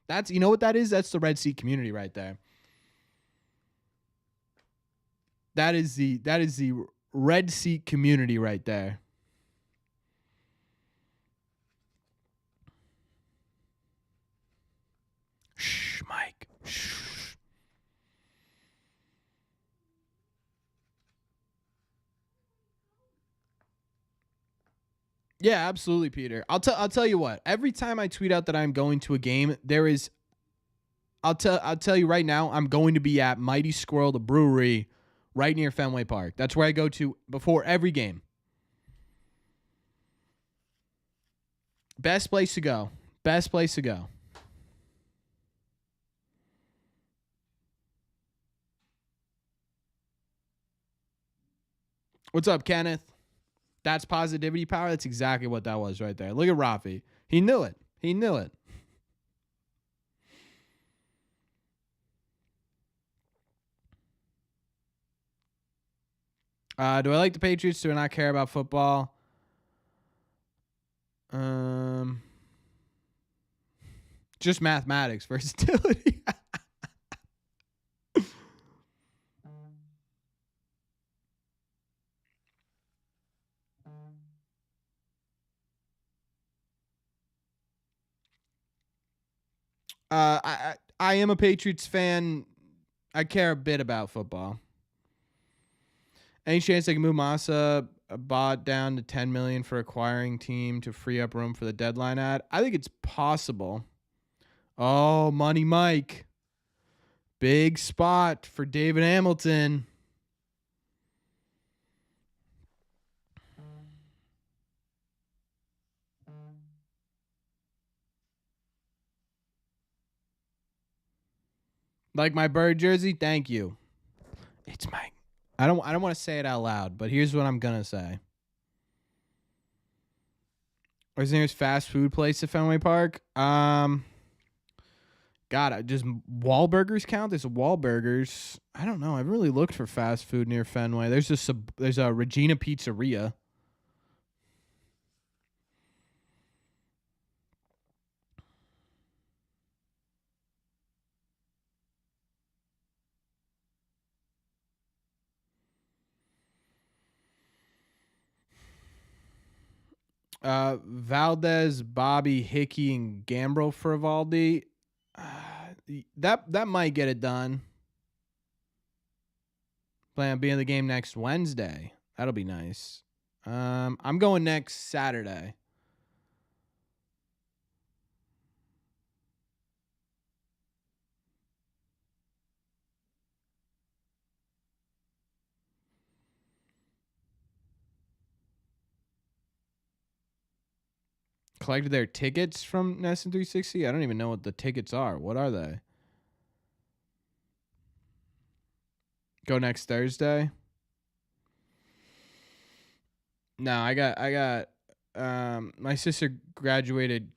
That's, you know what that is? That's the Red Seat community right there. That is the Red Seat community right there. Shh, Mike. Shh. Yeah, absolutely, Peter. I'll tell you what. Every time I tweet out that I'm going to a game, there is I'll tell you right now, I'm going to be at Mighty Squirrel, the brewery, right near Fenway Park. That's where I go to before every game. Best place to go. Best place to go. What's up, Kenneth? That's positivity power. That's exactly what that was right there. Look at Rafi. He knew it. He knew it. Do I like the Patriots? Do I not care about football? Just mathematics, versatility. I am a Patriots fan. I care a bit about football. Any chance they can move Massa bought down to 10 million for acquiring team to free up room for the deadline ad? I think it's possible. Oh, Money Mike. Big spot for David Hamilton. Like my Bird jersey? Thank you. It's my I don't want to say it out loud, but here's what I'm gonna say. Where's the nearest fast food place at Fenway Park? God, just Wahlburgers count? There's a Wahlburgers. I don't know. I haven't really looked for fast food near Fenway. There's a Regina Pizzeria. Valdez, Bobby, Hickey, and Gambrel for Evaldi. That might get it done. Plan on being in the game next Wednesday. That'll be nice. I'm going next Saturday. Collected their tickets from Nesson 360. I don't even know what the tickets are. What are they? Go next Thursday. No, I got my sister graduated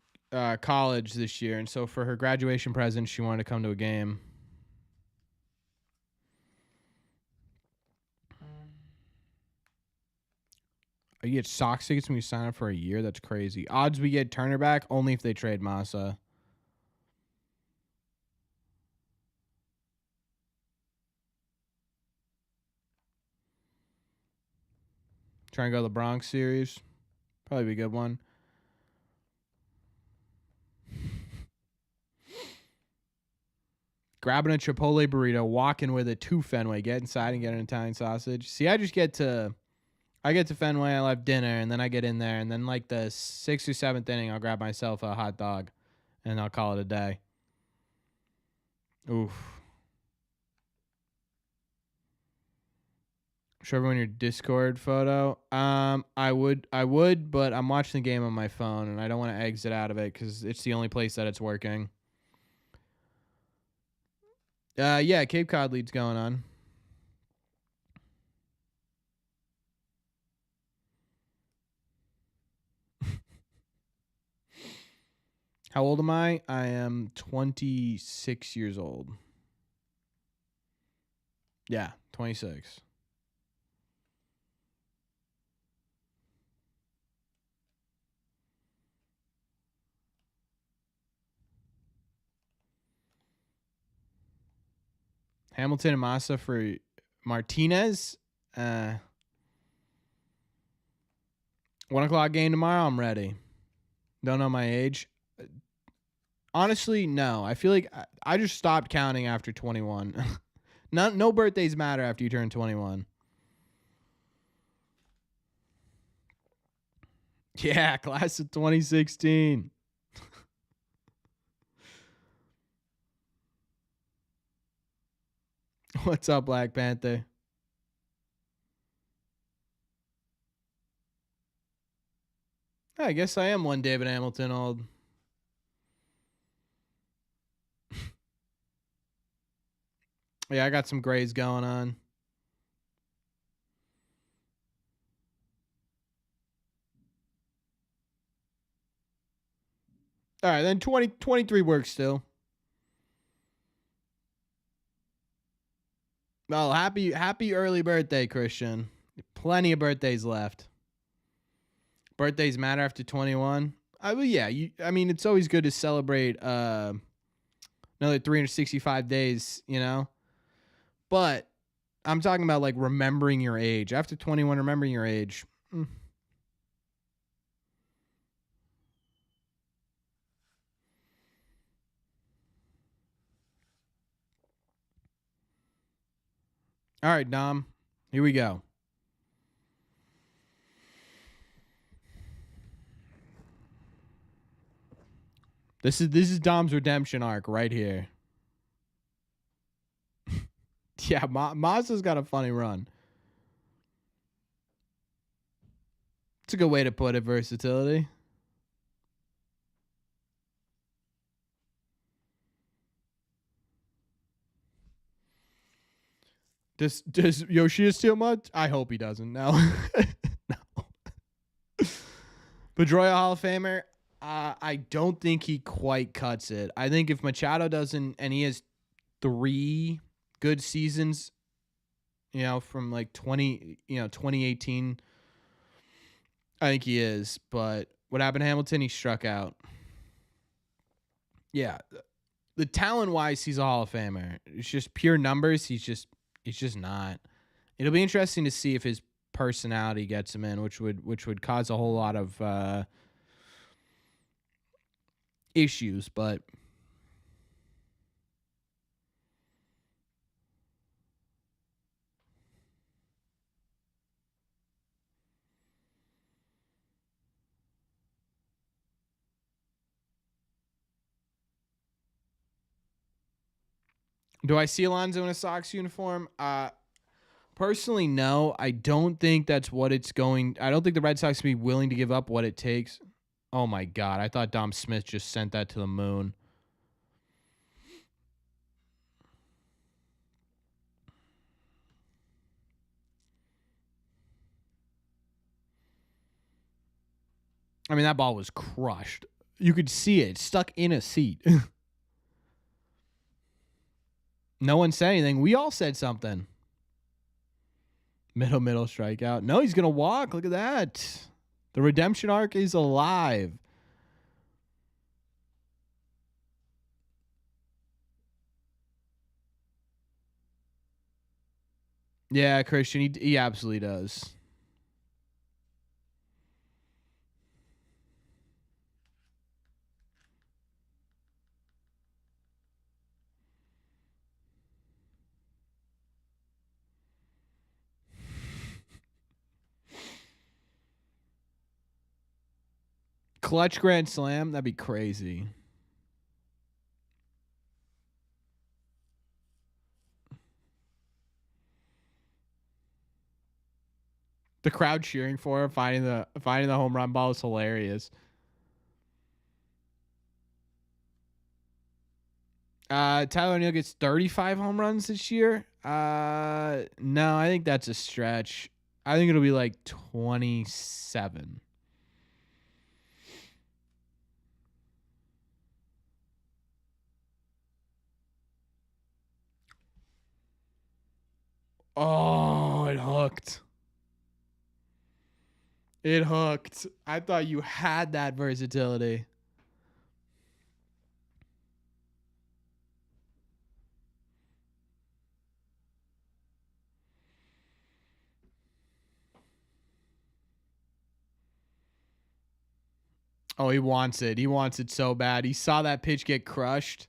college this year, and so for her graduation present, she wanted to come to a game. You get Sox tickets when you sign up for a year? That's crazy. Odds we get Turner back only if they trade Massa. Try and go to the Bronx series. Probably be a good one. Grabbing a Chipotle burrito, walking with it to Fenway, get inside and get an Italian sausage. See, I get to Fenway, I'll have dinner, and then I get in there, and then like the 6th or 7th inning, I'll grab myself a hot dog, and I'll call it a day. Oof. Show everyone your Discord photo. I would, but I'm watching the game on my phone, and I don't want to exit out of it because it's the only place that it's working. Yeah, Cape Cod lead's going on. How old am I? I am 26 years old. Yeah, 26. Hamilton and Massa for Martinez. 1 o'clock game tomorrow. I'm ready. Don't know my age. Honestly, no. I feel like I just stopped counting after 21. No birthdays matter after you turn 21. Yeah, class of 2016. What's up, Black Panther? I guess I am one David Hamilton old. Yeah, I got some grades going on. All right, then 2023 works still. Well, happy early birthday, Christian. Plenty of birthdays left. Birthdays matter after 21. Well, yeah, I mean, it's always good to celebrate another 365 days, you know? But I'm talking about like remembering your age. After 21, remembering your age. All right, Dom. Here we go. This is Dom's redemption arc right here. Yeah, Mazda's got a funny run. It's a good way to put it, versatility. Does Yoshida steal much? I hope he doesn't. No. No. Pedroia Hall of Famer. I don't think he quite cuts it. I think if Machado doesn't, and he has 3 good seasons, from like 2018, I think he is. But what happened to Hamilton? He struck out. Yeah, the talent wise, he's a Hall of Famer. It's just pure numbers. He's just not. It'll be interesting to see if his personality gets him in, which would cause a whole lot of issues. But do I see Alonso in a Sox uniform? Personally, no. I don't think that's what it's going. I don't think the Red Sox will be willing to give up what it takes. Oh my God! I thought Dom Smith just sent that to the moon. I mean, that ball was crushed. You could see it stuck in a seat. No one said anything. We all said something. Middle strikeout. No, he's gonna walk. Look at that. The redemption arc is alive. Yeah, Christian, he absolutely does. Clutch grand slam, that'd be crazy. The crowd cheering for him, finding the home run ball is hilarious. Tyler O'Neill gets 35 home runs this year. No, I think that's a stretch. I think it'll be like 27. Oh, it hooked. It hooked. I thought you had that versatility. Oh, he wants it. He wants it so bad. He saw that pitch get crushed,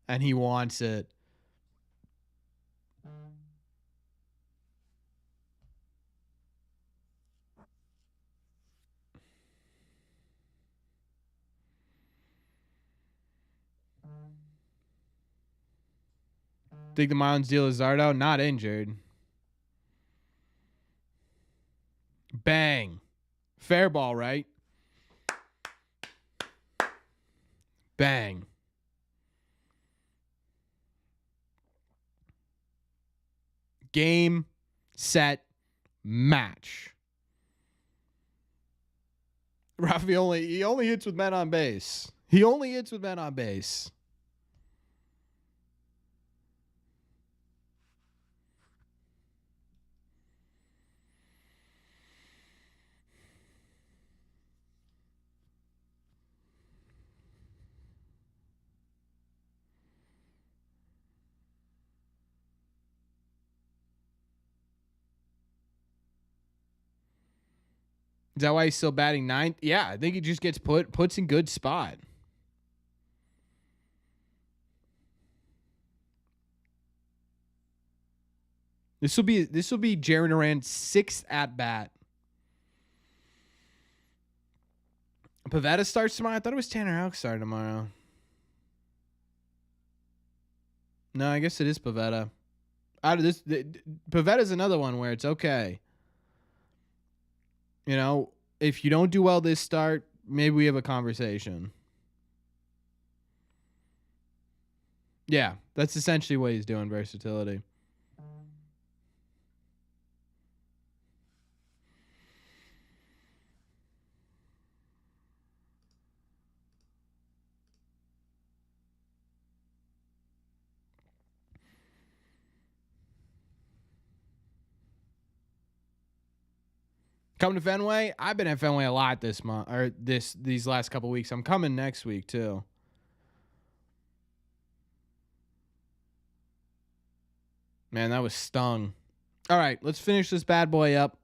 and he wants it. Think the Marlins deal Luzardo? Not injured. Bang. Fair ball, right? Bang. Game, set, match. Rafi he only hits with men on base. He only hits with men on base. Is that why he's still batting ninth? Yeah, I think he just gets puts in good spot. This will be Jaron Duran's 6th at bat. Pivetta starts tomorrow. I thought it was Tanner Houck starting tomorrow. No, I guess it is Pivetta. Out of this, Pivetta's another one where it's okay. You know, if you don't do well this start, maybe we have a conversation. Yeah, that's essentially what he's doing, versatility. Coming to Fenway? I've been at Fenway a lot this month or these last couple weeks. I'm coming next week too. Man, that was stung. All right, let's finish this bad boy up.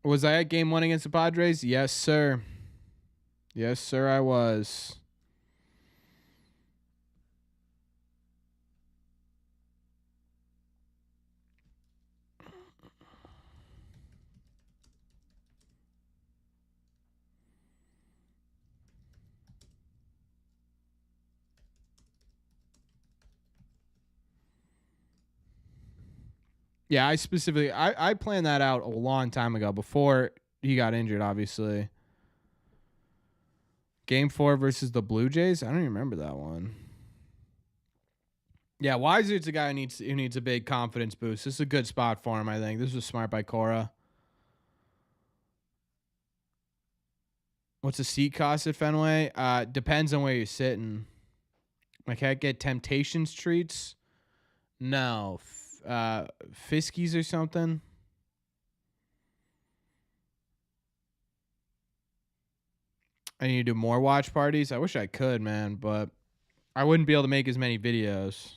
Was I at game 1 against the Padres? Yes, sir. Yes, sir, I was. Yeah, I planned that out a long time ago before he got injured, obviously. Game 4 versus the Blue Jays? I don't even remember that one. Yeah, Weiser's a guy who needs a big confidence boost. This is a good spot for him, I think. This was smart by Cora. What's the seat cost at Fenway? Depends on where you're sitting. I can't get Temptations treats. No. Fiskies or something. I need to do more watch parties. I wish I could, man, but I wouldn't be able to make as many videos.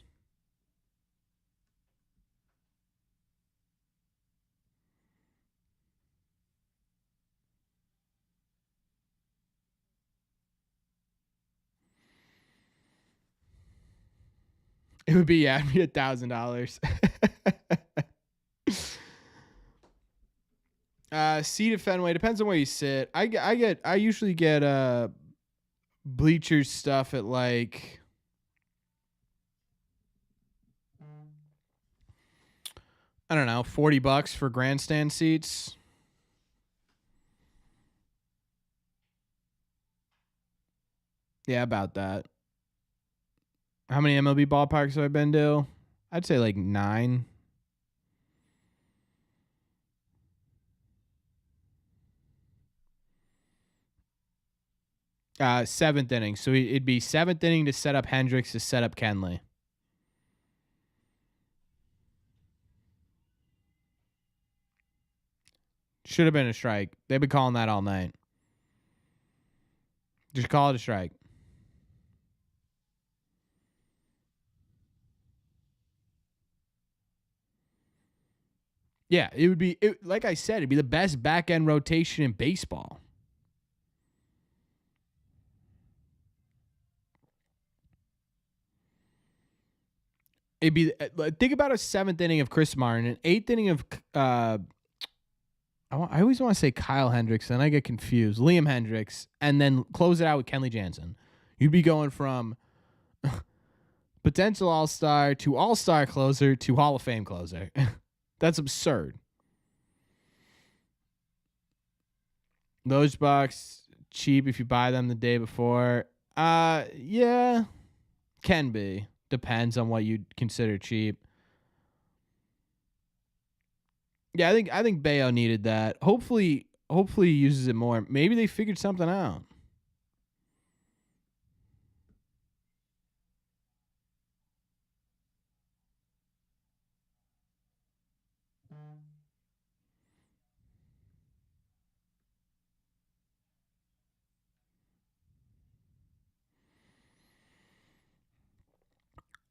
It would be $1,000. Seat at Fenway depends on where you sit. I usually get bleachers stuff at like I don't know, $40 for grandstand seats. Yeah, about that. How many MLB ballparks have I been to? I'd say like 9. Seventh inning. So it'd be 7th inning to set up Hendricks to set up Kenley. Should have been a strike. They've been calling that all night. Just call it a strike. Yeah, it would be, like I said, it'd be the best back end rotation in baseball. It'd be think about a seventh inning of Chris Martin, an eighth inning of I always want to say Kyle Hendricks, and I get confused. Liam Hendricks, and then close it out with Kenley Jansen. You'd be going from potential all-star to all-star closer to Hall of Fame closer. That's absurd. Those bucks cheap if you buy them the day before. Yeah, can be. Depends on what you consider cheap. Yeah, I think Bello needed that. Hopefully he uses it more. Maybe they figured something out.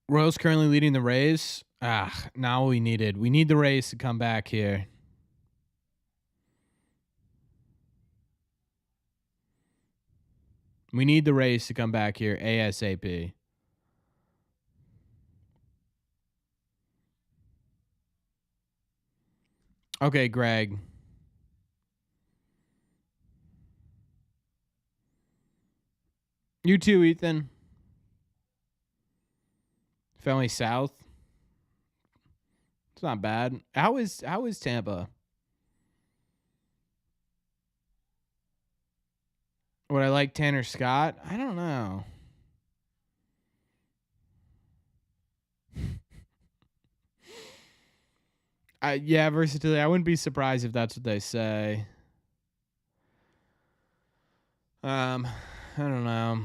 Royals currently leading the Rays. Now we need the Rays to come back here. We need the Rays to come back here ASAP. Okay, Greg. You too, Ethan. Family South. It's not bad. How is Tampa? Would I like Tanner Scott? I don't know. Yeah, versatility. I wouldn't be surprised if that's what they say. I don't know.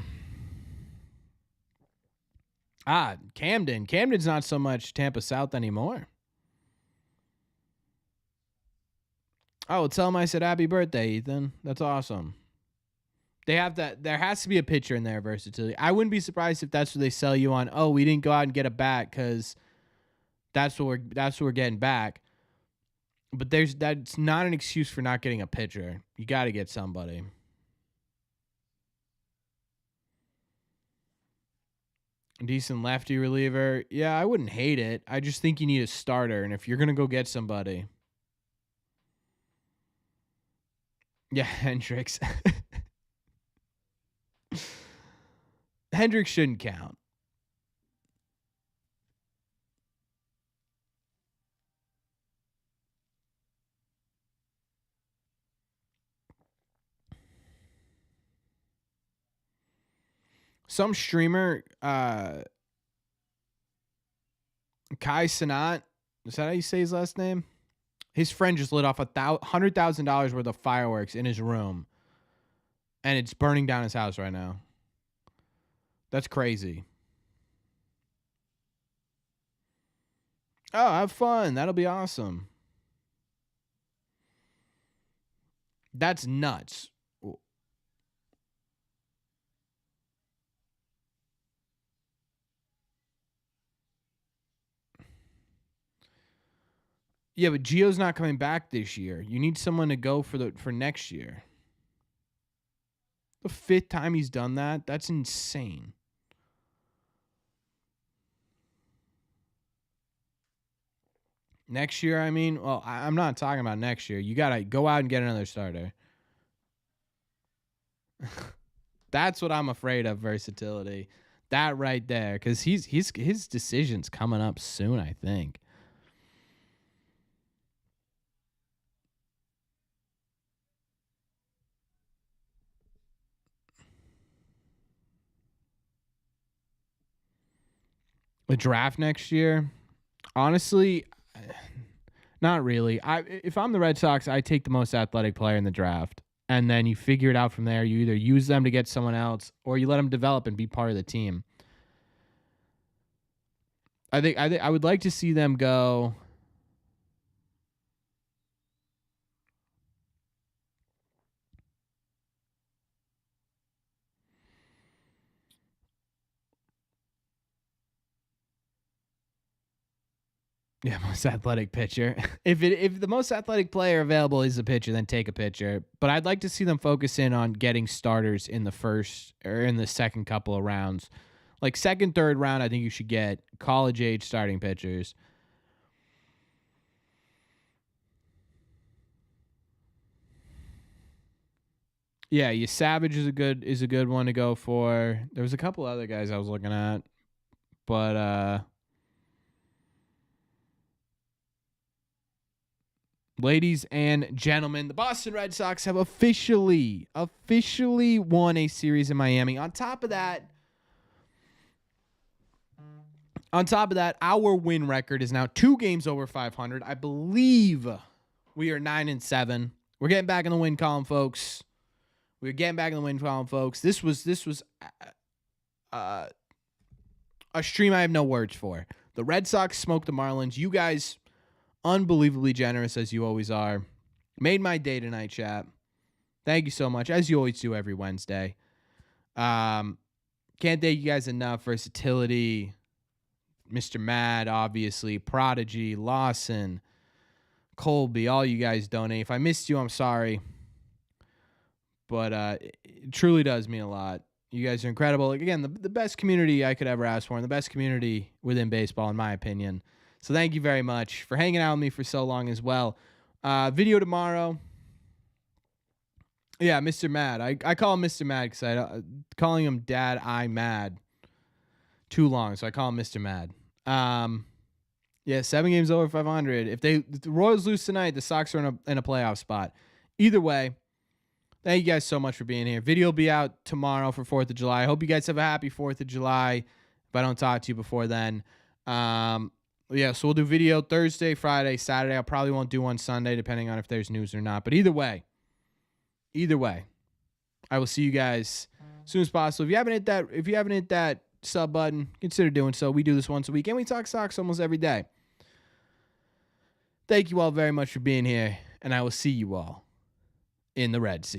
Camden. Camden's not so much Tampa South anymore. Oh, tell him I said happy birthday, Ethan. That's awesome. They have that. There has to be a pitcher in there, versatility. I wouldn't be surprised if that's what they sell you on. Oh, we didn't go out and get a bat because that's what we're getting back. But that's not an excuse for not getting a pitcher. You got to get somebody. Decent lefty reliever. Yeah, I wouldn't hate it. I just think you need a starter. And if you're going to go get somebody. Yeah, Hendricks. Hendricks shouldn't count. Some streamer, Kai Sanat, is that how you say his last name? His friend just lit off $100,000 worth of fireworks in his room, and it's burning down his house right now. That's crazy. Oh, have fun. That'll be awesome. That's nuts. Yeah, but Gio's not coming back this year. You need someone to go for next year. The 5th time he's done that? That's insane. Next year, I mean, well, I'm not talking about next year. You got to go out and get another starter. That's what I'm afraid of, versatility. That right there, because his decision's coming up soon, I think. A draft next year? Honestly, not really. If I'm the Red Sox, I take the most athletic player in the draft. And then you figure it out from there. You either use them to get someone else or you let them develop and be part of the team. I think I would like to see them go. Yeah, most athletic pitcher. If the most athletic player available is a pitcher, then take a pitcher. But I'd like to see them focus in on getting starters in the first or in the second couple of rounds. Like second, third round, I think you should get college age starting pitchers. Yeah, Savage is a good one to go for. There was a couple other guys I was looking at, but ladies and gentlemen, the Boston Red Sox have officially won a series in Miami. On top of that, our win record is now 2 games over 500. I believe we are 9-7. We're getting back in the win column, folks. This was a stream I have no words for. The Red Sox smoked the Marlins. You guys, unbelievably generous as you always are, made my day tonight, chat. Thank you so much, as you always do every Wednesday. Can't thank you guys enough. Versatility, Mr. Mad, obviously, Prodigy, Lawson, Colby, all you guys donate. If I missed you, I'm sorry. But it truly does mean a lot. You guys are incredible. Like, again, the best community I could ever ask for, and the best community within baseball, in my opinion. So thank you very much for hanging out with me for so long as well. Video tomorrow. Yeah, Mr. Mad. I call him Mr. Mad because calling him Dad, I'm mad too long. So I call him Mr. Mad. Yeah, 7 games over 500. If the Royals lose tonight, the Sox are in a playoff spot. Either way, thank you guys so much for being here. Video will be out tomorrow for 4th of July. I hope you guys have a happy 4th of July. If I don't talk to you before then. Yeah, so we'll do video Thursday, Friday, Saturday. I probably won't do one Sunday, depending on if there's news or not. But either way, I will see you guys as soon as possible. If you haven't hit that sub button, consider doing so. We do this once a week, and we talk Sox almost every day. Thank you all very much for being here, and I will see you all in the red seat.